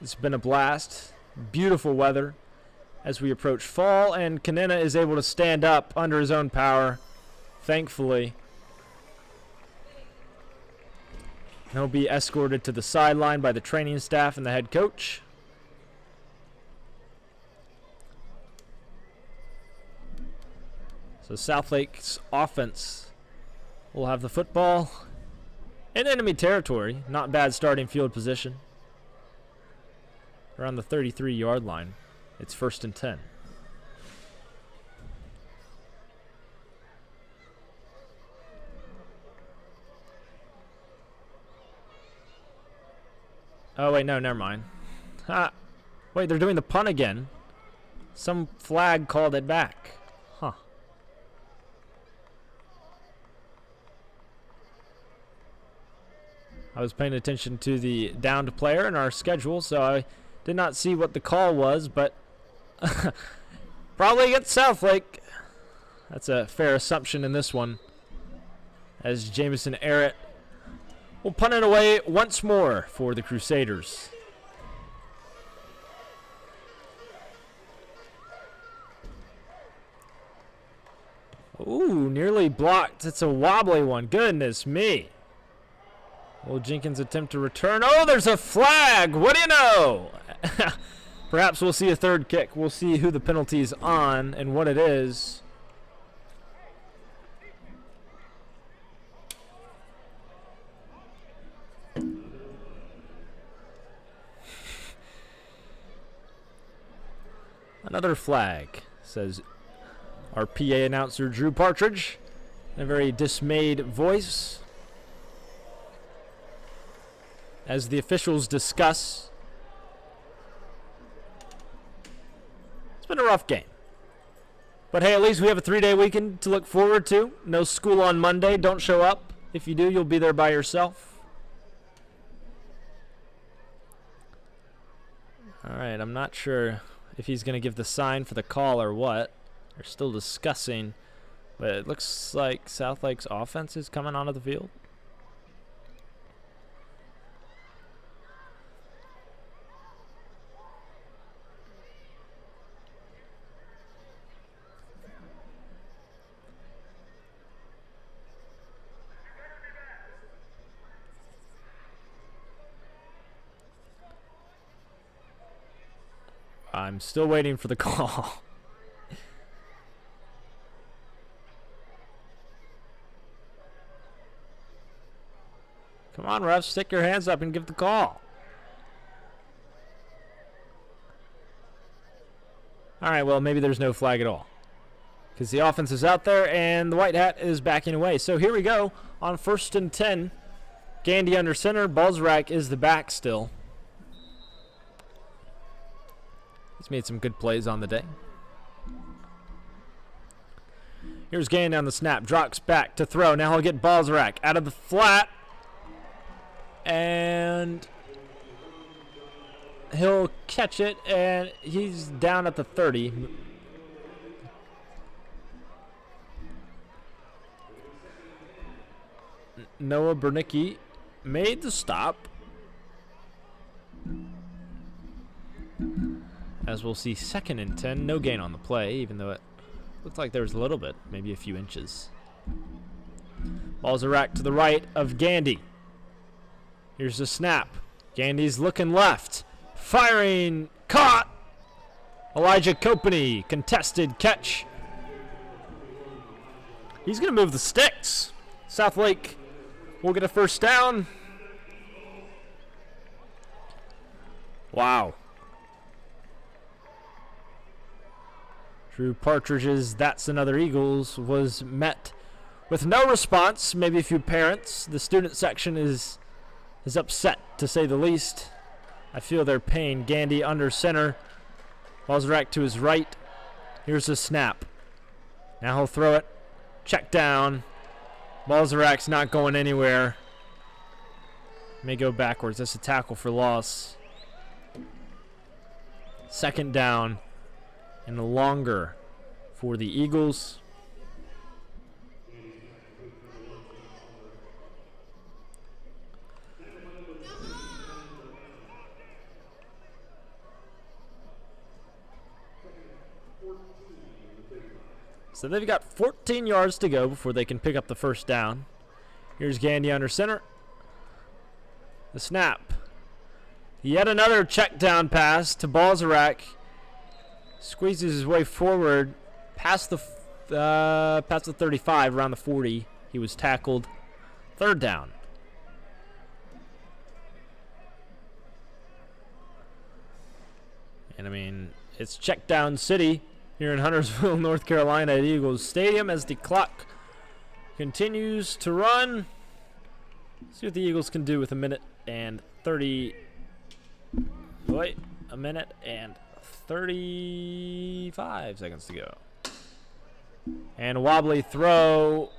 Speaker 1: It's been a blast. Beautiful weather as we approach fall, and Kanina is able to stand up under his own power, thankfully. He'll be escorted to the sideline by the training staff and the head coach. So Southlake's offense will have the football in enemy territory. Not bad starting field position. Around the 33-yard line. It's 1st and 10. Oh, wait, no, never mind. Wait, they're doing the punt again. Some flag called it back. Huh. I was paying attention to the downed player in our schedule, so I did not see what the call was, but probably against Southlake. That's a fair assumption in this one, as Jamison Arrett will punt it away once more for the Crusaders. Ooh, nearly blocked. It's a wobbly one. Goodness me. Will Jenkins attempt to return? Oh, there's a flag. What do you know? Perhaps we'll see a third kick. We'll see who the penalty's on and what it is. Another flag, says our PA announcer, Drew Partridge, in a very dismayed voice, as the officials discuss. It's been a rough game. But hey, at least we have a 3-day weekend to look forward to. No school on Monday. Don't show up. If you do, you'll be there by yourself. All right, I'm not sure if he's going to give the sign for the call or what. They're still discussing. But it looks like Southlake's offense is coming onto the field. I'm still waiting for the call. Come on, refs, stick your hands up and give the call. All right, well, maybe there's no flag at all, because the offense is out there and the white hat is backing away. So here we go on 1st and 10. Gandy under center. Balzrak is the back still. He's made some good plays on the day. Here's Gandy on the snap. Drops back to throw. Now he'll get Balzarak out of the flat. And he'll catch it, and he's down at the 30. Noah Bernicki made the stop. As we'll see, 2nd and 10. No gain on the play, even though it looked like there was a little bit, maybe a few inches. Balzarak to the right of Gandy. Here's the snap. Gandy's looking left. Firing. Caught. Elijah Kopany. Contested catch. He's going to move the sticks. Southlake will get a first down. Wow. Drew Partridge's That's Another Eagles was met with no response. Maybe a few parents. The student section is upset, to say the least. I feel their pain. Gandy under center. Balzarak to his right. Here's the snap. Now he'll throw it. Check down. Balzarak's not going anywhere. May go backwards. That's a tackle for loss. 2nd down and longer for the Eagles. So they've got 14 yards to go before they can pick up the first down. Here's Gandy under center. The snap. Yet another check down pass to Balzarak. Squeezes his way forward past the 35, around the 40. He was tackled. 3rd down. And I mean, it's check down city here in Huntersville, North Carolina at Eagles Stadium as the clock continues to run. See what the Eagles can do with a minute and 35 seconds to go. And a wobbly throw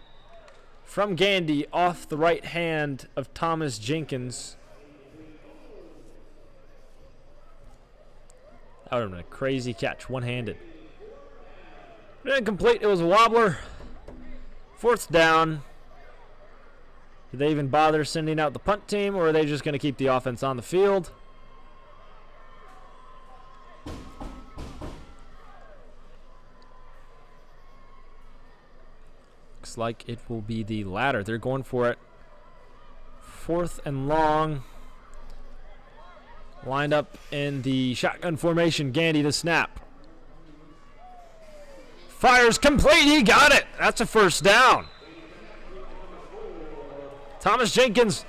Speaker 1: from Gandy off the right hand of Thomas Jenkins. That would have been a crazy catch, one-handed. Incomplete. It was a wobbler. 4th down. Did they even bother sending out the punt team, or are they just going to keep the offense on the field? Looks like it will be the latter. They're going for it. 4th and long. Lined up in the shotgun formation. Gandy to snap. Fires complete. He got it. That's a first down. Thomas Jenkins,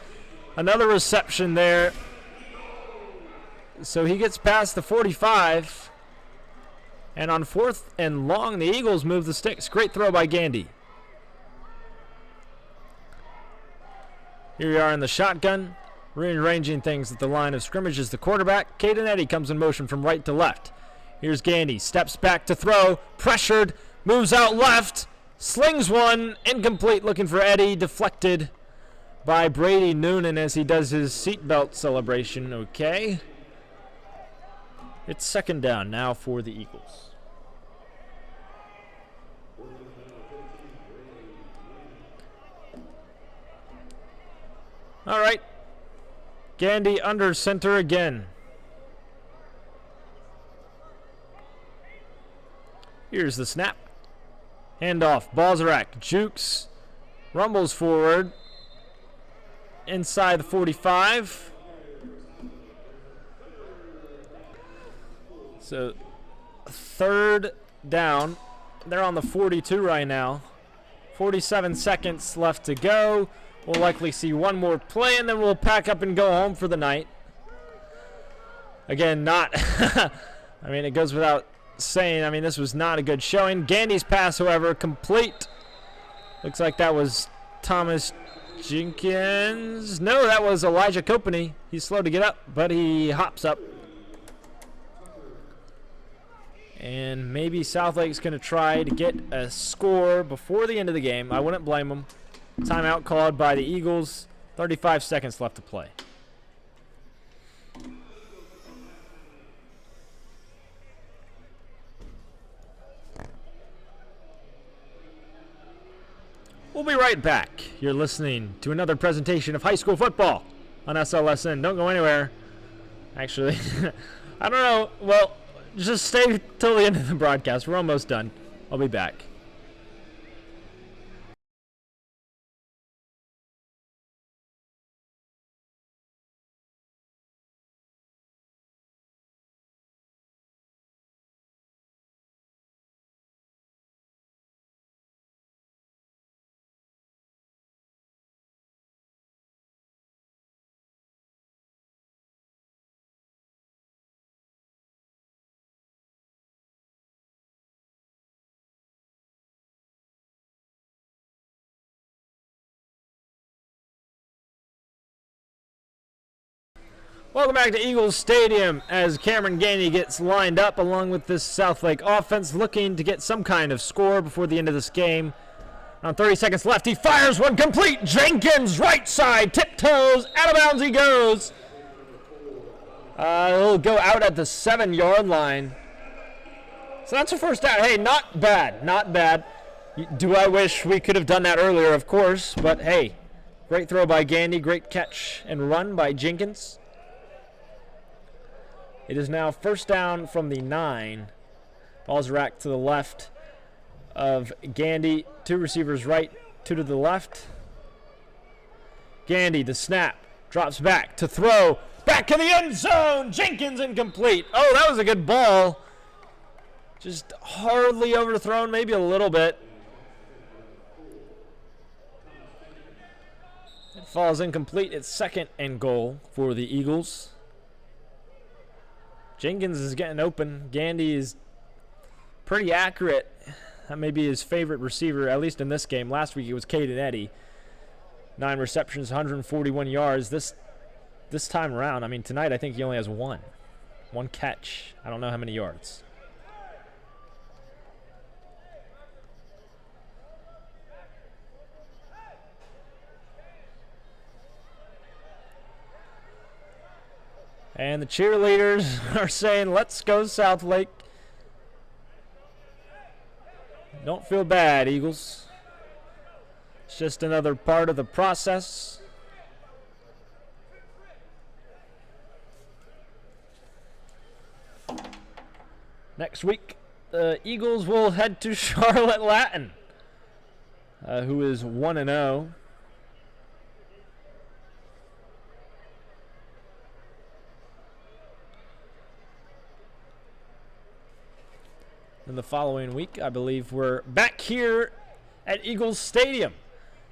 Speaker 1: another reception there. So he gets past the 45. And on 4th and long, the Eagles move the sticks. Great throw by Gandy. Here we are in the shotgun. Rearranging things at the line of scrimmage is the quarterback. Caden Eddy comes in motion from right to left. Here's Gandy. Steps back to throw. Pressured. Moves out left. Slings one. Incomplete. Looking for Eddy. Deflected by Brady Noonan as he does his seatbelt celebration. Okay. It's 2nd down now for the Eagles. All right. Gandy under center again. Here's the snap. Handoff. Balzarak jukes. Rumbles forward. Inside the 45. So 3rd down. They're on the 42 right now. 47 seconds left to go. We'll likely see one more play, and then we'll pack up and go home for the night. Again, not... I mean, it goes without saying. I mean, this was not a good showing. Gandy's pass, however, complete. Looks like that was Thomas Jenkins. No, that was Elijah Kopany. He's slow to get up, but he hops up. And maybe Southlake's going to try to get a score before the end of the game. I wouldn't blame them. Timeout called by the Eagles. 35 seconds left to play. We'll be right back. You're listening to another presentation of high school football on SLSN. Don't go anywhere. Actually, I don't know. Well, just stay till the end of the broadcast. We're almost done. I'll be back. Welcome back to Eagles Stadium as Cameron Gandy gets lined up along with this Southlake offense, looking to get some kind of score before the end of this game. Around 30 seconds left, he fires one complete. Jenkins, right side, tiptoes, out of bounds he goes. He'll go out at the 7-yard line. So that's a first down. Hey, not bad, not bad. Do I wish we could have done that earlier? Of course, but hey, great throw by Gandy, great catch and run by Jenkins. It is now first down from the 9. Ball's racked to the left of Gandy. 2 receivers right, 2 to the left. Gandy, the snap, drops back to throw. Back to the end zone. Jenkins incomplete. Oh, that was a good ball. Just hardly overthrown, maybe a little bit. It falls incomplete. It's 2nd and goal for the Eagles. Jenkins is getting open. Gandy is pretty accurate. That may be his favorite receiver, at least in this game. Last week it was Caden Eddy. 9 receptions, 141 yards. This time around, I mean, tonight I think he only has 1. 1 catch. I don't know how many yards. And the cheerleaders are saying, let's go Southlake. Don't feel bad, Eagles. It's just another part of the process. Next week, the Eagles will head to Charlotte Latin, who is 1-0. And the following week, I believe we're back here at Eagles Stadium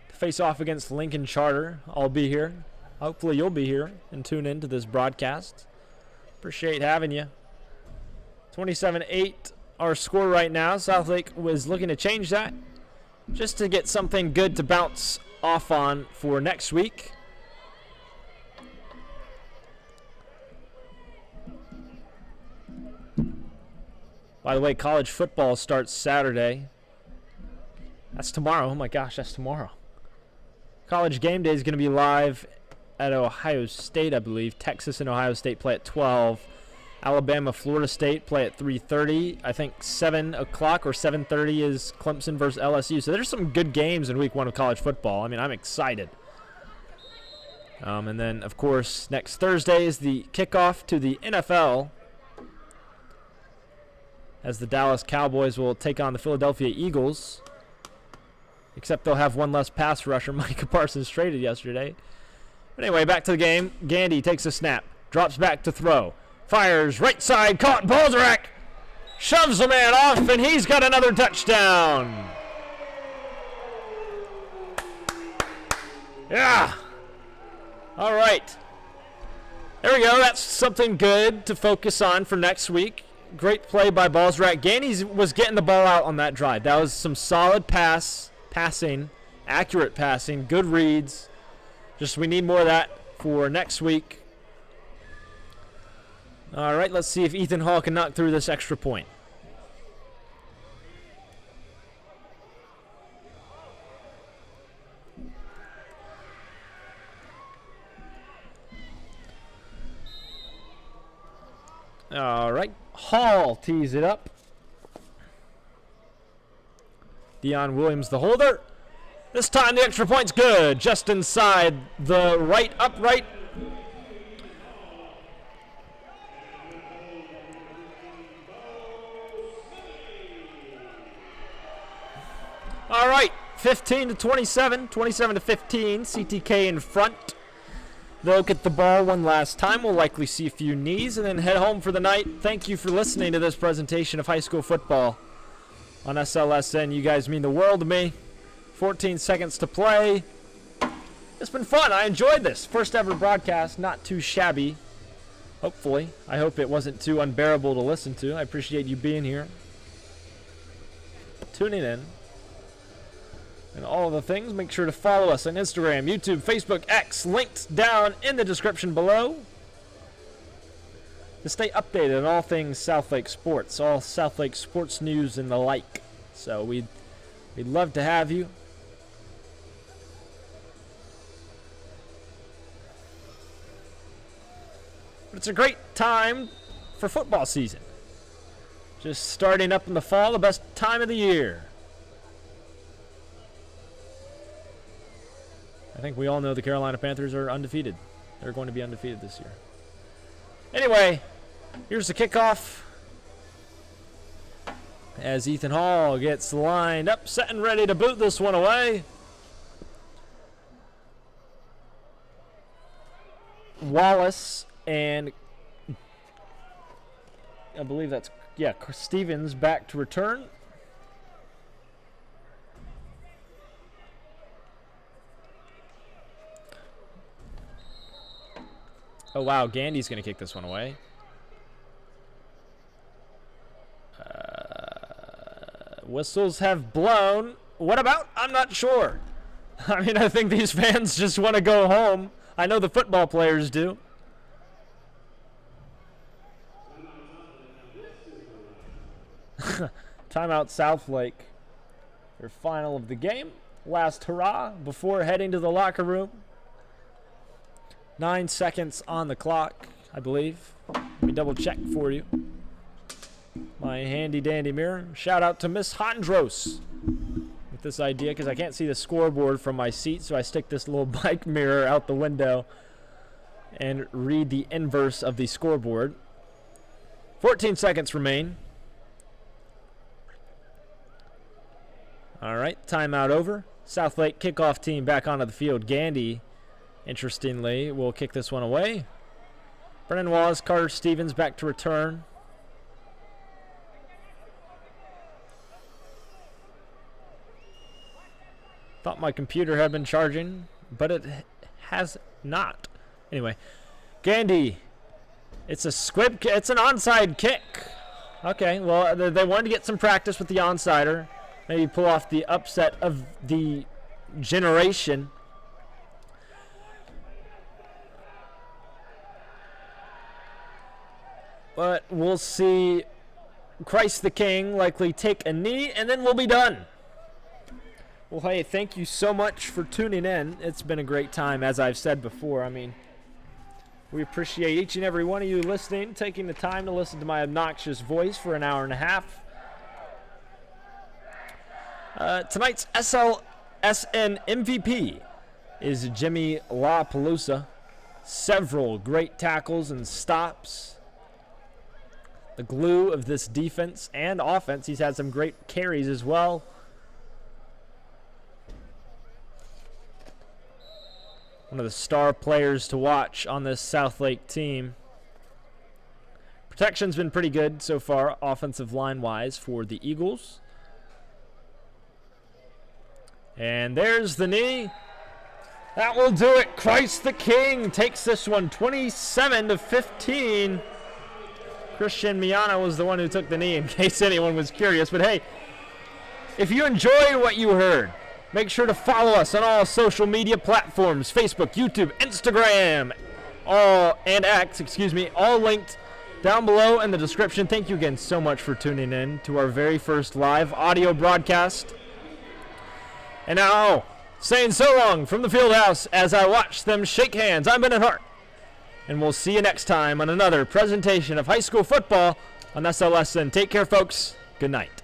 Speaker 1: to face off against Lincoln Charter. I'll be here. Hopefully you'll be here and tune in to this broadcast. Appreciate having you. 27-8 our score right now. Southlake was looking to change that just to get something good to bounce off on for next week. By the way, college football starts Saturday. That's tomorrow. Oh my gosh, that's tomorrow. College game day is going to be live at Ohio State, I believe. Texas and Ohio State play at 12. Alabama, Florida State play at 3:30. I think 7 o'clock or 7:30 is Clemson versus LSU. So there's some good games in week 1 of college football. I mean, I'm excited. And then, of course, next Thursday is the kickoff to the NFL, as the Dallas Cowboys will take on the Philadelphia Eagles. Except they'll have one less pass rusher. Micah Parsons traded yesterday. But anyway, back to the game. Gandy takes a snap. Drops back to throw. Fires right side. Caught. Balzerac shoves the man off, and he's got another touchdown. Yeah. All right. There we go. That's something good to focus on for next week. Great play by Balzerac. Gandy was getting the ball out on that drive. That was some solid passing, accurate passing, good reads. Just we need more of that for next week. All right, let's see if Ethan Hall can knock through this extra point. Hall tees it up. Dion Williams, the holder. This time the extra point's good. Just inside the right upright. All right, 15 to 27, 27 to 15. CTK in front. They'll get the ball one last time. We'll likely see a few knees and then head home for the night. Thank you for listening to this presentation of high school football on SLSN. You guys mean the world to me. 14 seconds to play. It's been fun. I enjoyed this. First ever broadcast. Not too shabby. Hopefully. I hope it wasn't too unbearable to listen to. I appreciate you being here, tuning in, and all of the things. Make sure to follow us on Instagram, YouTube, Facebook, X, linked down in the description below, to stay updated on all things SouthLake sports, all SouthLake sports news and the like. So we'd love to have you. But it's a great time for football season. Just starting up in the fall, the best time of the year. I think we all know the Carolina Panthers are undefeated. They're going to be undefeated this year. Anyway, here's the kickoff as Ethan Hall gets lined up, set and ready to boot this one away. Wallace and I believe that's, yeah, Stevens back to return. Oh, wow. Gandy's going to kick this one away. Whistles have blown. What about? I'm not sure. I mean, I think these fans just want to go home. I know the football players do. Timeout SouthLake. Their final of the game. Last hurrah before heading to the locker room. 9 seconds on the clock, I believe. Let me double check for you. My handy dandy mirror. Shout out to Miss Hondros with this idea, because I can't see the scoreboard from my seat, so I stick this little bike mirror out the window and read the inverse of the scoreboard. 14 seconds remain. All right, timeout over. SouthLake kickoff team back onto the field. Gandy, interestingly, will kick this one away. Brennan Wallace, Carter Stevens back to return. Thought my computer had been charging, but it has not. Anyway, Gandy, it's a squib. It's an onside kick. Okay, well, they wanted to get some practice with the onsider. Maybe pull off the upset of the generation. But we'll see Christ the King likely take a knee, and then we'll be done. Well, hey, thank you so much for tuning in. It's been a great time, as I've said before. I mean, we appreciate each and every one of you listening, taking the time to listen to my obnoxious voice for an hour and a half. Tonight's SLSN MVP is Jimmy La Pelusa. Several great tackles and stops. The glue of this defense and offense. He's had some great carries as well. One of the star players to watch on this SouthLake team. Protection's been pretty good so far, offensive line-wise, for the Eagles. And there's the knee. That will do it. Christ the King takes this one 27 to 15. Christian Miano was the one who took the knee, in case anyone was curious. But hey, if you enjoyed what you heard, make sure to follow us on all social media platforms: Facebook, YouTube, Instagram, and X, all linked down below in the description. Thank you again so much for tuning in to our very first live audio broadcast. And now, saying so long from the field house as I watch them shake hands, I'm Bennett Hart. And we'll see you next time on another presentation of high school football on SLSN. Take care, folks. Good night.